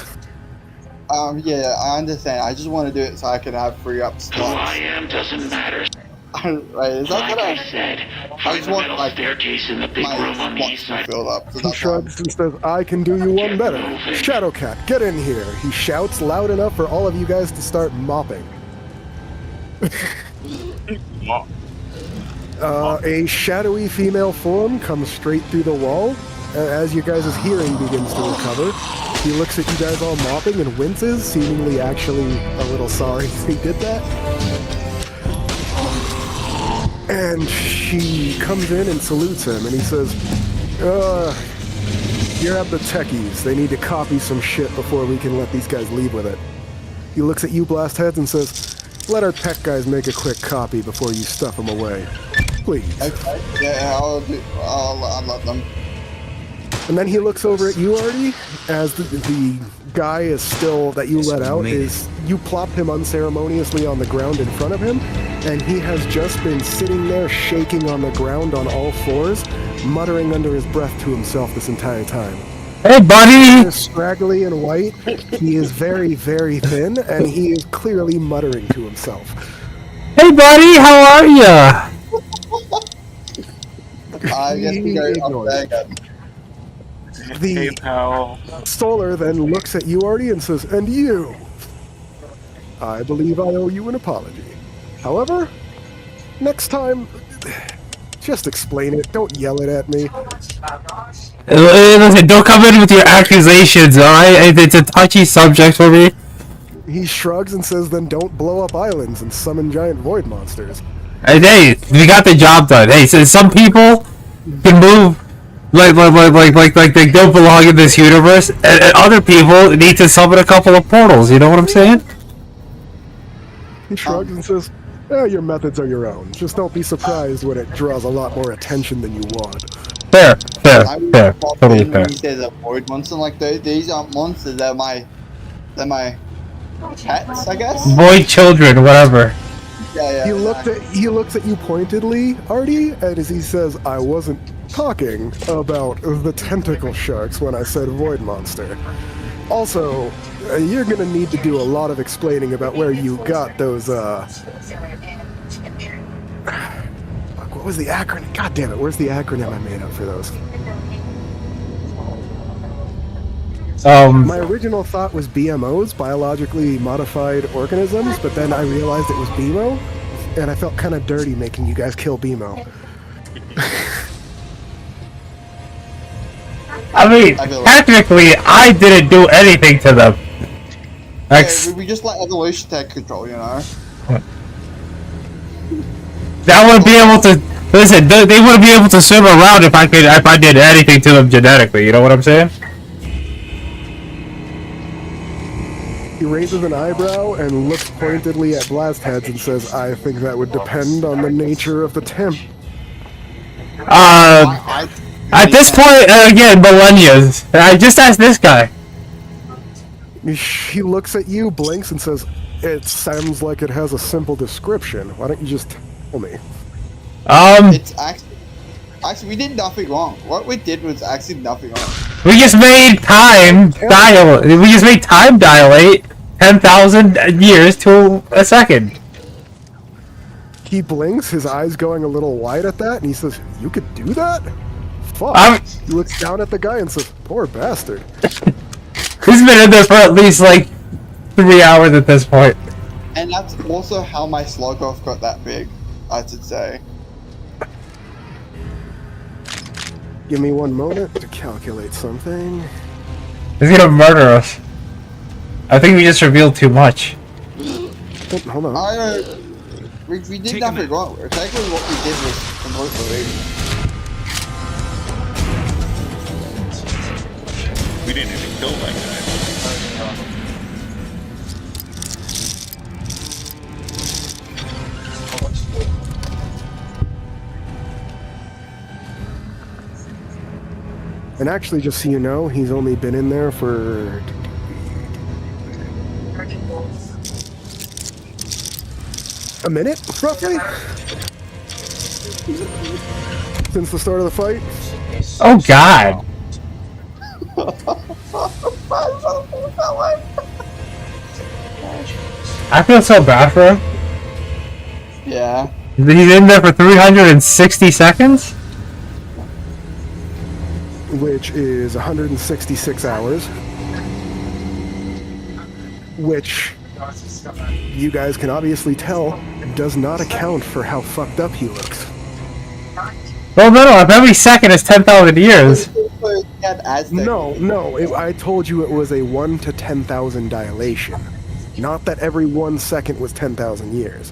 Yeah, I understand. I just want to do it so I can have free up Who slots. I am doesn't matter. Right, is that Like gonna? I said, I find just the want metal staircase in the big my room on the slots east to side. fill up. So He that's shrugs and says, "I can do you one better. Shadowcat, get in here." He shouts loud enough for all of you guys to start mopping. A shadowy female form comes straight through the wall. As you guys' hearing begins to recover, he looks at you guys all mopping and winces, seemingly actually a little sorry he did that. And she comes in and salutes him, and he says, "You're at the techies. They need to copy some shit before we can let these guys leave with it." He looks at you, Blast Heads, and says, "Let our tech guys make a quick copy before you stuff them away. Please." Okay. Yeah, I'll let them. And then he looks over at you, Artie, as the guy is still, that you let out, is, you plopped him unceremoniously on the ground in front of him, and he has just been sitting there shaking on the ground on all fours, muttering under his breath to himself this entire time. Hey, buddy! He is scraggly and white, he is very, very thin, and he is clearly muttering to himself. Hey, buddy, how are ya? I guess we go Ignore up there it. again. The Hey, pal. Solar then looks at you, Artie, and says, "And you? I believe I owe you an apology. However, next time, just explain it. Don't yell it at me." Listen, don't come in with your accusations, alright? It's a touchy subject for me. He shrugs and says, "Then don't blow up islands and summon giant void monsters." Hey, we got the job done. Hey, so some people can move like they don't belong in this universe, and other people need to summon a couple of portals. You know what I'm saying? He shrugs and says, "Your methods are your own. Just don't be surprised when it draws a lot more attention than you want." Fair, I would fair, pop totally in fair. when he says a void monster. Like these aren't monsters. They're my pets, I guess. Boy, children, whatever. Yeah. He looks at you pointedly, Artie, and as he says, "I wasn't talking about the tentacle sharks when I said void monster. Also, you're gonna need to do a lot of explaining about where you got those, what was the acronym? God damn it, where's the acronym I made up for those? My original thought was BMOs, biologically modified organisms, but then I realized it was BMO, and I felt kind of dirty making you guys kill BMO. I mean, technically, I didn't do anything to them. We just let evolution take control, you know. That wouldn't be able to listen. They wouldn't be able to swim around if I did anything to them genetically. You know what I'm saying? He raises an eyebrow and looks pointedly at Blastheads and says, "I think that would depend on the nature of the temp." At this point, again, millennia. I just asked this guy. He looks at you, blinks, and says, "It sounds like it has a simple description. Why don't you just tell me?" It's actually we did nothing wrong. What we did was actually nothing wrong. We just made time dilate 10,000 years to a second. He blinks, his eyes going a little wide at that, and he says, "You could do that? Fuck." He looks down at the guy and says, "Poor bastard." He's been in there for at least like 3 hours at this point. And that's also how my Sluggoth got that big, I should say. Give me one moment to calculate something. He's gonna murder us. I think we just revealed too much. Oh, hold on. We did nothing wrong. Technically what we did was completely We didn't even kill that guy. And actually, just so you know, he's only been in there for... a minute, roughly? Since the start of the fight? Oh God! I feel so bad for him. Yeah. He's in there for 360 seconds? Which is 166 hours. Which, you guys can obviously tell, does not account for how fucked up he looks. Well, no, if every second is 10,000 years. No, I told you it was a 1 to 10,000 dilation. Not that every 1 second was 10,000 years.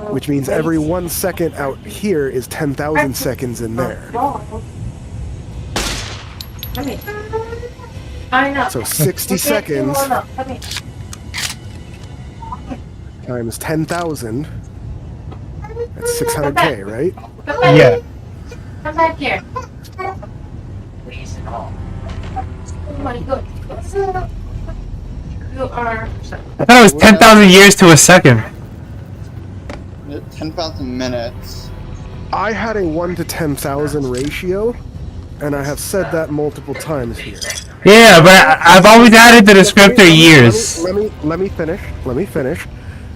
Which means every 1 second out here is 10,000 seconds in there. I know. So 60 seconds times 10,000. That's 600k, right? Come back. Yeah. Come back here. call. Oh my god. You are. I thought it was 10,000 years to a second. 10,000 minutes. I had a 1 to 10,000 ratio, and I have said that multiple times here. Yeah, but I've always added the descriptor years. Let me finish.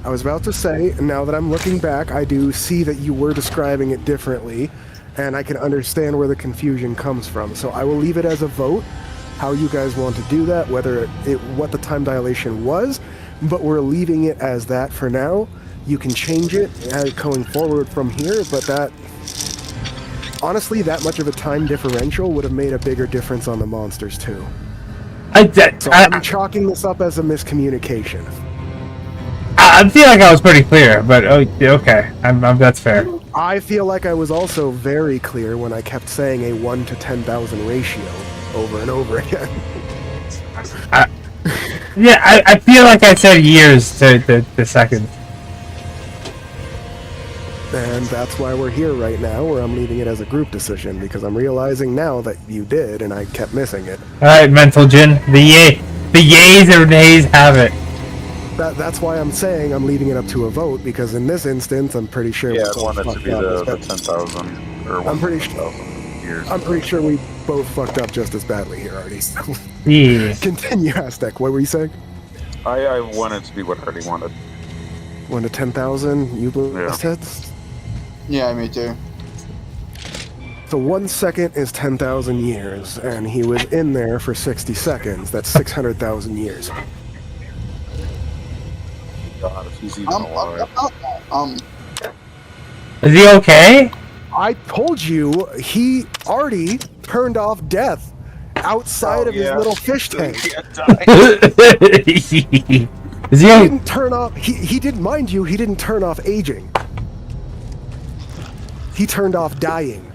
I was about to say, now that I'm looking back, I do see that you were describing it differently, and I can understand where the confusion comes from. So I will leave it as a vote, how you guys want to do that, whether what the time dilation was, but we're leaving it as that for now. You can change it going forward from here, but that... Honestly, that much of a time differential would have made a bigger difference on the monsters, too. So I'm chalking this up as a miscommunication. I feel like I was pretty clear, but okay, that's fair. I feel like I was also very clear when I kept saying a 1 to 10,000 ratio over and over again. Yeah, I feel like I said years to the seconds. And that's why we're here right now, where I'm leaving it as a group decision, because I'm realizing now that you did, and I kept missing it. Alright, Mental Jin, the yays or nays have it. That's why I'm saying I'm leaving it up to a vote, because in this instance, I'm pretty sure... Yeah, we I both want it to fucked be up. the 10,000 or I'm pretty 1,000 years. I'm pretty sure we both fucked up just as badly here, Artie. Yeah. Continue, Aztec. What were you saying? I want it to be what Hardy wanted. 1 to 10,000, you said? Yeah, me too. So 1 second is 10,000 years, and he was in there for 60 seconds. That's 600,000 years. God, if he's even alive. Is he okay? I told you, he already turned off death outside of his little fish tank. Is he He okay? didn't turn off, he didn't, mind you, he didn't turn off aging. He turned off dying.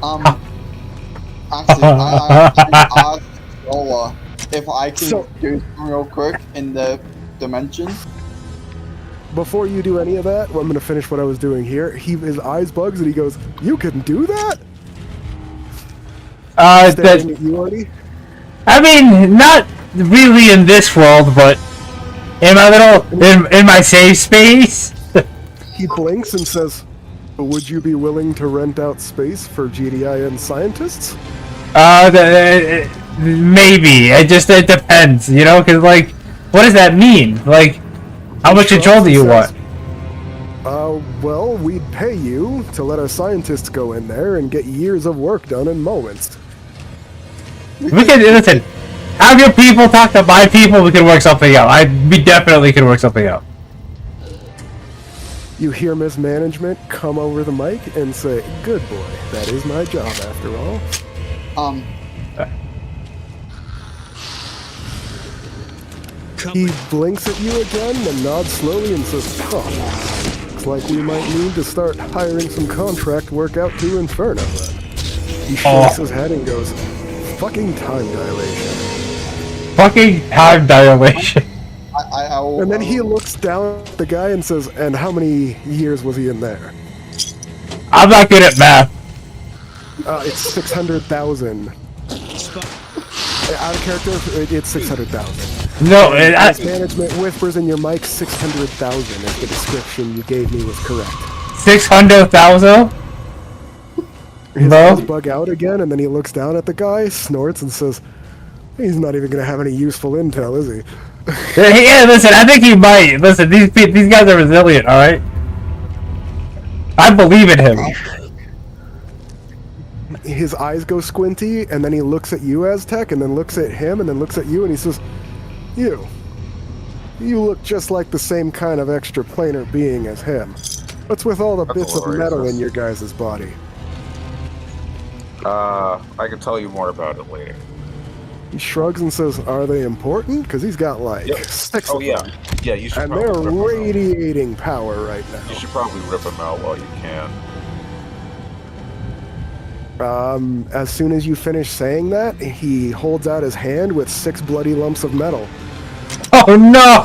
Actually, I asked Zola if I can So- do something real quick in the dimension. Before you do any of that, well, I'm going to finish what I was doing here. His eyes bugs and he goes, "You can do that?" Staring at you, Artie. I mean, not really in this world, but in my in my safe space. He blinks and says, "Would you be willing to rent out space for GDIN scientists?" Maybe. It depends, you know? Because, like, what does that mean? Like, how much control do you want? Well, we'd pay you to let our scientists go in there and get years of work done in moments. We can, listen, have your people talk to my people, we can work something out. We definitely can work something out. You hear mismanagement come over the mic and say, "Good boy, that is my job after all." He blinks at you again and nods slowly and says, "Oh, looks like we might need to start hiring some contract work out to Inferno then." He shakes his head and goes, "Fucking time dilation." Fucking time dilation. And then he looks down at the guy and says, "And how many years was he in there?" I'm not good at math. It's 600,000. Out of character, it's 600,000. No, management whispers in your mic, 600,000 if the description you gave me was correct. 600,000? His No. eyes bug out again, and then he looks down at the guy, snorts, and says, "He's not even going to have any useful intel, is he?" Yeah, listen, I think he might. Listen, these guys are resilient, alright? I believe in him. His eyes go squinty, and then he looks at you, Aztec, and then looks at him, and then looks at you, and he says, You look just like the same kind of extraplanar being as him. What's with all the That's bits of hilarious. metal in your guys' body?" I can tell you more about it later. He shrugs and says, "Are they important?" Because he's got like Yep. 6 Oh of yeah, them. yeah. You should And probably they're rip 'em out. radiating power right You now. should probably rip them out while you can. As soon as you finish saying that, he holds out his hand with 6 bloody lumps of metal. Oh no!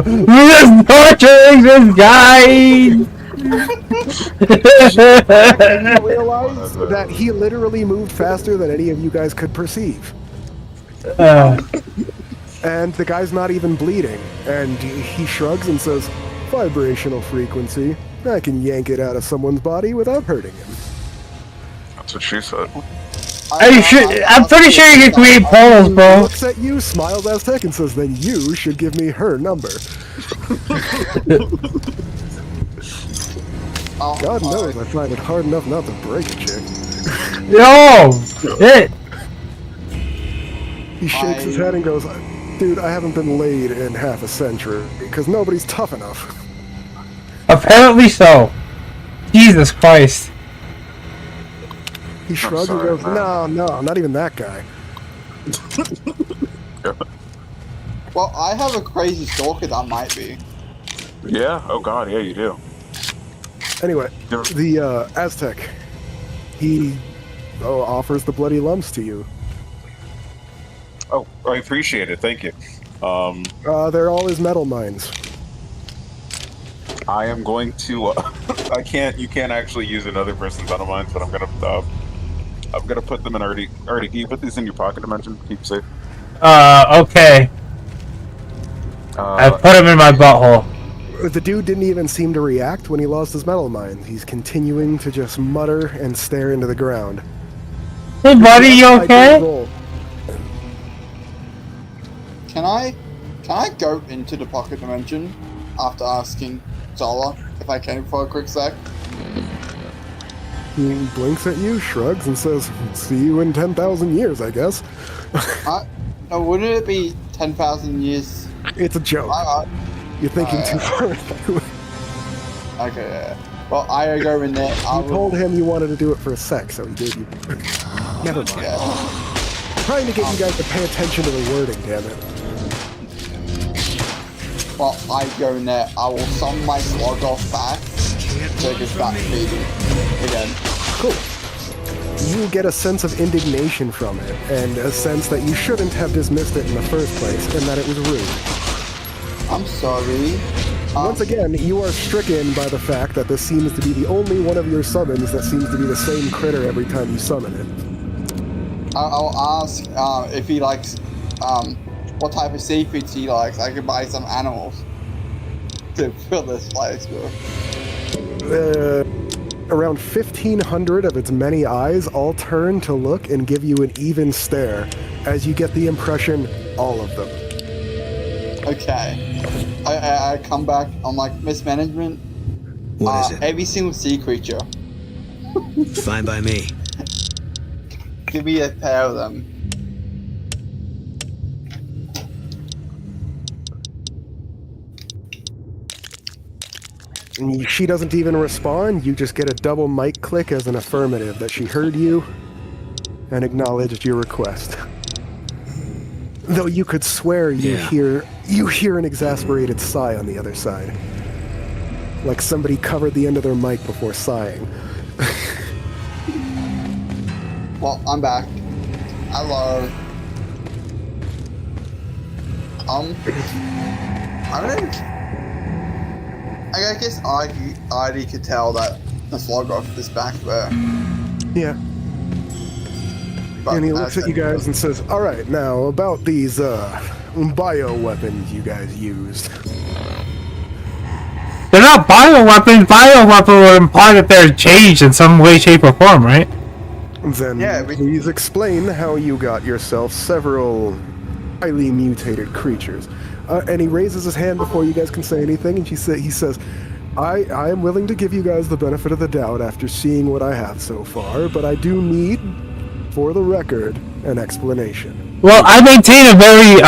We're torturing this guy! And you realize that he literally moved faster than any of you guys could perceive. And the guy's not even bleeding. And he shrugs and says, vibrational frequency. I can yank it out of someone's body without hurting him. That's what she said. I'm pretty sure you can create portals, He bro. looks at you, smiles Aztec, and says, then you should give me her number. Oh, God knows I find it hard enough not to break a chick. Yo! Shit! He shakes his head and goes, dude, I haven't been laid in half a century, because nobody's tough enough. Apparently so. Jesus Christ. He shrugs and sorry, goes, man. no, not even that guy. Well, I have a crazy stalker that might be. Yeah. Oh God. Yeah, you do. Anyway, the Aztec, he offers the bloody lumps to you. Oh, I appreciate it. Thank you. They're all his metal mines. I am going to. I can't. You can't actually use another person's metal mines, but I'm gonna put them in Artie. Artie, can you put these in your pocket dimension? Keep safe. Okay. I put him in my butthole. The dude didn't even seem to react when he lost his metal mines. He's continuing to just mutter and stare into the ground. Hey buddy, you I did okay? roll. Can I go into the pocket dimension after asking Zola if I came for a quick sec? He blinks at you, shrugs, and says, see you in 10,000 years, I guess. No, wouldn't it be 10,000 years? It's a joke. You're thinking too far into it. Okay, yeah. Well, I go in there. You told him you wanted to do it for a sec, so he gave you... Never mind. Yeah. Trying to get you guys to pay attention to the wording, damn it. Well, I go in there. I will summon my slug off back so it gets back feeding again. Cool. You get a sense of indignation from it, and a sense that you shouldn't have dismissed it in the first place, and that it was rude. I'm sorry. Once again, you are stricken by the fact that this seems to be the only one of your summons that seems to be the same critter every time you summon it. I'll ask if he likes what type of seafoods he likes. I could buy some animals to fill this place with. Around 1,500 of its many eyes all turn to look and give you an even stare, as you get the impression all of them. Okay. I come back. I'm like, mismanagement. What is it? Every single sea creature. Fine by me. Give me a pair of them. And she doesn't even respond. You just get a double mic click as an affirmative that she heard you and acknowledged your request. Though you could swear you hear an exasperated sigh on the other side. Like somebody covered the end of their mic before sighing. Well, I'm back. Hello. I guess I already could tell that the Slogoth is back there. Yeah. But And he looks at you guys and says, alright, now about these bioweapons you guys used. They're not bioweapons. Bioweapon would imply that they're changed in some way, shape, or form, right? Then Yeah, please explain how you got yourself several highly mutated creatures. And he raises his hand before you guys can say anything, and he says, I am willing to give you guys the benefit of the doubt after seeing what I have so far, but I do need, for the record, an explanation. Well, I maintain a very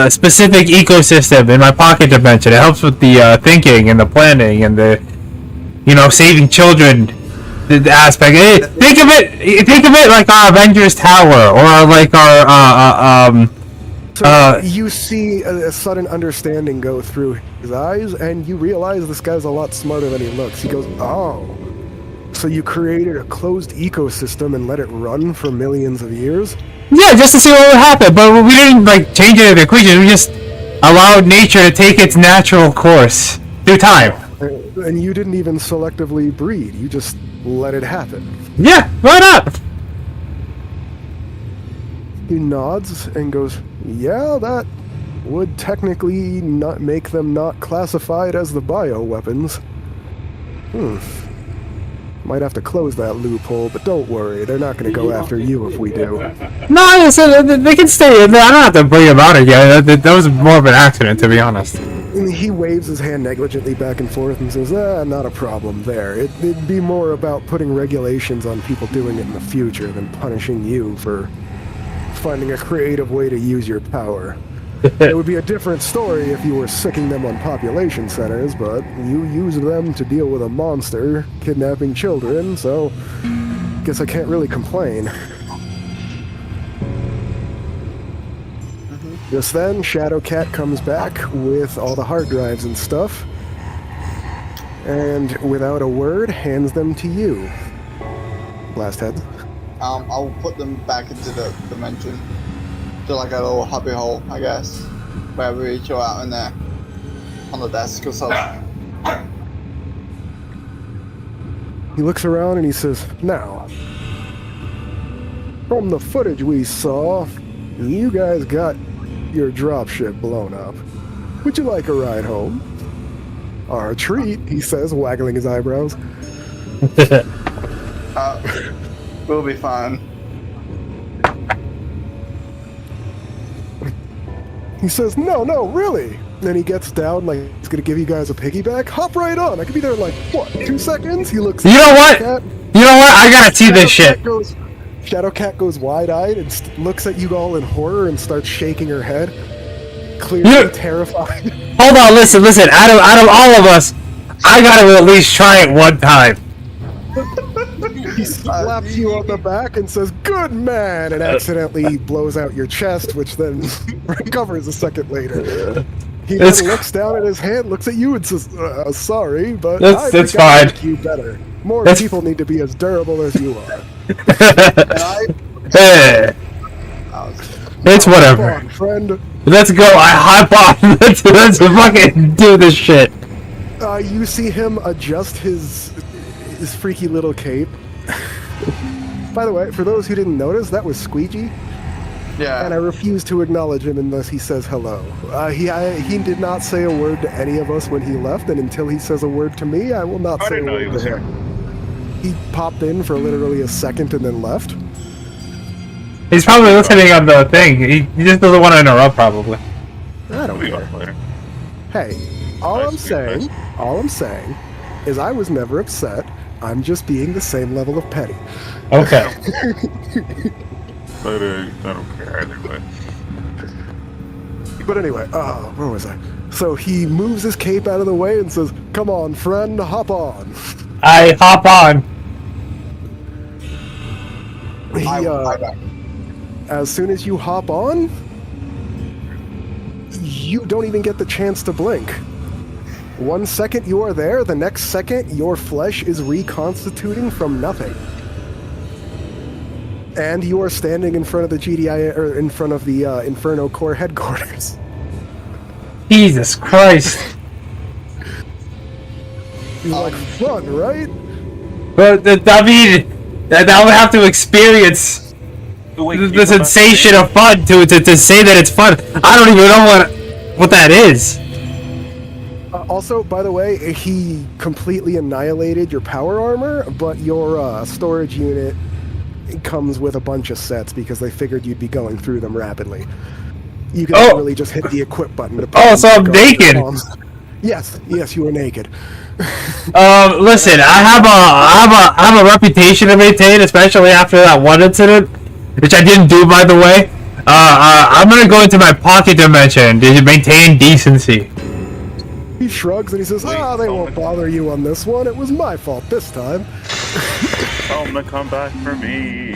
specific ecosystem in my pocket dimension. It helps with the thinking and the planning and the, saving children. The aspect. Think of it like our Avengers Tower or like our So you see a sudden understanding go through his eyes, and you realize this guy's a lot smarter than he looks. He goes, oh, so you created a closed ecosystem and let it run for millions of years? Yeah, just to see what would happen. But we didn't change any of the creatures. We just allowed nature to take its natural course through time. And you didn't even selectively breed. You just let it happen. Yeah, why not? He nods and goes, yeah, that would technically not make them not classified as the bioweapons. Might have to close that loophole, but don't worry, they're not going to go after you if we do. No, I said they can stay in there. I don't have to bring them out again. That was more of an accident, to be honest. And he waves his hand negligently back and forth and says, not a problem there. It'd be more about putting regulations on people doing it in the future than punishing you for finding a creative way to use your power. It would be a different story if you were sicking them on population centers, but you used them to deal with a monster kidnapping children, so guess I can't really complain. Just then, Shadowcat comes back with all the hard drives and stuff, and without a word, hands them to you. Blasthead. I'll put them back into the dimension. To like a little hubby hole, I guess. Wherever we chill out in there. On the desk or something. He looks around and he says, now, from the footage we saw, you guys got your dropship blown up. Would you like a ride home? Or a treat, he says, waggling his eyebrows. We'll be fine. He says, no, really? Then he gets down like he's gonna give you guys a piggyback. Hop right on. I could be there in like, what, 2 seconds? He looks. You know what? You know what? I gotta see this shit. Shadowcat goes wide-eyed and looks at you all in horror and starts shaking her head, clearly terrified. Hold on, listen. Out of all of us, I gotta at least try it one time. He slaps you on the back and says, good man, and accidentally blows out your chest, which then recovers a second later. He then looks down at his hand, looks at you and says, sorry, but I think I like you better. More people need to be as durable as you are. It's whatever. On, friend. Let's go, I hop on. Let's fucking do this shit. You see him adjust his freaky little cape. By the way, for those who didn't notice, that was Squeegee. Yeah. And I refuse to acknowledge him unless he says hello. He did not say a word to any of us when he left, and until he says a word to me, I will not say a word to him. He popped in for literally a second and then left. He's probably listening on the thing. He just doesn't want to interrupt, probably. I don't care. Hey, all I'm saying is I was never upset. I'm just being the same level of petty. Okay. I don't care either way. But anyway, where was I? So he moves his cape out of the way and says, come on, friend, hop on. I hop on. As soon as you hop on, you don't even get the chance to blink. 1 second you are there, the next second your flesh is reconstituting from nothing. And you are standing in front of the GDI, or in front of the Inferno Corps headquarters. Jesus Christ. He's like, fun, right? But I mean, I would have to experience the sensation of fun to say that it's fun. I don't even know what that is. Also, by the way, he completely annihilated your power armor, but your storage unit comes with a bunch of sets because they figured you'd be going through them rapidly. You can literally just hit the equip button to put so I'm naked. Yes, you are naked. Listen, I have a reputation to maintain, especially after that one incident, which I didn't do, by the way. I'm gonna go into my pocket dimension to maintain decency. He shrugs and he says, they won't bother you on this one. It was my fault this time. Tell them to come back for me.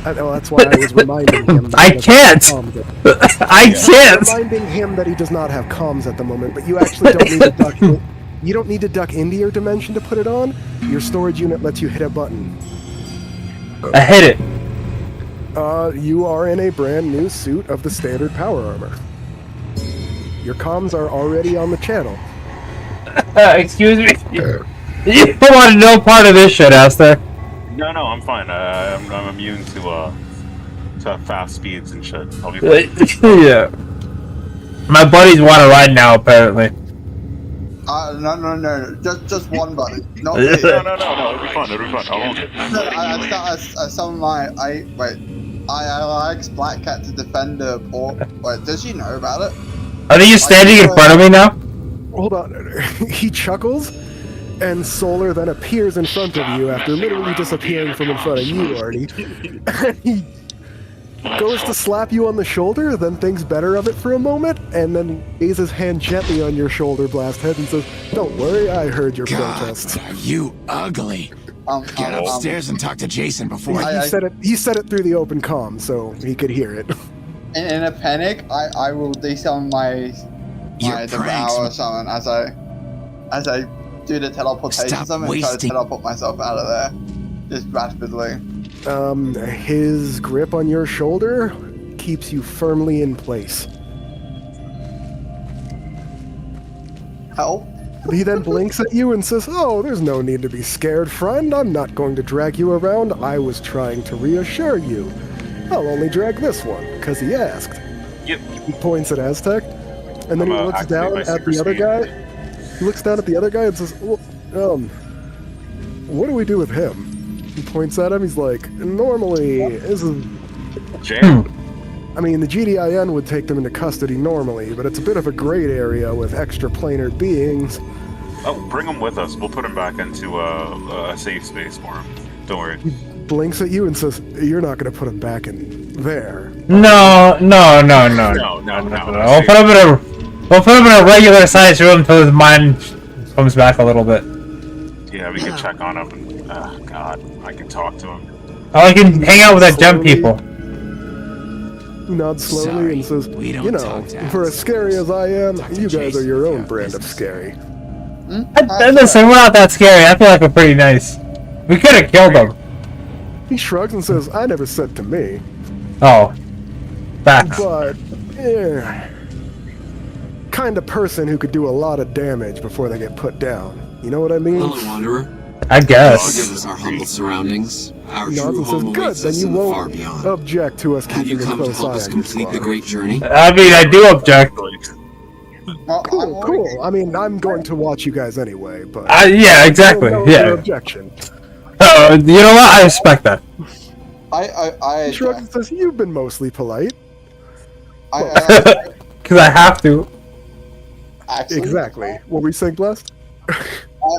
I know, that's why I was reminding him. That I can't! I can't! Reminding him that he does not have comms at the moment, but you actually don't need to duck. You don't need to duck into your dimension to put it on. Your storage unit lets you hit a button. I hit it. You are in a brand new suit of the standard power armor. Your comms are already on the channel. Excuse me. You don't want no part of this shit, Aster. No, I'm fine. I'm immune to fast speeds and shit. I'll be fine. Yeah. My buddies want to ride now, apparently. No. Just one buddy. Not Yeah. me. No. It'll be fun. I'll hold it. I like Black Cat to defend the port. Wait, does she know about it? Are you standing in front of me now? Hold on. He chuckles, and Solar then appears in front of you after literally disappearing from in front of you, Artie. He goes to slap you on the shoulder, then thinks better of it for a moment, and then lays his hand gently on your shoulder, Blasthead, and says, "Don't worry, I heard your protests." Are you ugly? Get upstairs and talk to Jason before. He said it through the open comm, so he could hear it. In a panic, I will descend my devour or something as I do the teleportation Stop summon and try to wasting- teleport myself out of there. Just rapidly. His grip on your shoulder keeps you firmly in place. Help? He then blinks at you and says, "Oh, there's no need to be scared, friend. I'm not going to drag you around. I was trying to reassure you. I'll only drag this one, because he asked." Yep. He points at Aztec, and then he I'm, looks activate down my at super the other speed. guy. He looks down at the other guy and says, "Well, what do we do with him?" He points at him. He's like, "Normally, this is... Jail. I mean, the GDIN would take them into custody normally, but it's a bit of a great area with extraplanar beings." Oh, bring him with us. We'll put him back into a safe space for him. Don't worry. Blinks at you and says, "You're not going to put him back in there." No. No. We'll put him in a regular sized room until his mind comes back a little bit. Yeah, we can check on him. And, God, I can talk to him. Oh, I can hang out with that gem people. He nods slowly Sorry, and says, we don't "You know, talk to for as outsiders. scary as I am, Talk to you guys are Jason your if you own have brand of business." scary." Listen, we're not that scary. I feel like we're pretty nice. We could have killed him. He shrugs and says, "I never said to me, Oh. Facts. but, kind of person who could do a lot of damage before they get put down. You know what I mean?" Hello, Wanderer. I Forgive guess. us our humble surroundings. Our He nods true and says, home "Good, awaits then us you in the far won't beyond. object to us Have you keeping a come to close help eye us on your complete the squad." great journey? I mean, I do object. Cool. I mean, I'm going to watch you guys anyway, but... Yeah, exactly. No Yeah. objection. You know what? I respect that. I He shrugs and says, "You've been mostly polite." Because I have to. actually, Exactly. What were you saying, Blessed?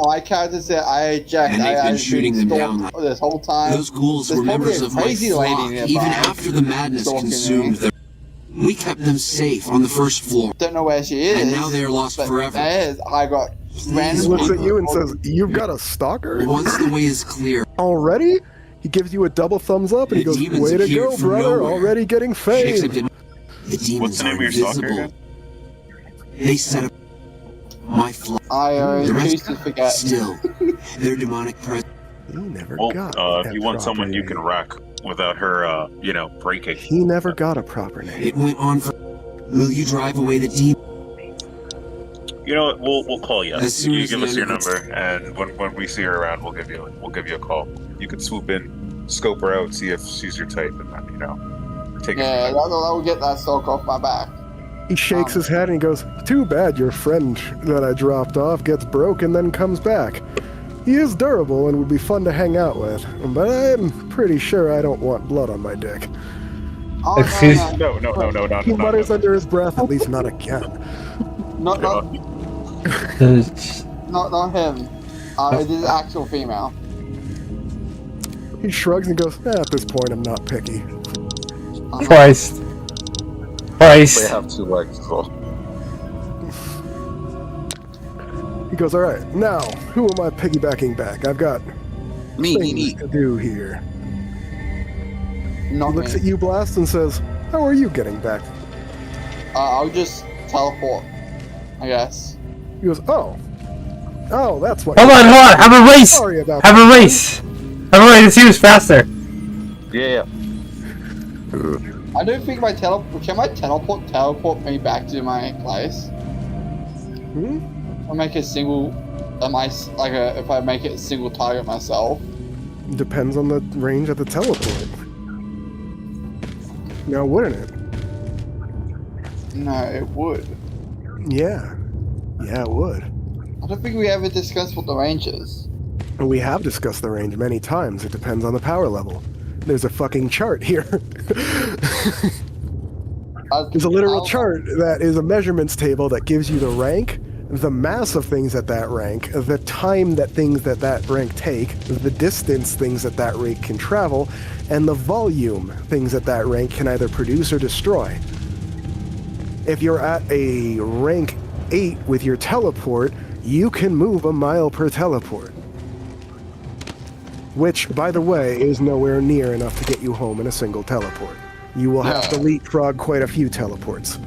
my character said I eject. And they've been I've shooting them stalked down like- this whole time. Those ghouls There's were probably members a of my crazy lady flock, nearby even after the madness stalking consumed me. them. We kept them safe on the first floor. Don't know where she is. And now they're lost but forever. there is. I got He random. looks at you and says, "You've got a stalker?" Once the way is clear, Already? He gives you a double thumbs up and he The goes, demons "Way to appeared go, from brother, nowhere." already getting Jacob fame." didn't. The demons What's the name are of your stalker invisible. again? They set up my flock. I The choose rest to forget. still, their demonic presence. He never Well, got if a you want someone you proper can name. wreck without her, breaking. He never got a proper name. It went on for. Will you drive away the demon? You know what? We'll call you. As soon You as give the us your end of number, and when we see her around, we'll give you a call. You can swoop in, scope her out, see if she's your type, and then take Yeah, it. that will get that stalk off my back. He shakes his head and he goes, "Too bad your friend that I dropped off gets broke and then comes back. He is durable and would be fun to hang out with, but I'm pretty sure I don't want blood on my dick." Oh, Excuse- No, He mutters under his breath, "At least not again." Not him. It is actual female. He shrugs and goes, "At this point, I'm not picky." Christ. Christ. have 2 legs, so. He goes, "All right, now, who am I piggybacking back? I've got things to do here." He Not looks me. at you, Blast, and says, "How are you getting back?" I'll just teleport, I guess. He goes, "Oh, that's what." Hold on. Have a race. Sorry about Have that. a race. Have a race. Let's see who's faster. Yeah. I don't think my teleport. Can my teleport me back to my place? If I make a single, if I make it a single target myself. Depends on the range of the teleport. Now, wouldn't it? No, it would. Yeah. Yeah, it would. I don't think we ever discussed what the range is. We have discussed the range many times. It depends on the power level. There's a fucking chart here. There's a literal chart that is a measurements table that gives you the rank, the mass of things at that rank, the time that things at that rank take, the distance things at that rank can travel, and the volume things at that rank can either produce or destroy. If you're at a rank 8 with your teleport, you can move a mile per teleport. Which, by the way, is nowhere near enough to get you home in a single teleport. You will have to leapfrog quite a few teleports.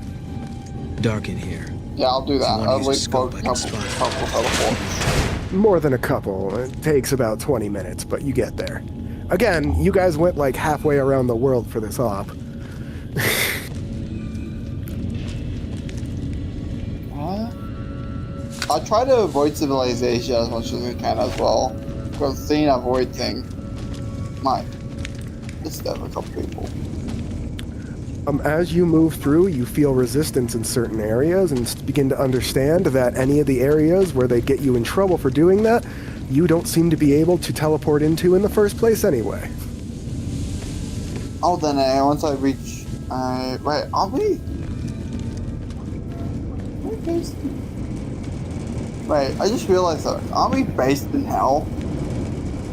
Dark in here. Yeah, I'll do that. I'll use a leapfrog scope, a I can couple spot teleports. More than a couple. It takes about 20 minutes, but you get there. Again, you guys went like halfway around the world for this op. I try to avoid civilization as much as I can as well. Because seeing a void thing might disturb a couple people. As you move through, you feel resistance in certain areas and begin to understand that any of the areas where they get you in trouble for doing that, you don't seem to be able to teleport into in the first place anyway. Oh, then once I reach... wait, are we? Wait, I just realized that. Aren't we based in hell?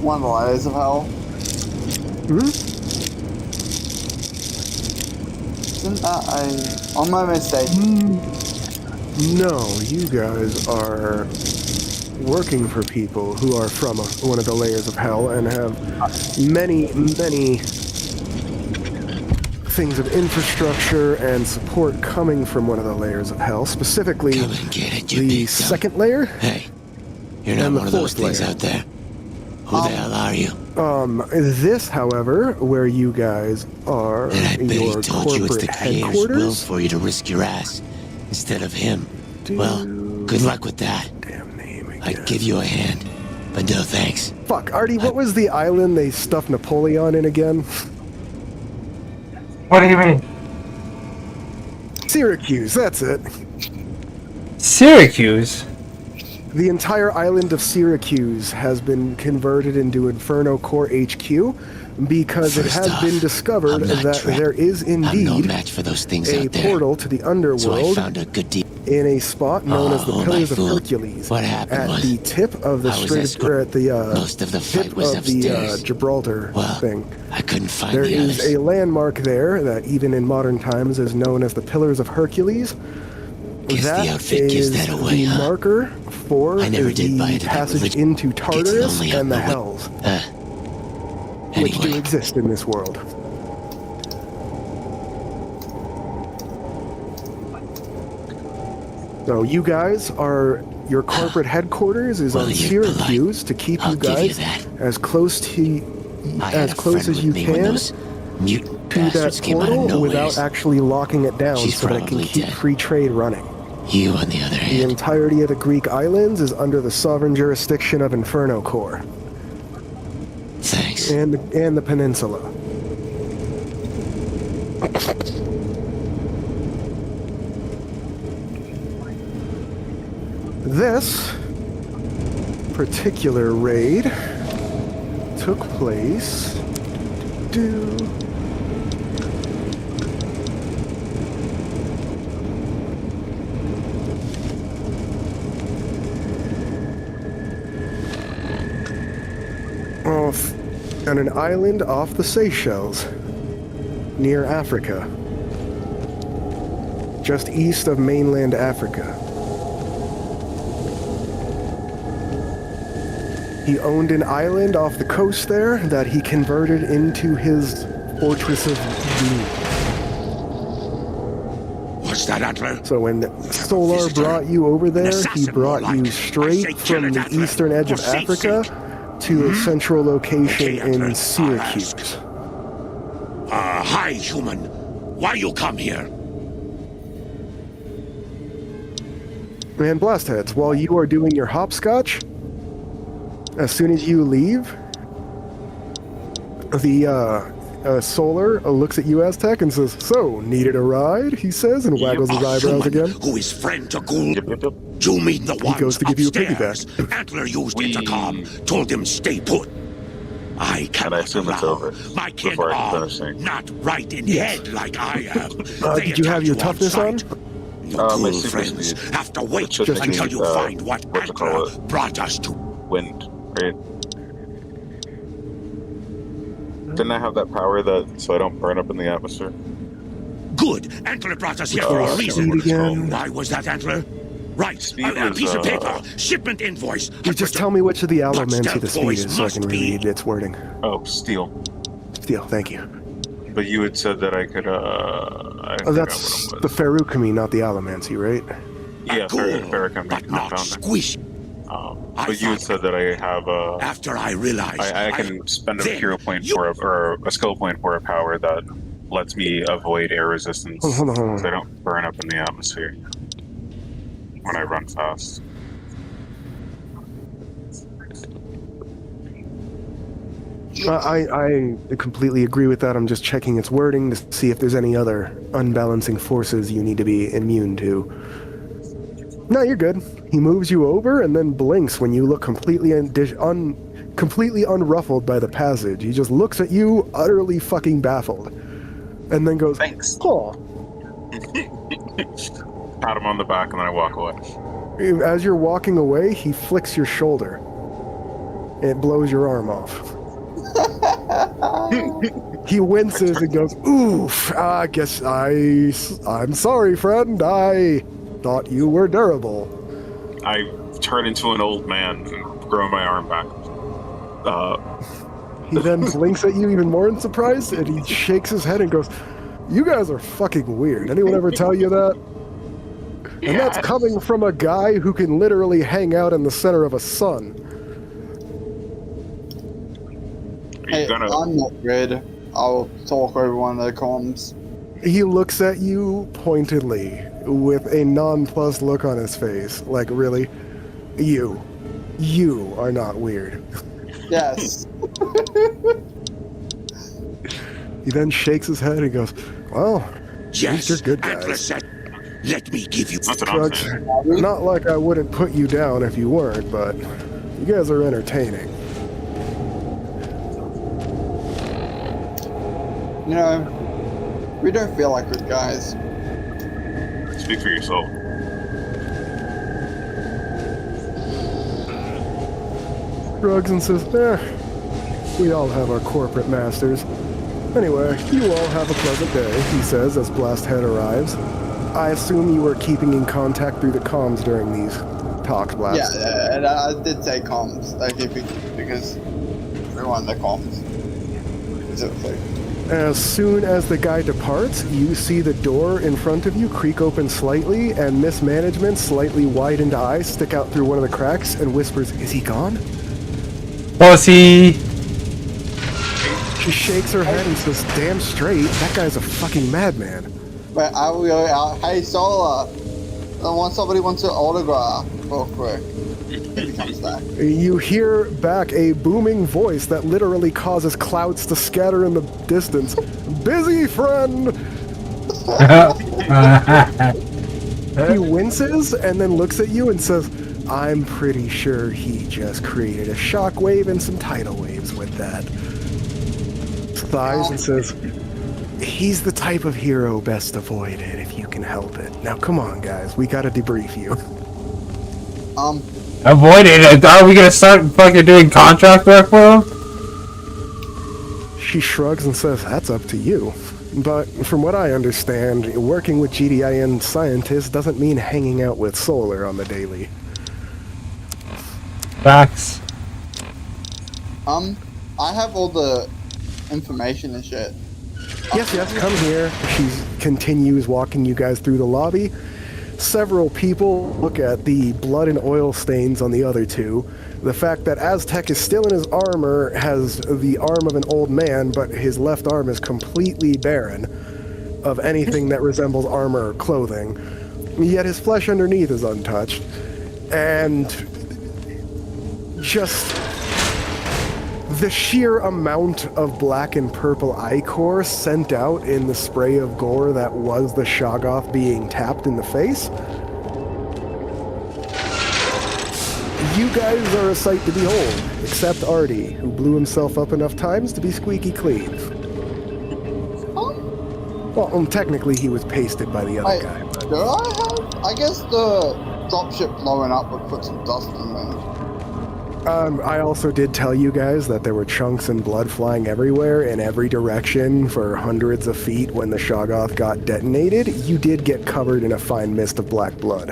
One of the layers of hell? Hmm? Isn't that a... Am I mistaken? No, you guys are working for people who are from one of the layers of hell and have many, many things of infrastructure and support coming from one of the layers of hell, specifically Come and get it, you the big dumb. second layer. Hey, you're not And the one of those fourth things layer. out there. Who the hell are you? This, however, where you guys are, And I bet he your told you it's corporate the Creator's will headquarters. for you to risk your ass instead of him. Well, good luck with that. Damn name again. I'd give you a hand, but no thanks. Fuck, Artie, what was the island they stuffed Napoleon in again? What do you mean? Syracuse, that's it. Syracuse? The entire island of Syracuse has been converted into Inferno Core HQ because it First has off, been discovered I'm not that trapped. there is I'm no indeed match for those things a out there. portal to the So I underworld found a good deal. in a spot known as the Oh, Pillars my of fool. Hercules. What happened at was, the tip of the I was Strait, escort- or at the Most of the tip fight was of the upstairs. Gibraltar Well, thing. I couldn't find There the is others. a landmark there that even in modern times is known as the Pillars of Hercules. Guess the That outfit gives is that away, the huh? marker for I never did buy the into that passage religion. into Gets Tartarus lonely and the out in the Hells, which do Anyway, exist in this world. So you guys are, your corporate headquarters is Well, on you're Syracuse to keep I'll you give you guys that. as close to I had as a close friend as you with me when can those mutant to that bastards came out of portal without nowheres. actually locking it down She's so that it can probably keep dead. free trade running. You, on the other The hand, entirety of the Greek islands is under the sovereign jurisdiction of Inferno Corps thanks. and the peninsula. This particular raid took place on an island off the Seychelles, near Africa, just east of mainland Africa. He owned an island off the coast there that he converted into his Fortress of Doom. What's that, Antler? So when Solar brought you over there, he assassin, brought more you like. I say straight kill from it, the Antler. eastern edge of For Saint's Africa sake. to a central location Okay, Antler, in I'll Syracuse. Hi, human. Why you come here? And Blastheads, while you are doing your hopscotch, as soon as you leave, the Solar looks at you, Aztec, and says, "So, needed a ride?" He says, and waggles his eyebrows again. Who is friend to Gould? Yep, yep, yep. You mean the He ones goes to give you a upstairs? piggyback. Antler used intercom, told him stay put. I And I cannot assume it's allow over my kid before I can are finish saying. not right in head like I am. They Did you have attack your toughness on? sight. Your My cool super friends speed. have to wait Just until need, you find what what you call Antler it? brought us to. Wind, right? Didn't I have that power so I don't burn up in the atmosphere? Good. Antler brought us here for a reason. Speed again. Why was that, Antler? Right. Speed A was, piece of paper. Shipment invoice. You just tell me which of the Allomancy stealth the speed boys is so I must can be. read its wording. Oh, steel. Steel, thank you. But you had said that I could, I Oh, forgot that's what it the was. Faroukami, not the Allomancy, right? Yeah, Cool, Farrakhan but not compounding. squish. I But you had thought- said that I have a... After I realized I can spend a then hero point you- or a skill point for a power that lets me avoid air resistance, Hold on. so I don't burn up in the atmosphere when I run fast. I completely agree with that. I'm just checking its wording to see if there's any other unbalancing forces you need to be immune to. No, you're good. He moves you over and then blinks when you look completely completely unruffled by the passage. He just looks at you, utterly fucking baffled, and then goes, Thanks. "Oh." Pat him on the back and then I walk away. As you're walking away, he flicks your shoulder. It blows your arm off. He winces and goes, "Oof, I guess I'm sorry, friend. I thought you were durable." I turn into an old man and grow my arm back. He then blinks at you even more in surprise, and he shakes his head and goes, "You guys are fucking weird. Anyone ever tell you that?" And that's coming from a guy who can literally hang out in the center of a sun. Are Hey, you gonna... I'm not good. I'll talk over one of the comms. He looks at you pointedly with a nonplussed look on his face. Like, really? You are not weird. Yes. He then shakes his head and goes, "Well, Yes, you're good Antler guys. said, let me give you... That's what I'm Drugs, saying. not like I wouldn't put you down if you weren't, but you guys are entertaining." You know, we don't feel like good guys. Speak for yourself. Shrugs and says, we all have our corporate masters. Anyway, you all have a pleasant day, he says as Blasthead arrives. I assume you were keeping in contact through the comms during these talks, Blast. Yeah, and I did say comms. I keep it because we want the comms. Specifically. As soon as the guy departs, you see the door in front of you creak open slightly, and Miss Management's slightly widened eyes stick out through one of the cracks and whispers, "Is he gone?" Pussy! She shakes her head and says, "Damn straight, that guy's a fucking madman." But I will. Hey, Solar. Somebody wants an autograph real quick. If he comes back. You hear back a booming voice that literally causes clouds to scatter in the distance. "Busy, friend!" He winces and then looks at you and says, "I'm pretty sure he just created a shockwave and some tidal waves with that." Thighs and says, "He's the type of hero best avoided if you can help it. Now come on, guys, we gotta debrief you." Avoid it. Are we gonna start fucking doing contract work for him? She shrugs and says, "That's up to you. But from what I understand, working with GDIN scientists doesn't mean hanging out with Solar on the daily." Facts. I have all the information and shit. Yes, come here. She continues walking you guys through the lobby. Several people look at the blood and oil stains on the other two. The fact that Aztec is still in his armor, has the arm of an old man, but his left arm is completely barren of anything that resembles armor or clothing. yet his flesh underneath is untouched. And just the sheer amount of black and purple ichor sent out in the spray of gore that was the Shoggoth being tapped in the face. You guys are a sight to behold, except Artie, who blew himself up enough times to be squeaky clean. Well, technically he was pasted by the other guy. But... Do I have... I guess the dropship blowing up would put some dust in me. I also did tell you guys that there were chunks and blood flying everywhere in every direction for hundreds of feet when the Shoggoth got detonated. You did get covered in a fine mist of black blood.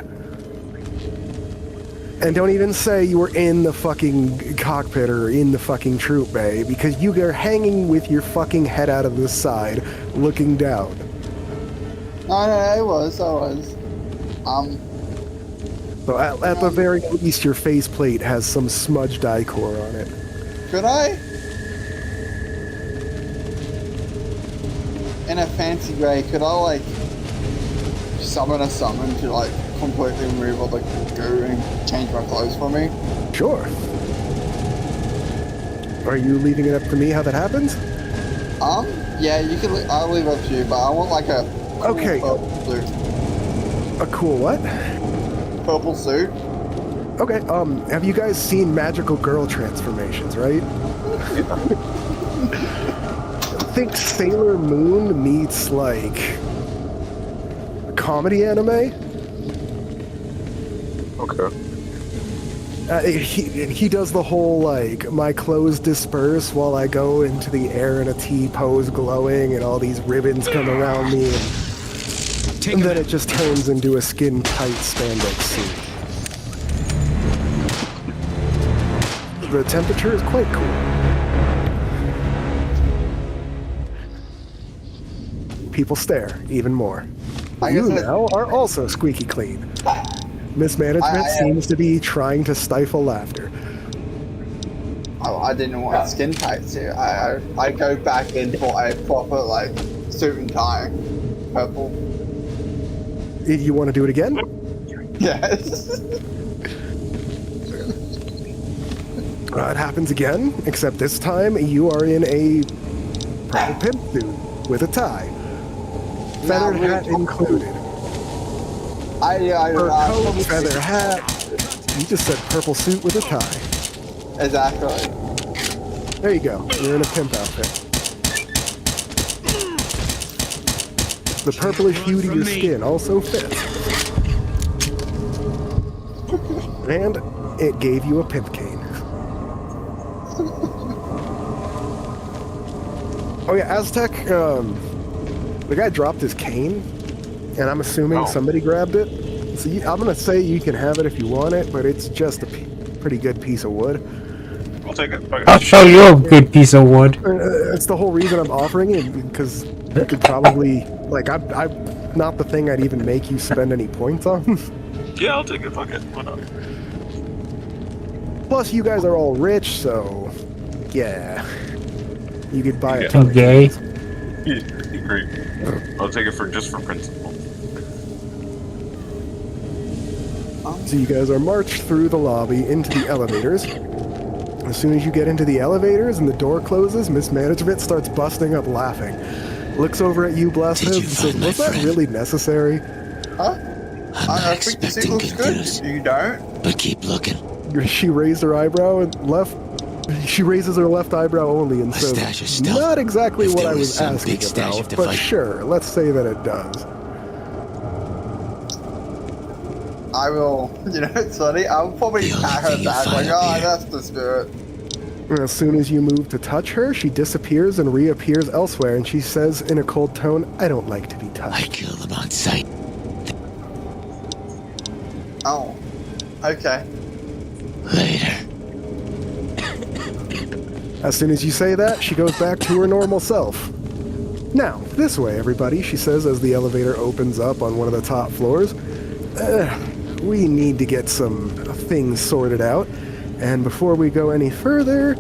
And don't even say you were in the fucking cockpit or in the fucking troop bay, because you are hanging with your fucking head out of the side, looking down. No, I was. So at the very least, your faceplate has some smudged ichor on it. Could I? In a fancy way, could I, like, summon a summon to, like, completely remove all the goo and change my clothes for me? Sure. Are you leaving it up to me how that happens? Yeah, you can. I'll leave it up to you, but I want, like, a cool okay. purple suit. A cool what? Purple suit. Okay, have you guys seen magical girl transformations, right? Think Sailor Moon meets, like, comedy anime? Okay. He does the whole, like, my clothes disperse while I go into the air in a T-pose glowing and all these ribbons come around me and then it just turns into a skin-tight spandex suit. The temperature is quite cool. People stare even more. You now are also squeaky clean. Mismanagement seems to be trying to stifle laughter. Oh, I didn't want skin tight suit. I go back in for a proper, like, suit and tie. Purple. You want to do it again? Yes. It happens again, except this time you are in a purple pimp suit with a tie. Feathered hat included. Fur coat, feather hat. You just said purple suit with a tie. Exactly. There you go. You're in a pimp outfit. The purplish hue to your skin also fits. And it gave you a pimp cane. Oh yeah, Aztec, the guy dropped his cane, and I'm assuming somebody grabbed it. So I'm gonna say you can have it if you want it, but it's just a pretty good piece of wood. I'll take it. I'll show you a good piece of wood. It's the whole reason I'm offering it, because you could probably, like, I'm not the thing I'd even make you spend any points on. Yeah, I'll take it. Fuck it. Why not? Plus, you guys are all rich, so yeah, you could buy it. Okay. Yeah, great. I'll take it for principle. So you guys are marched through the lobby into the elevators. As soon as you get into the elevators and the door closes, Mismanagement starts busting up laughing. Looks over at you, Blasthead, and says, was that really necessary? Huh? I think the suit looks good. You don't? But keep looking. She raised her eyebrow and she raises her left eyebrow only and says, not exactly what I was asking about, but sure, let's say that it does. I will, you know, it's funny, I'll probably pat her back like, oh, that's the spirit. As soon as you move to touch her, she disappears and reappears elsewhere, and she says in a cold tone, I don't like to be touched. I kill them on sight. Oh, okay. Later. As soon as you say that, she goes back to her normal self. Now, this way, everybody, she says as the elevator opens up on one of the top floors. We need to get some things sorted out. And before we go any further,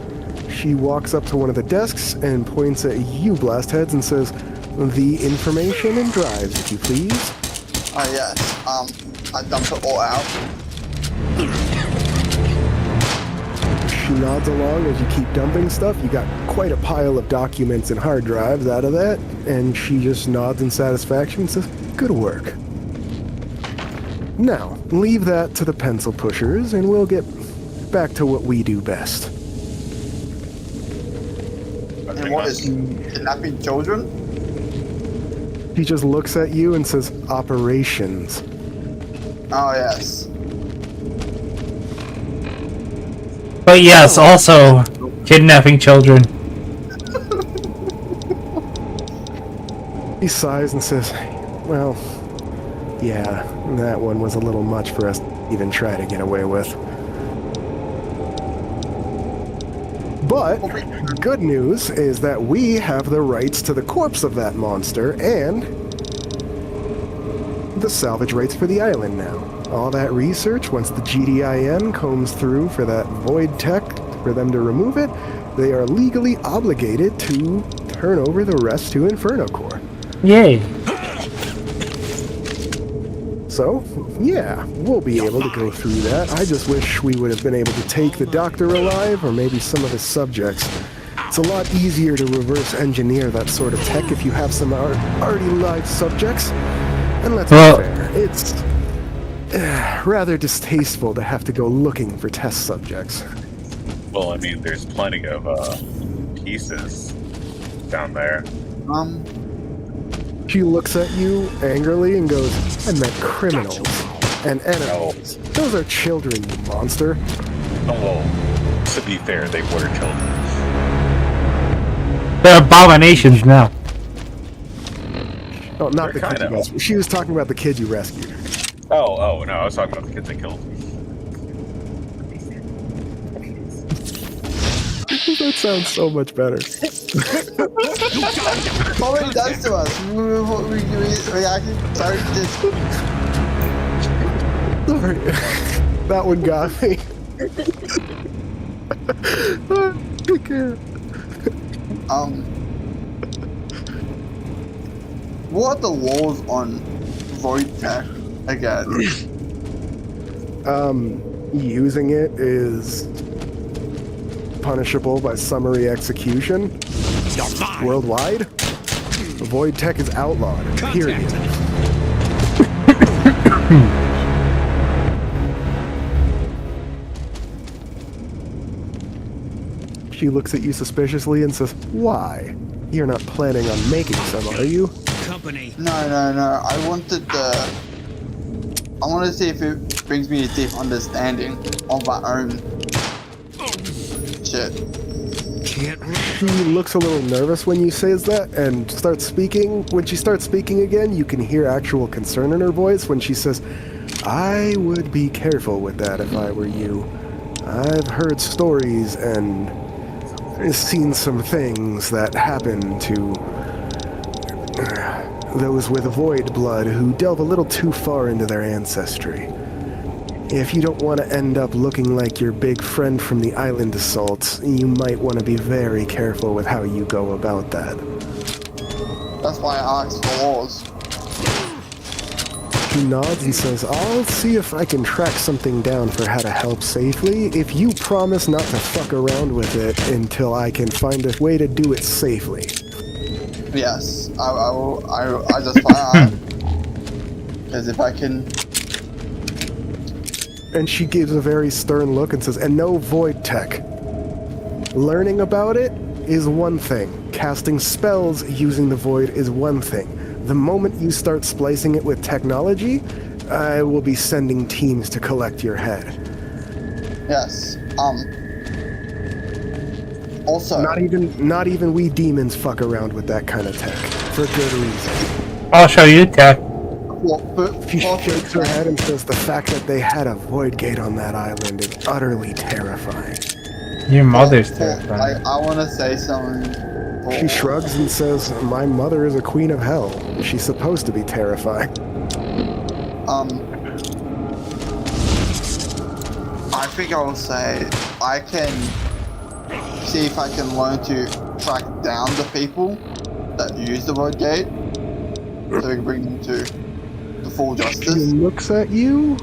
she walks up to one of the desks and points at you, Blastheads, and says, the information and drives, if you please. Oh yes. I dumped it all out. She nods along as you keep dumping stuff. You got quite a pile of documents and hard drives out of that, and she just nods in satisfaction and says, "Good work. Now, leave that to the pencil pushers, and we'll get back to what we do best." And what is kidnapping children? She just looks at you and says, "Operations." Oh yes. But yes, also kidnapping children. He sighs and says, "Well, yeah, that one was a little much for us to even try to get away with. But good news is that we have the rights to the corpse of that monster and the salvage rights for the island now. All that research, once the GDIN combs through for that void tech for them to remove it, they are legally obligated to turn over the rest to Inferno Corps. Yay. So, yeah, we'll be able to go through that. I just wish we would have been able to take the doctor alive, or maybe some of his subjects. It's a lot easier to reverse engineer that sort of tech if you have some already live subjects. And let's be fair, it's rather distasteful to have to go looking for test subjects. Well, I mean, there's plenty of pieces down there. She looks at you angrily and goes, "I meant criminals and enemies. Those are children, you monster." Oh, well, to be fair, they were children. They're abominations now. Oh, not They're the kid you kinda- rescued. She was talking about the kid you rescued. Oh, no, I was talking about the kids they killed. That sounds so much better. What it does to us? We actually sorry just Sorry. That one got me. I can't. what are the laws on void tech again? Using it is punishable by summary execution worldwide. Void tech is outlawed. Period. She looks at you suspiciously and says, "Why? You're not planning on making some, are you?" Company. No. I wanted to see if it brings me a deep understanding of my own shit. She looks a little nervous when you say that and starts speaking. When she starts speaking again, you can hear actual concern in her voice when she says, "I would be careful with that if I were you. I've heard stories and seen some things that happen to those with void blood who delve a little too far into their ancestry. If you don't want to end up looking like your big friend from the island assaults, you might want to be very careful with how you go about that." That's why I asked for laws. He nods and says, "I'll see if I can track something down for how to help safely, if you promise not to fuck around with it until I can find a way to do it safely." Yes, I will. I just find out. Because if I can. And she gives a very stern look and says, "And no void tech. Learning about it is one thing. Casting spells using the void is one thing. The moment you start splicing it with technology, I will be sending teams to collect your head." Yes. Also. Not even we demons fuck around with that kind of tech. For good reason. I'll show you tech. She shakes her head and says, "The fact that they had a void gate on that island is utterly terrifying." Your mother's terrifying. I want to say something. She shrugs and says, "My mother is a queen of hell. She's supposed to be terrifying." I think I will say I can see if I can learn to track down the people that use the void gate, so we can bring them to the full She justice. looks at you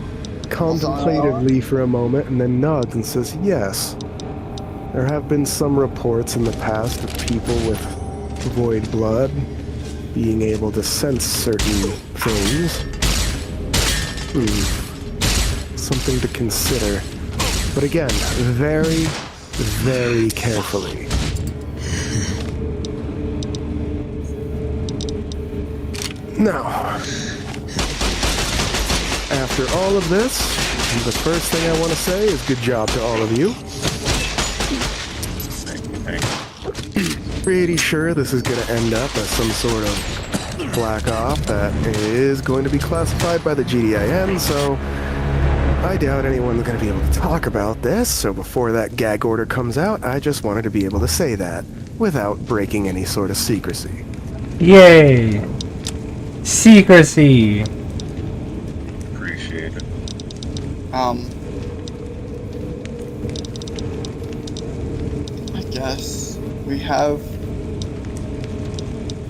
contemplatively for a moment and then nods and says, yes. There have been some reports in the past of people with void blood being able to sense certain things. Something to consider. But again, very, very carefully. Now, after all of this, the first thing I want to say is good job to all of you. Pretty sure this is going to end up as some sort of black op that is going to be classified by the GDIN, so I doubt anyone's going to be able to talk about this, so before that gag order comes out, I just wanted to be able to say that without breaking any sort of secrecy. Yay! Secrecy! Appreciate it. I guess we have.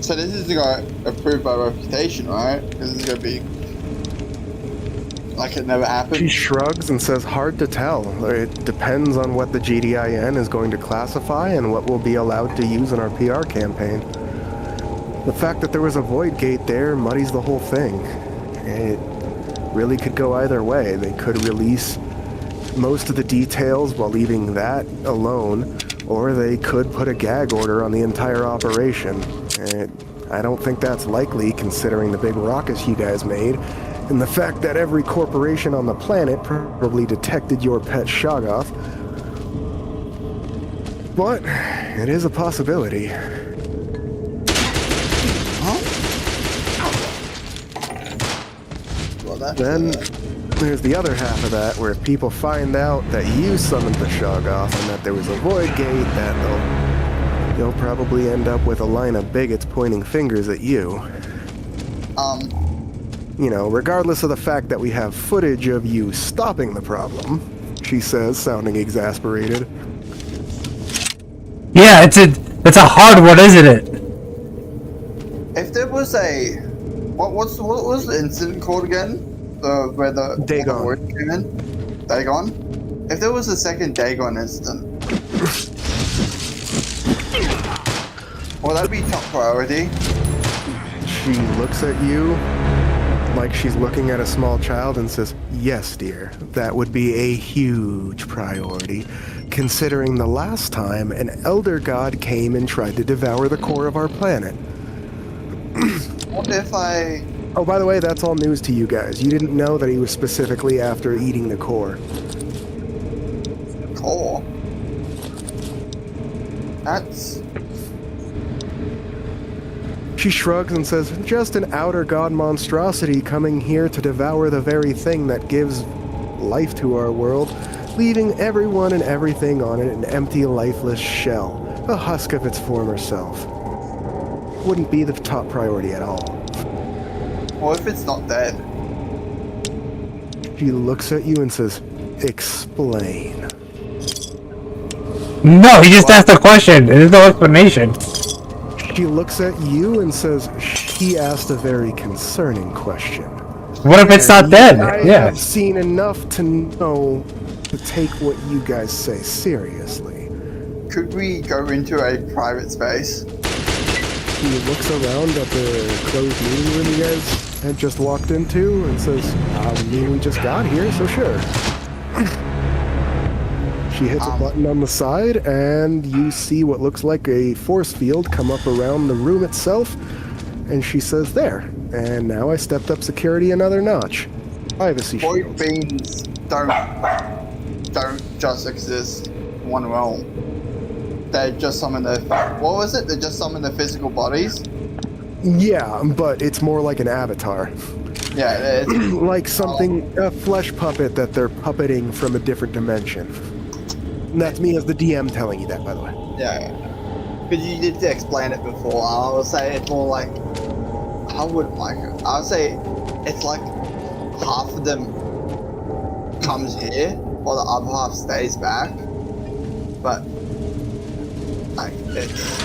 So this is gonna approved by reputation, right? This is gonna be like it never She happened. shrugs and says, hard to tell. It depends on what the GDIN is going to classify and what we'll be allowed to use in our PR campaign. The fact that there was a void gate there muddies the whole thing. It really could go either way. They could release most of the details while leaving that alone, or they could put a gag order on the entire operation. I don't think that's likely, considering the big ruckus you guys made, and the fact that every corporation on the planet probably detected your pet Shoggoth. But it is a possibility. Well, that's, Then there's the other half of that, where if people find out that you summoned the Shoggoth and that there was a void gate, that they'll probably end up with a line of bigots pointing fingers at you. You know, regardless of the fact that we have footage of you stopping the problem, she says, sounding exasperated. Yeah, it's a hard one, isn't it? if there was a what was the incident called again? Where the Dagon. word came in? Dagon? If there was a second Dagon incident, well, that'd be top priority. She looks at you like she's looking at a small child and says, yes, dear, that would be a huge priority, considering the last time an elder god came and tried to devour the core of our planet. What if I... Oh, by the way, that's all news to you guys. You didn't know that he was specifically after eating the core. Core? That's... She shrugs and says, just an outer god monstrosity coming here to devour the very thing that gives life to our world, leaving everyone and everything on it an empty, lifeless shell, a husk of its former self. Wouldn't be the top priority at all. What if it's not dead? She looks at you and says, explain. No, he just asked a question. There's no explanation. She looks at you and says, he asked a very concerning question. What if it's not dead? I Yeah. have seen enough to know to take what you guys say seriously. Could we go into a private space? He looks around at the closed meeting room you guys had just walked into and says, I mean, we just got here, so sure. She hits a button on the side, and you see what looks like a force field come up around the room itself, and she says, there. And now I stepped up security another notch. Privacy Void shield. beings don't just exist in one realm. They just summon their... What was it? They just summon their physical bodies? Yeah, but it's more like an avatar. Yeah, it's... Like something, a flesh puppet that they're puppeting from a different dimension. And that's me as the DM telling you that, by the way. Yeah. Because you did explain it before. I would say it's more like... I wouldn't like it. I would say it's like half of them comes here, while the other half stays back. But... like, it's...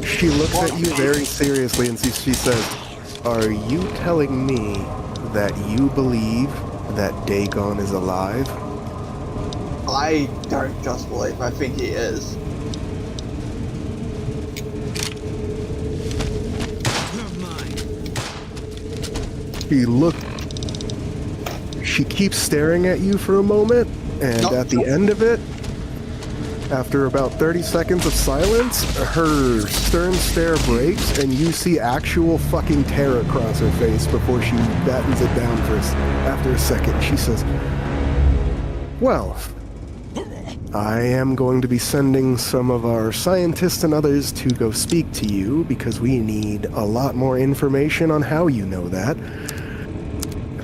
She looks at you very seriously and she says, Are you telling me that you believe that Dagon is alive? I don't just believe. I think he is. She keeps staring at you for a moment, and Nope. at the end of it, after about 30 seconds of silence, her stern stare breaks, and you see actual fucking terror across her face before she battens it down after a second. She says, well, I am going to be sending some of our scientists and others to go speak to you because we need a lot more information on how you know that.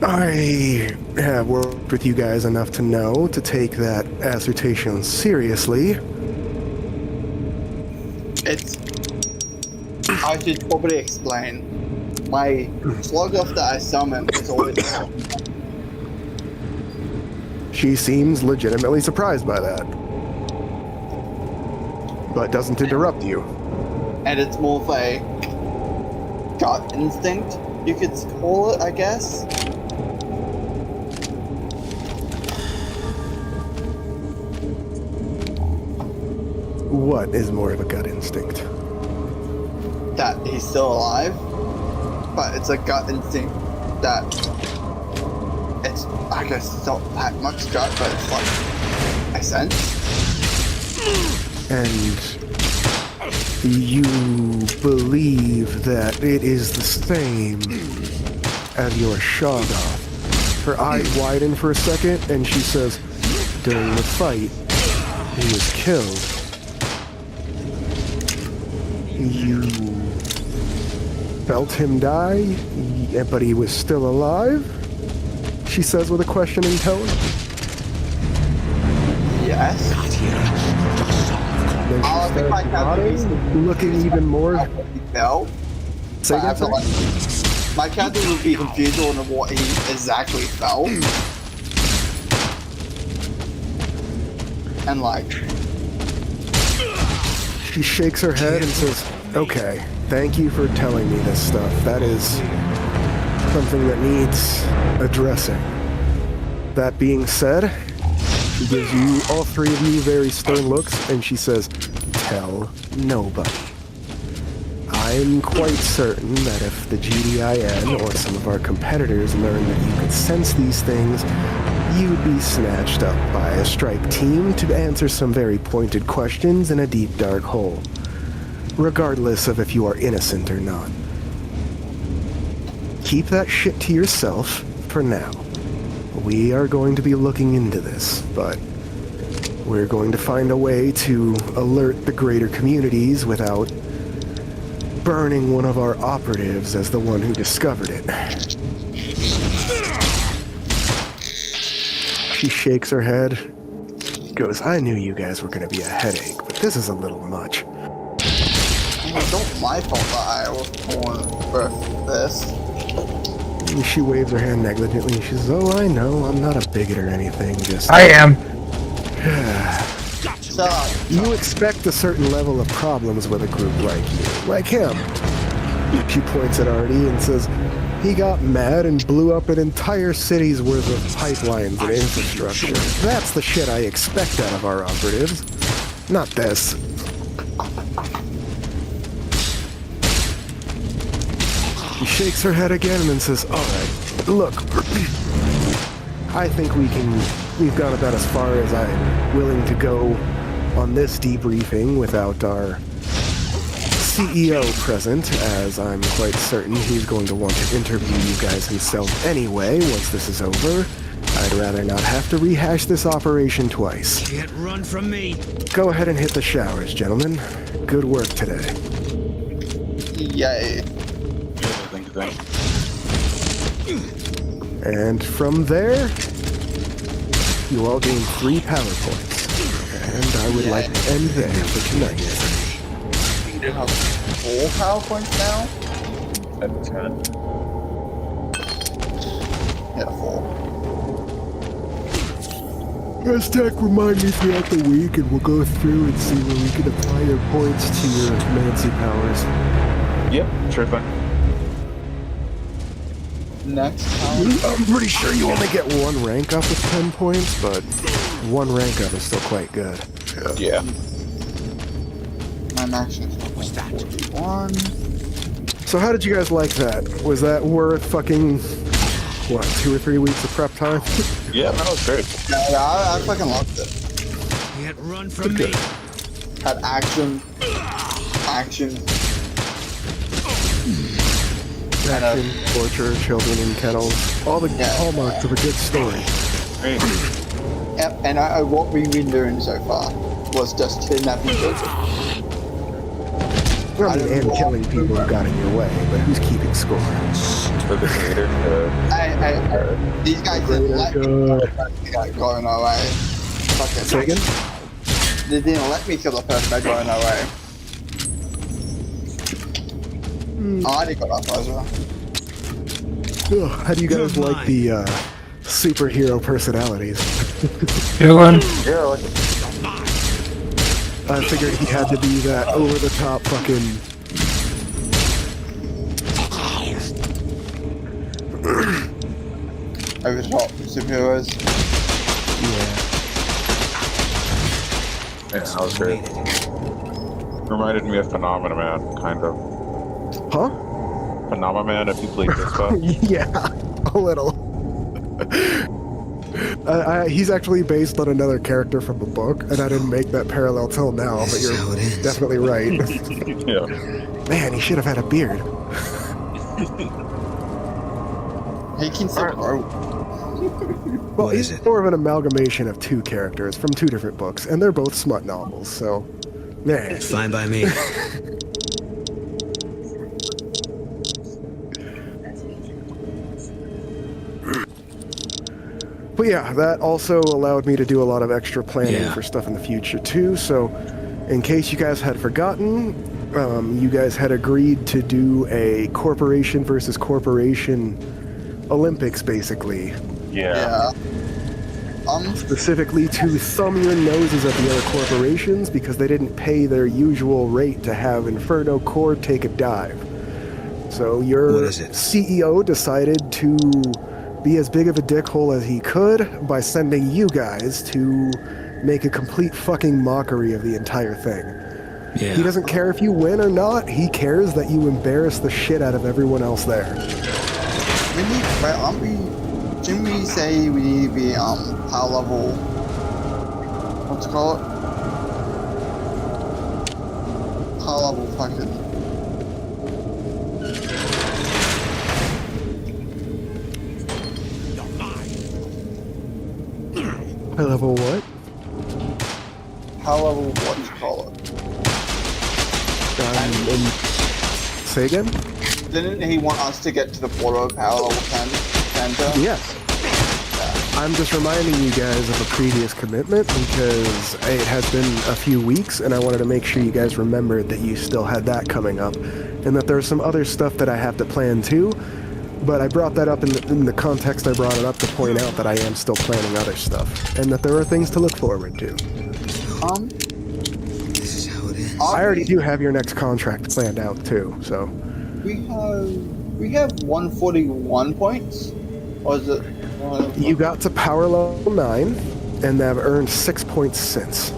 I have worked with you guys enough to know to take that assertion seriously. I should probably explain. My Sluggoth that I summoned is always She seems legitimately surprised by that, but doesn't interrupt you. and it's more of a gut instinct, you could call it, I guess. What is more of a gut instinct? That he's still alive, but it's a gut instinct that it's, I guess it's not that much gut, but it's like a sense. And you believe that it is the same as your Shoggoth. Her eyes widen for a second, and she says, during the fight, he was killed. You felt him die, but he was still alive? She says with a questioning tone. Yes. Then she I think my starts character is nodding, looking even more... he fell. Say But I again, feel sorry? like my character would be confused on what he exactly felt. And like, She shakes her head and says, okay, thank you for telling me this stuff. That is something that needs addressing. That being said, she gives you, all three of you, very stern looks, and she says, tell nobody. I'm quite certain that if the GDIN or some of our competitors learn that you could sense these things, you'd be snatched up by a strike team to answer some very pointed questions in a deep dark hole, regardless of if you are innocent or not. Keep that shit to yourself for now. We are going to be looking into this, but we're going to find a way to alert the greater communities without burning one of our operatives as the one who discovered it. She shakes her head, goes, I knew you guys were going to be a headache, but this is a little much. it's not my fault that I was born for this. And she waves her hand negligently. She says, oh, I know, I'm not a bigot or anything, just... I am. Shut up. You expect a certain level of problems with a group like you, like him. She points at Artie and says, he got mad and blew up an entire city's worth of pipelines and infrastructure. That's the shit I expect out of our operatives. Not this. She shakes her head again and then says, alright, look, I think we've gone about as far as I'm willing to go on this debriefing without our CEO present, as I'm quite certain he's going to want to interview you guys himself anyway once this is over. I'd rather not have to rehash this operation twice. Can't run from me. Go ahead and hit the showers, gentlemen. Good work today. Yay. Thank you. And from there, you all gain 3 power points. And I would like to end there for tonight. You do have 4 power points now? At 10. Yeah, 4. Aztec, remind me throughout the week, and we'll go through and see where we can apply your points to your Nancy powers. Yep, sure thing. next time. I'm pretty sure you only get one rank up with 10 points, but one rank up is still quite good. Yeah. My max is 41. So how did you guys like that? Was that worth fucking, what, 2 or 3 weeks of prep time? Yeah, that was great. Yeah, I fucking loved it. Can't run from me. Had action. Action, torture, children in kennels, all the hallmarks of a good story. Great. Yep, and what we've been doing so far was just kidnapping children. I mean, and killing people who got in your way, but who's keeping score? For the creator. These guys didn't let me go in our way. Fuck it. Say again? They didn't let me kill the person that got in our way. I already got up, Ezra. How do you guys like the superhero personalities? Good one. Yeah, I like it. I figured he had to be that over-the-top fucking... Over the top superheroes. Yeah, that was great. Reminded me of Phenomena Man, kind of. Huh? Phenomena Man, if you played this stuff. Yeah, a little. He's actually based on another character from the book, and I didn't make that parallel till now, but you're definitely right. Yeah. Man, he should have had a beard. He can still grow. Well, he's more of an amalgamation of two characters from two different books, and they're both smut novels, so... Man. Fine by me. But yeah, that also allowed me to do a lot of extra planning for stuff in the future too, so in case you guys had forgotten, you guys had agreed to do a corporation versus corporation Olympics, basically. Yeah. Specifically to thumb your noses at the other corporations because they didn't pay their usual rate to have Inferno Corps take a dive. So your CEO decided to be as big of a dickhole as he could by sending you guys to make a complete fucking mockery of the entire thing. Yeah. He doesn't care if you win or not, he cares that you embarrass the shit out of everyone else there. Didn't we say we need to be high level? What's it called? High level fucking. High level what? High level what you call it? Say again? Didn't he want us to get to the border of power level 10? Yes. I'm just reminding you guys of a previous commitment because it has been a few weeks and I wanted to make sure you guys remembered that you still had that coming up and that there's some other stuff that I have to plan too, but I brought that up in the context I brought it up to point out that I am still planning other stuff and that there are things to look forward to. This is how it is. I already do have your next contract planned out too, so. We have 141 points? Or is it... You got to power level 9, and have earned 6 points since.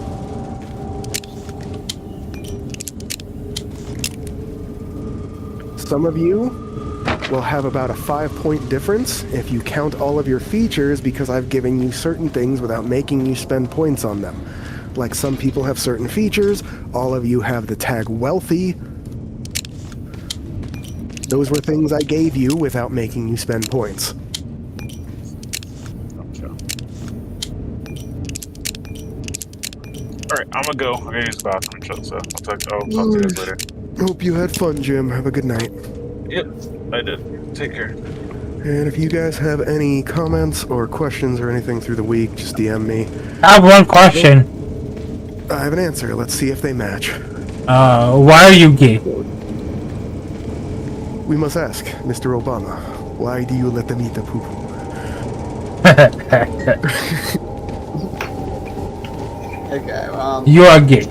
Some of you will have about a 5-point difference if you count all of your features because I've given you certain things without making you spend points on them. Like some people have certain features, all of you have the tag wealthy. Those were things I gave you without making you spend points. Alright, I'm gonna go. I'm gonna use the bathroom, so I'll talk to you guys later. Hope you had fun, Jim. Have a good night. Yep, I did. Take care. And if you guys have any comments or questions or anything through the week, just DM me. I have one question. I have an answer. Let's see if they match. Why are you gay? We must ask, Mr. Obama, why do you let them eat the poo-poo? Okay, You are gay.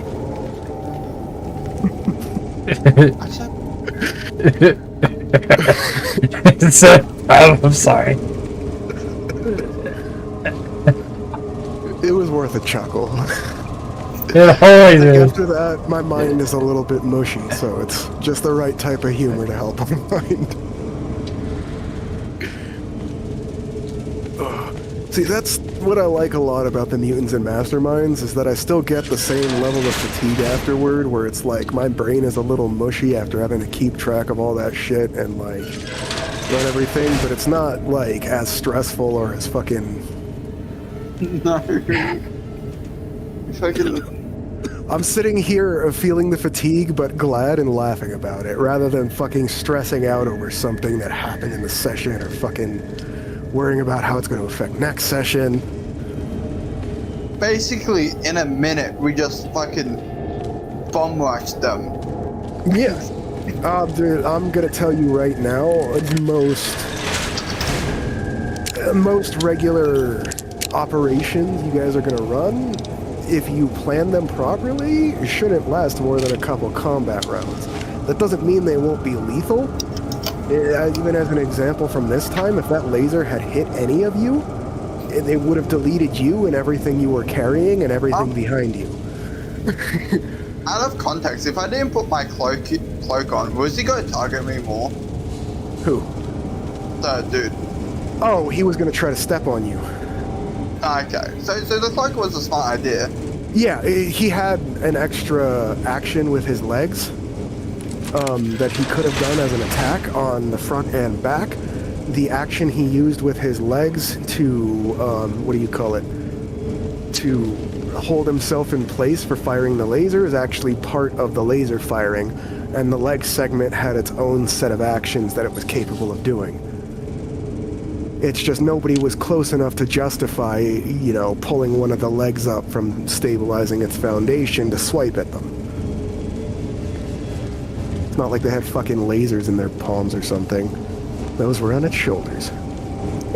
I said, So, I'm sorry. It was worth a chuckle. It always is. After that, my mind is a little bit mushy, so it's just the right type of humor to help my mind. See, that's what I like a lot about the mutants and masterminds, is that I still get the same level of fatigue afterward, where it's like my brain is a little mushy after having to keep track of all that shit and like run everything, but it's not like as stressful or as fucking... No. Fucking. I'm sitting here feeling the fatigue, but glad and laughing about it, rather than fucking stressing out over something that happened in the session or fucking worrying about how it's going to affect next session. Basically, in a minute, we just fucking bomb rushed them. Yeah. Dude, I'm gonna tell you right now, most regular operations you guys are gonna run, if you plan them properly, shouldn't last more than a couple combat rounds. That doesn't mean they won't be lethal. Even as an example from this time, if that laser had hit any of you, they would have deleted you and everything you were carrying and everything behind you. Out of context, if I didn't put my cloak on, was he going to target me more? Who? The dude. Oh, he was gonna try to step on you. Okay, so the cloak was a smart idea. Yeah, he had an extra action with his legs that he could have done as an attack on the front and back. The action he used with his legs to, to hold himself in place for firing the laser is actually part of the laser firing, and the leg segment had its own set of actions that it was capable of doing. It's just nobody was close enough to justify, pulling one of the legs up from stabilizing its foundation to swipe at them. It's not like they had fucking lasers in their palms or something. Those were on its shoulders.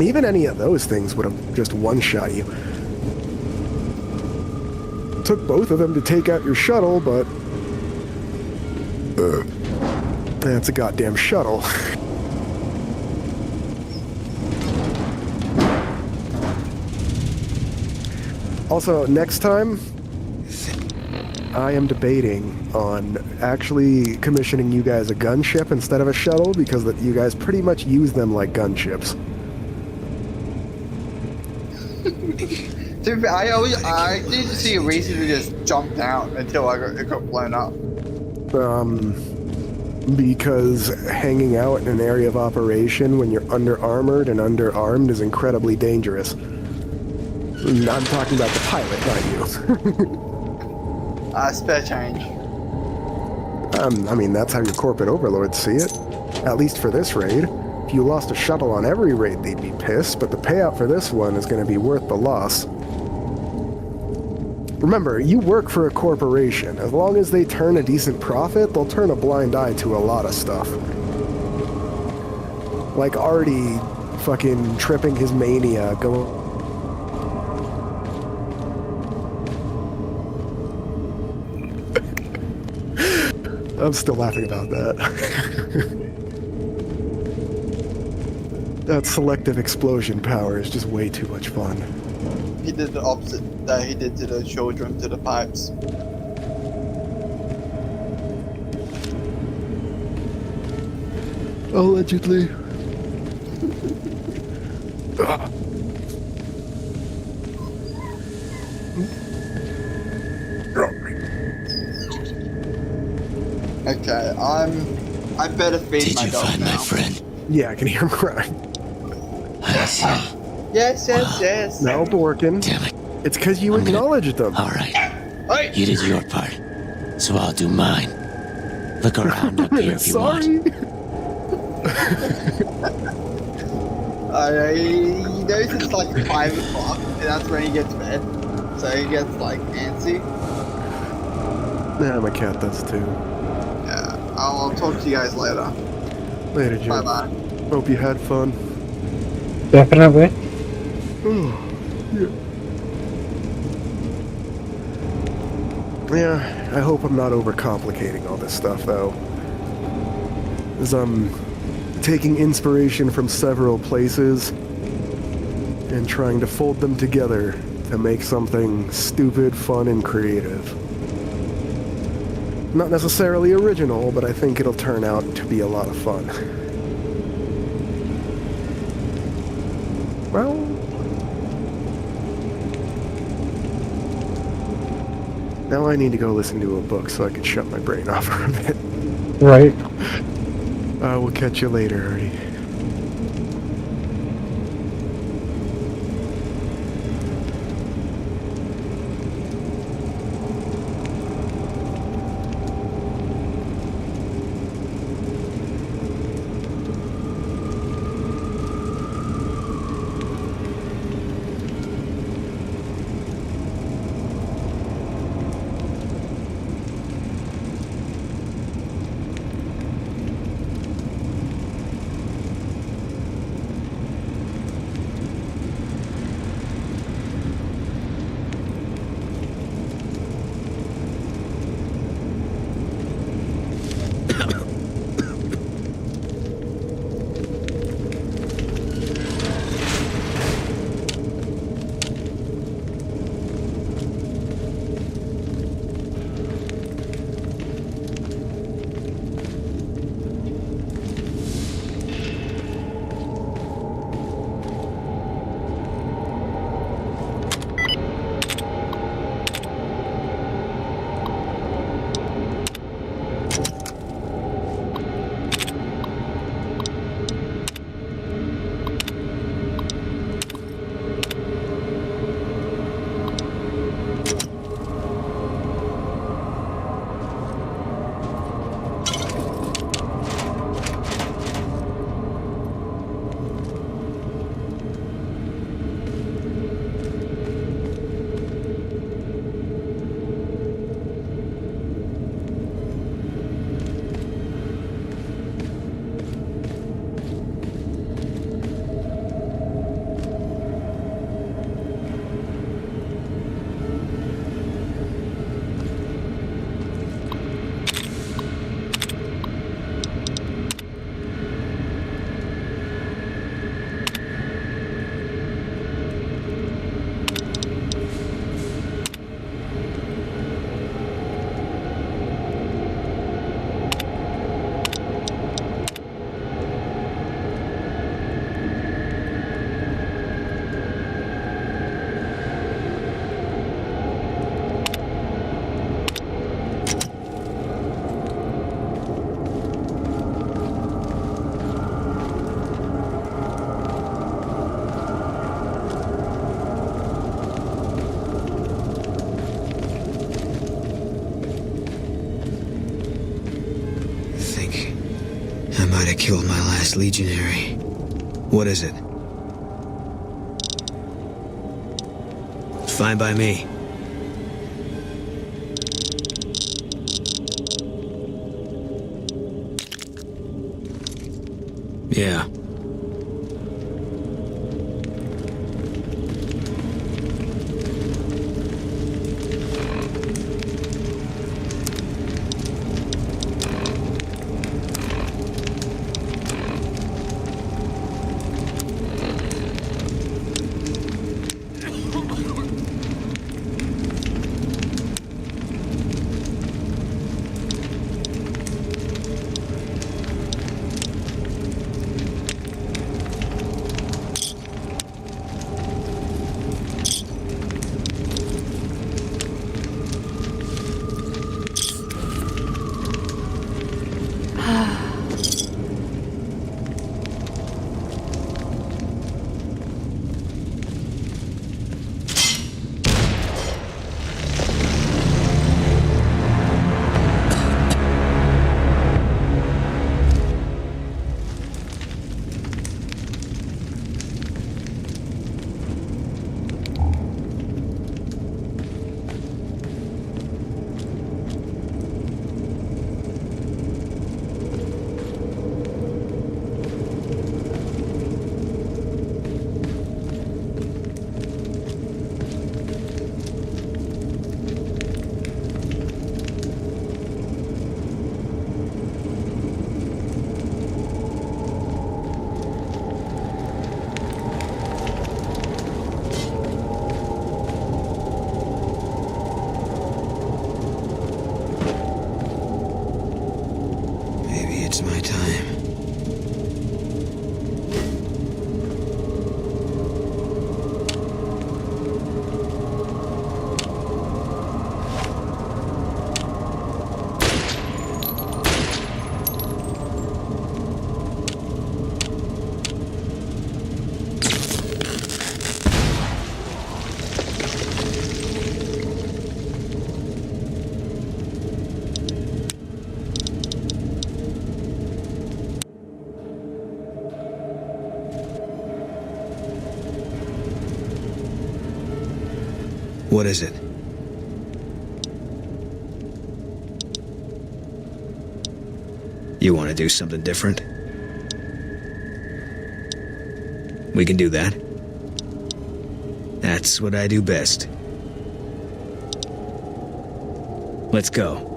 Even any of those things would have just one-shot you. Took both of them to take out your shuttle, but... that's a goddamn shuttle. Also, next time, I am debating on actually commissioning you guys a gunship instead of a shuttle, because you guys pretty much use them like gunships. I didn't see a reason to just jump down until it got blown up. Because hanging out in an area of operation when you're under-armored and under-armed is incredibly dangerous. I'm talking about the pilot, not you. Spare change. I mean, that's how your corporate overlords see it. At least for this raid. If you lost a shuttle on every raid, they'd be pissed, but the payout for this one is going to be worth the loss. Remember, you work for a corporation. As long as they turn a decent profit, they'll turn a blind eye to a lot of stuff. Like Artie fucking tripping his mania, going... I'm still laughing about that. That selective explosion power is just way too much fun. He did the opposite that he did to the children, to the pipes. Allegedly. Okay, I better feed Did my you dog find now. my friend? Yeah, I can hear him crying. I see. Yes. No, Borkin. Damn it. It's because you I'm gonna- acknowledged them. All right. Hey! You did your part, so I'll do mine. Look around up here if you want. Sorry. He knows it's like 5 o'clock, and that's when he gets fed. So he gets like antsy. Nah, my cat does too. Yeah, I'll talk to you guys later. Later, Jim. Bye bye. Hope you had fun. Definitely. Yeah, I hope I'm not overcomplicating all this stuff, though. 'Cause, taking inspiration from several places and trying to fold them together to make something stupid, fun, and creative. Not necessarily original, but I think it'll turn out to be a lot of fun. Well, now I need to go listen to a book so I can shut my brain off for a bit. Right. I will catch you later, Artie. I killed my last legionary. What is it? Fine by me. Yeah. What is it? You want to do something different? We can do that. That's what I do best. Let's go.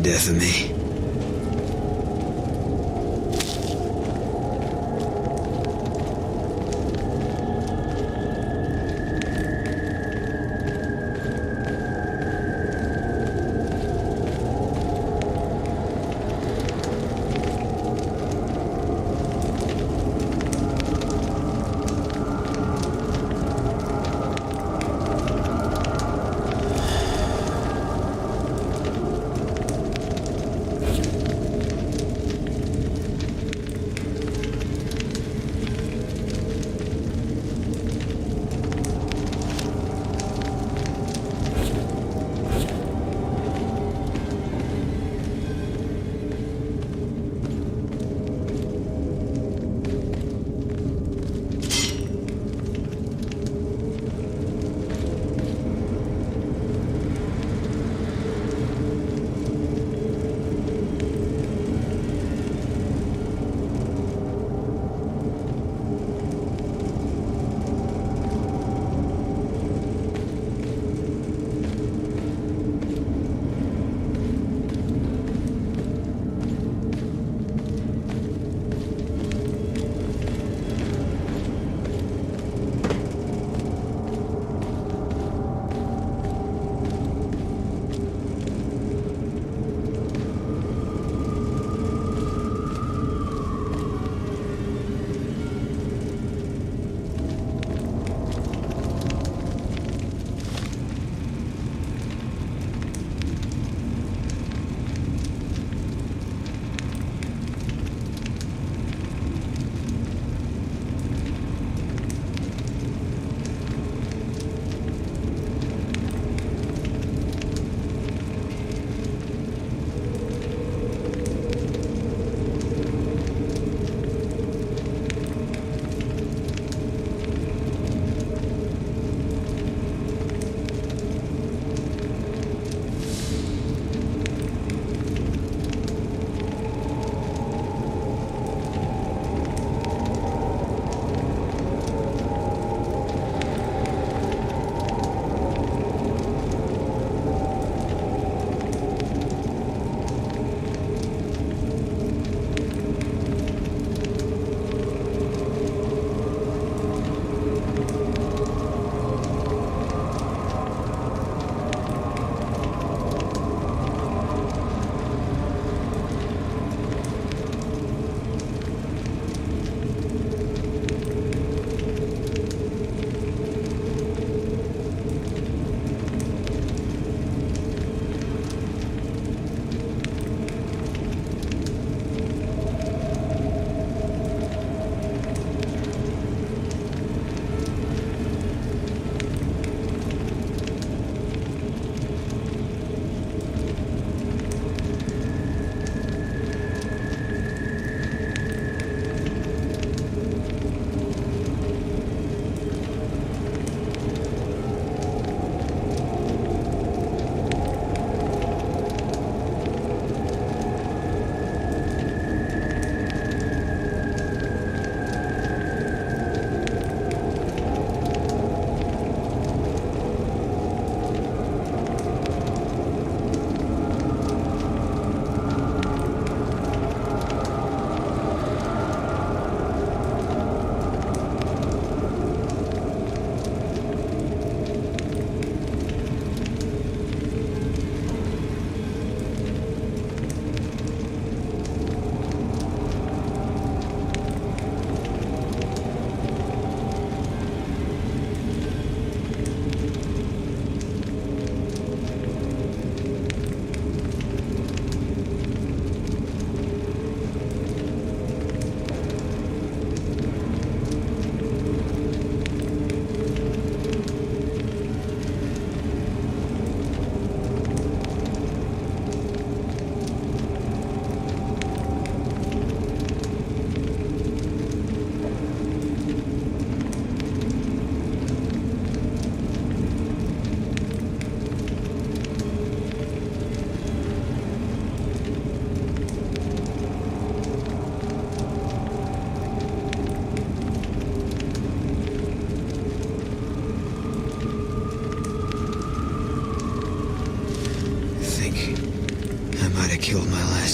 death of me.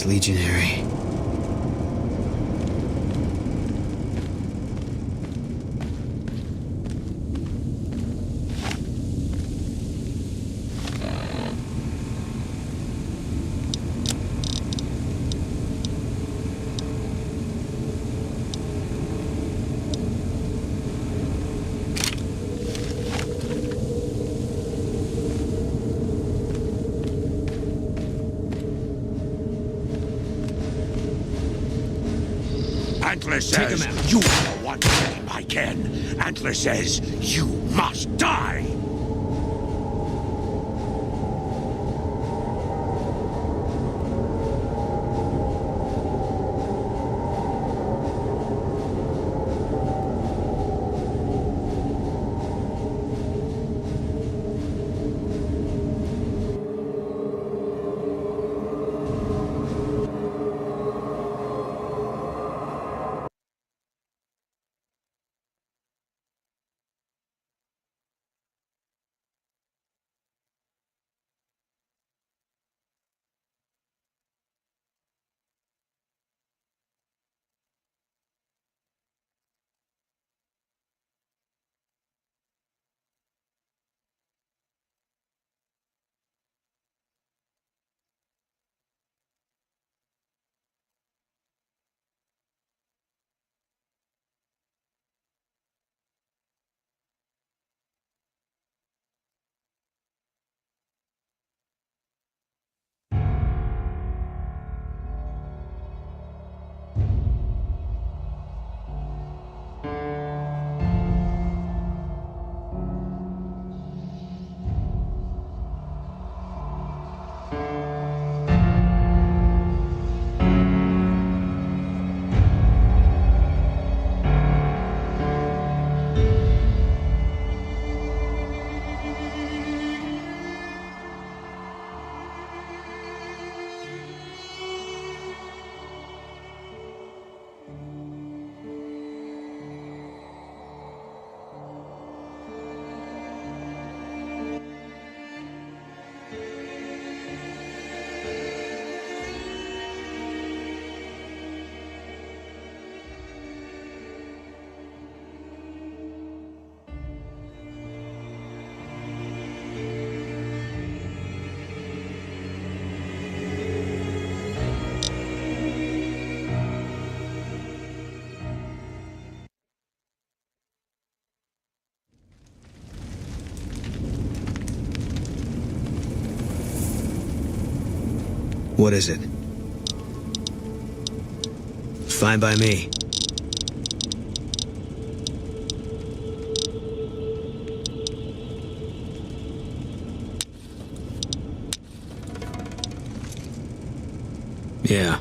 this legionary. Antler says you are the one name I can. Antler says you must die. What is it? Fine by me. Yeah.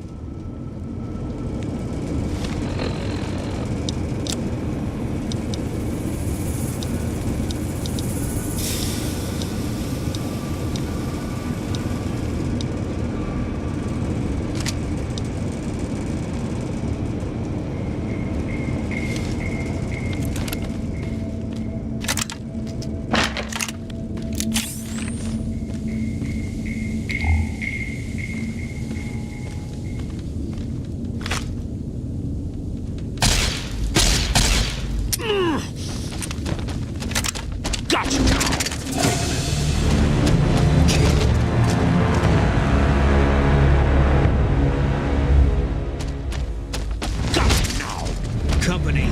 Company.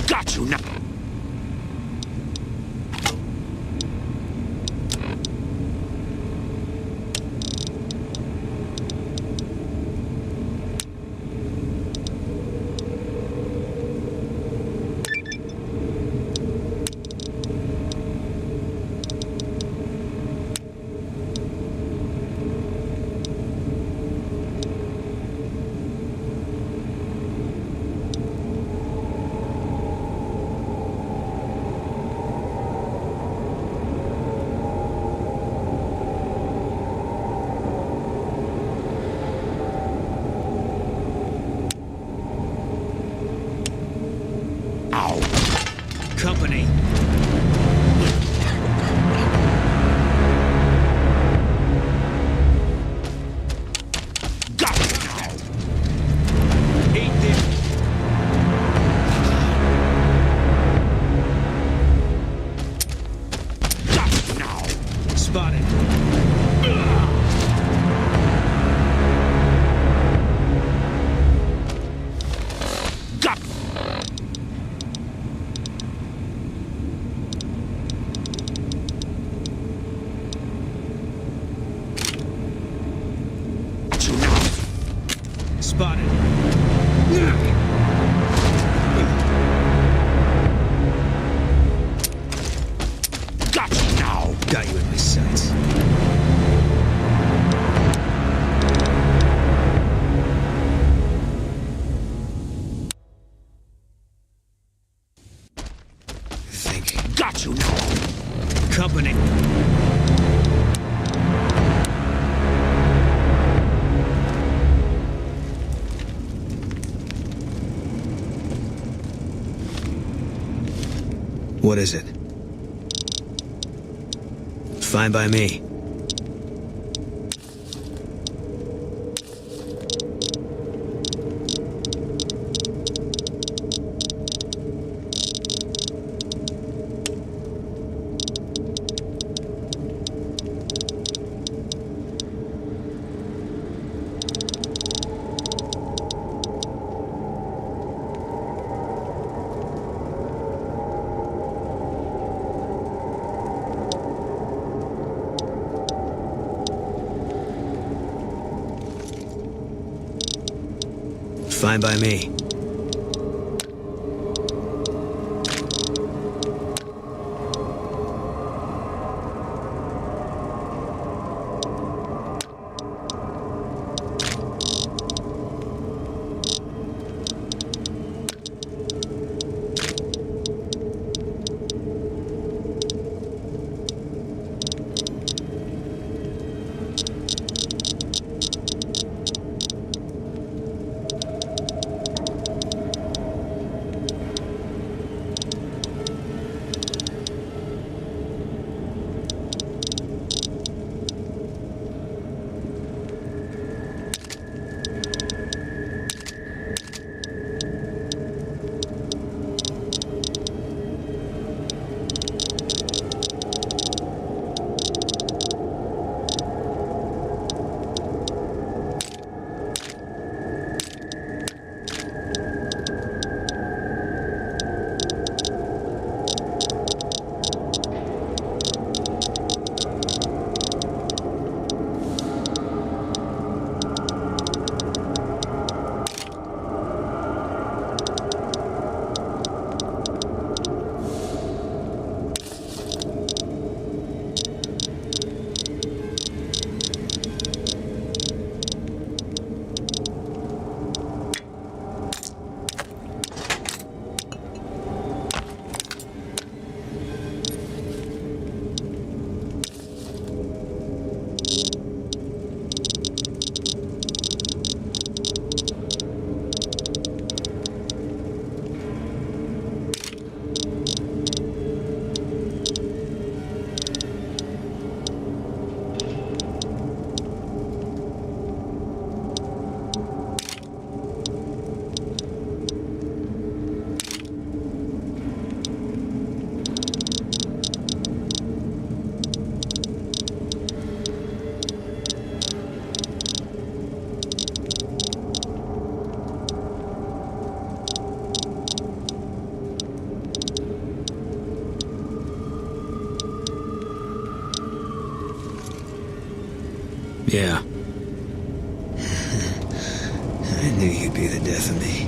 Got you now. Spotted. Got you now. Spotted. Got you now. Got you in my sights. Think. Got you now. Company. What is it? Fine by me. Fine by me. Yeah. I knew you'd be the death of me.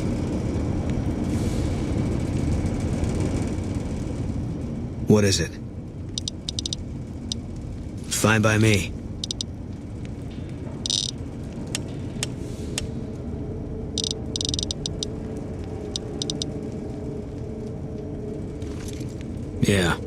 What is it? Fine by me. Yeah.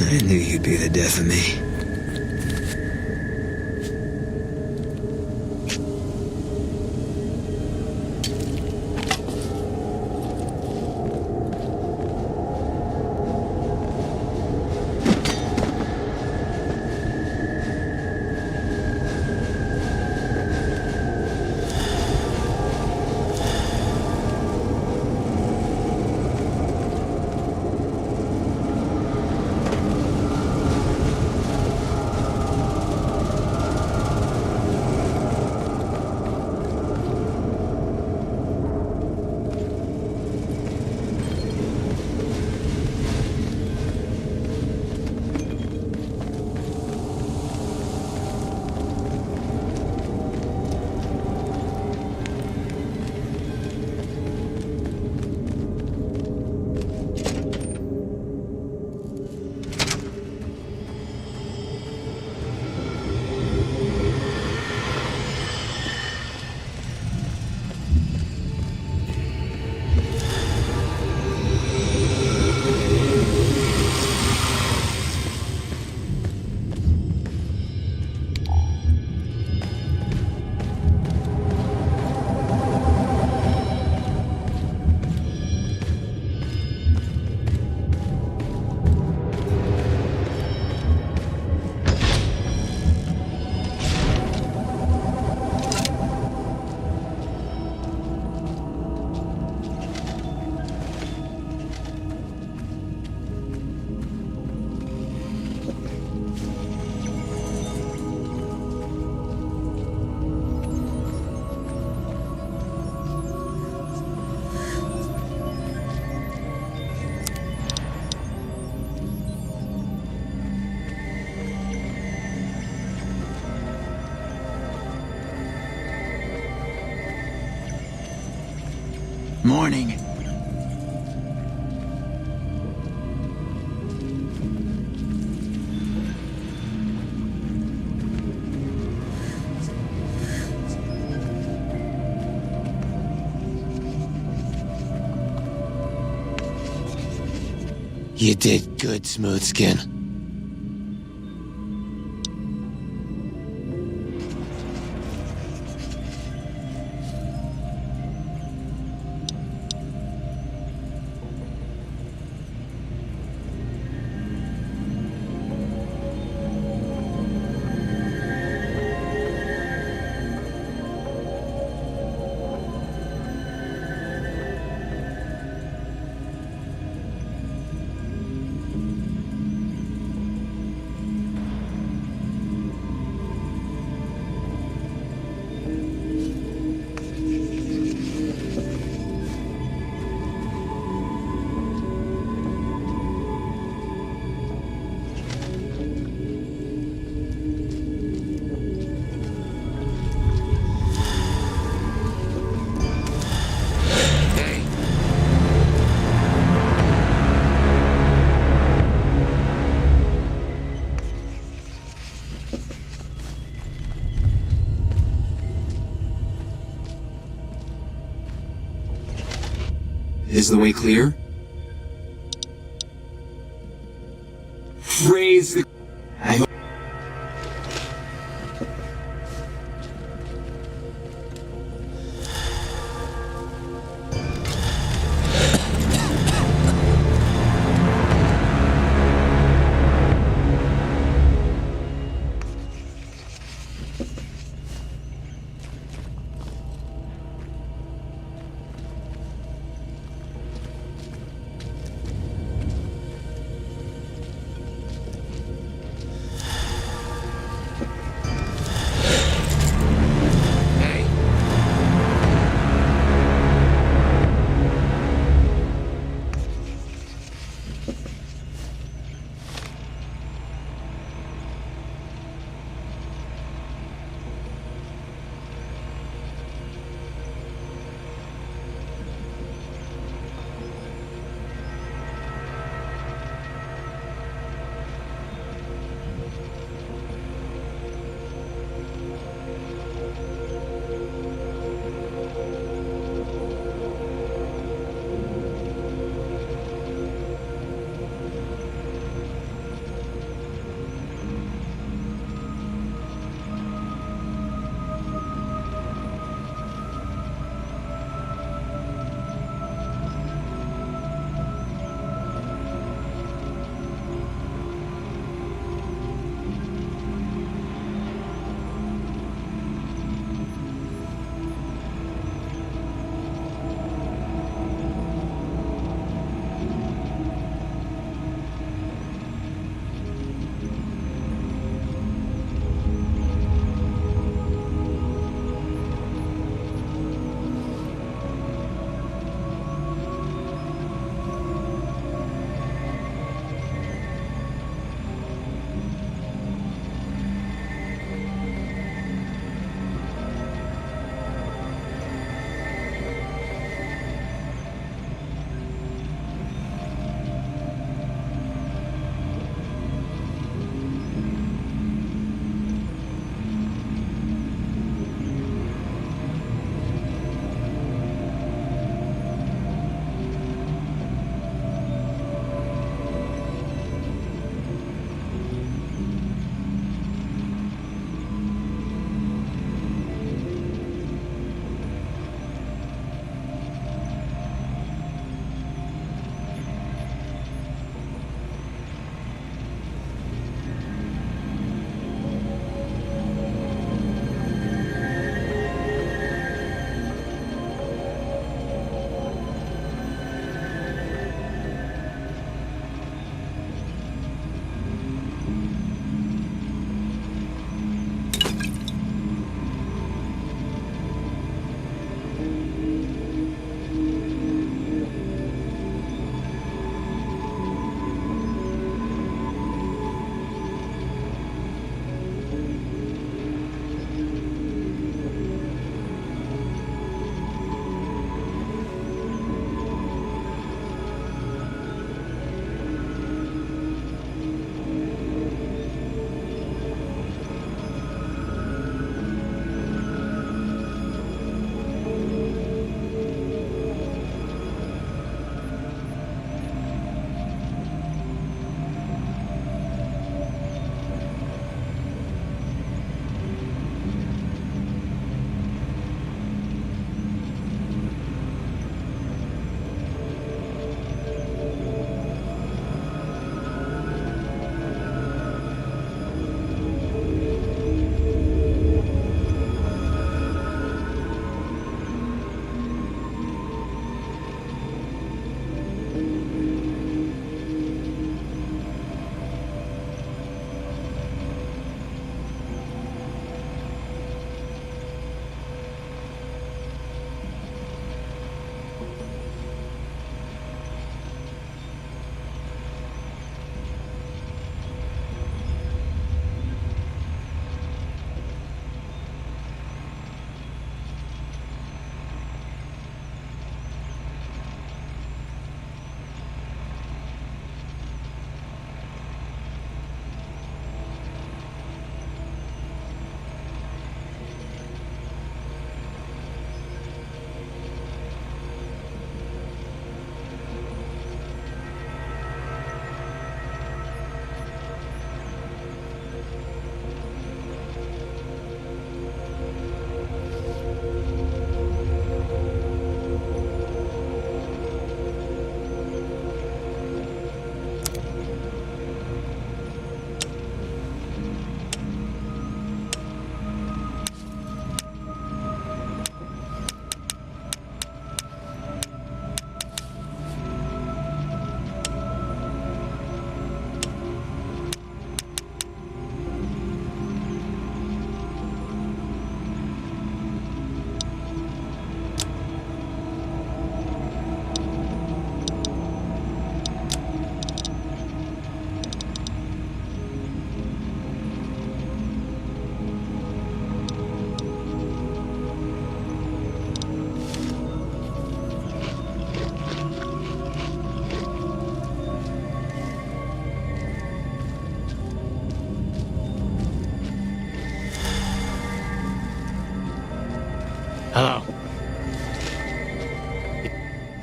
I knew you'd be the death of me. Morning. You did good, Smooth Skin. Is the way clear? Raise the...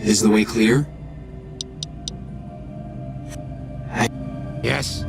Is the way clear? Yes.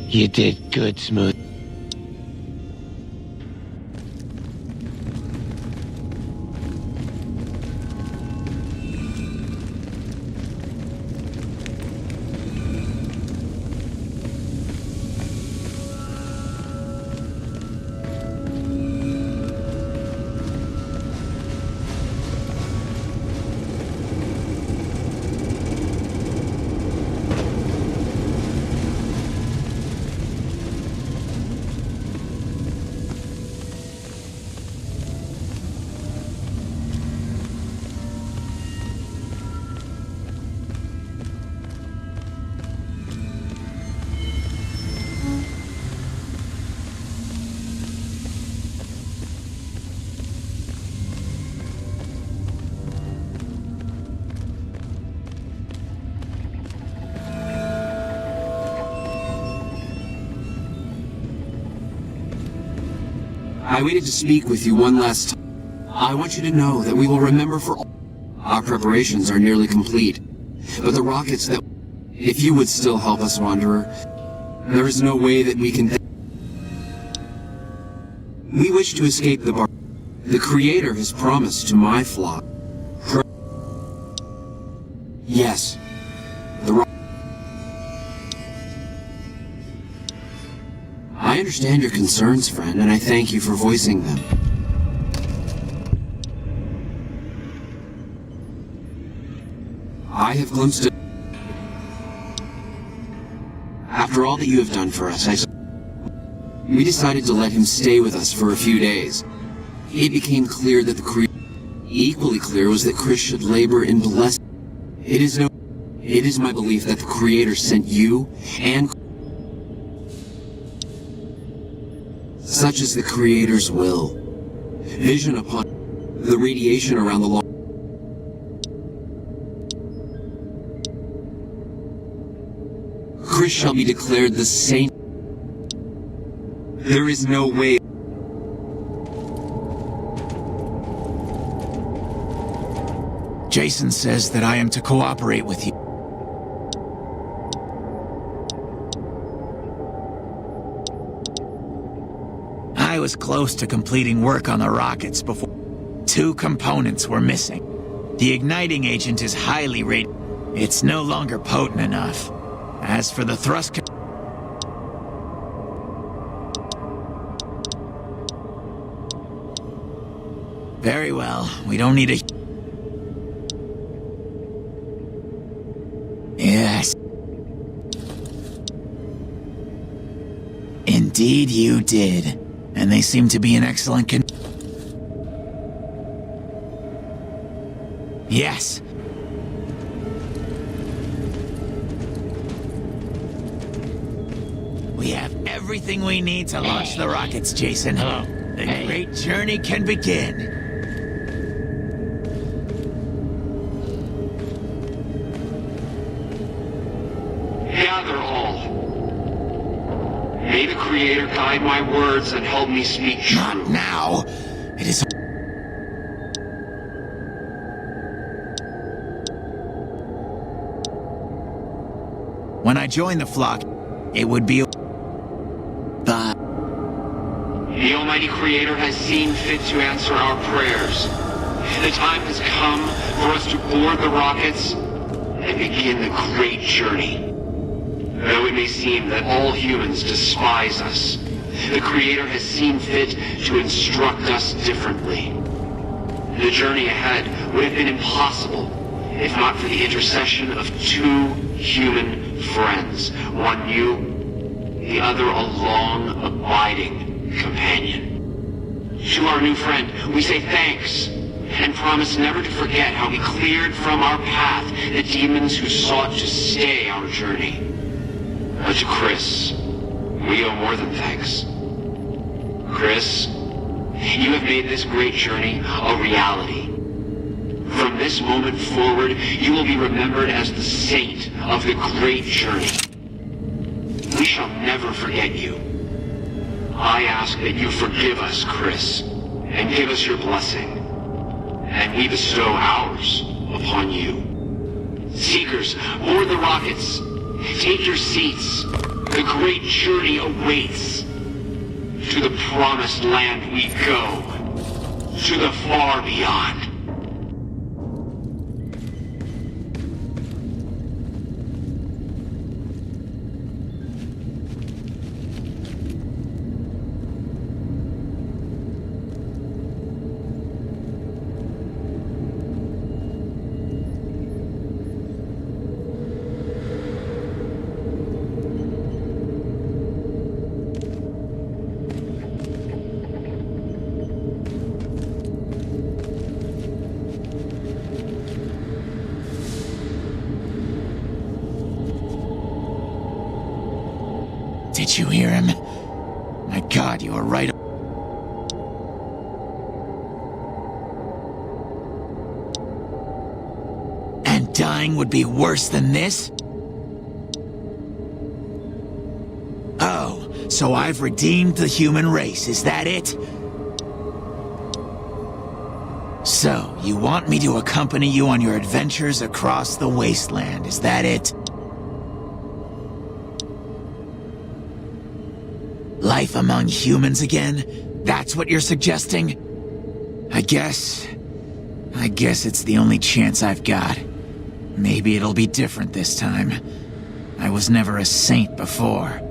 You did good, Smooth. I waited to speak with you one last time. I want you to know that we will remember for all. Our preparations are nearly complete. But the rockets that... If you would still help us, Wanderer, there is no way that we can... We wish to escape the bar... The Creator has promised to my flock. Yes. The rock... I understand your concerns, friend, and I thank you for voicing them. I have glimpsed it. After all that you have done for us, we decided to let him stay with us for a few days. It became clear that equally clear was that Chris should labor in blessing. It is my belief that the Creator sent you and such is the Creator's will. Vision upon the radiation around the law. Chris shall be declared the saint. There is no way. Jason says that I am to cooperate with you. I was close to completing work on the rockets before 2 components were missing. The igniting agent is highly rated. It's no longer potent enough. As for the thrust... Very well, we don't need a... Yes. Indeed you did. And they seem to be in excellent Yes. We have everything we need to launch the rockets, Jason. Hello. The great journey can begin. Gather all. May the Creator guide my words and help me speak true. Not now. It is... When I join the flock, it would be... But... The Almighty Creator has seen fit to answer our prayers. The time has come for us to board the rockets and begin the great journey. Though it may seem that all humans despise us, the Creator has seen fit to instruct us differently. The journey ahead would have been impossible if not for the intercession of two human friends. One new, the other a long, abiding companion. To our new friend, we say thanks and promise never to forget how he cleared from our path the demons who sought to stay our journey. But to Chris, we owe more than thanks. Chris, you have made this great journey a reality. From this moment forward, you will be remembered as the saint of the great journey. We shall never forget you. I ask that you forgive us, Chris, and give us your blessing, and we bestow ours upon you. Seekers, board the rockets. Take your seats. The great journey awaits. To the promised land we go. To the far beyond. Did you hear him? My God, you were right. And dying would be worse than this? Oh, so I've redeemed the human race, is that it? So, you want me to accompany you on your adventures across the wasteland, is that it? Life among humans again? That's what you're suggesting? I guess it's the only chance I've got. Maybe it'll be different this time. I was never a saint before.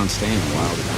on staying a while.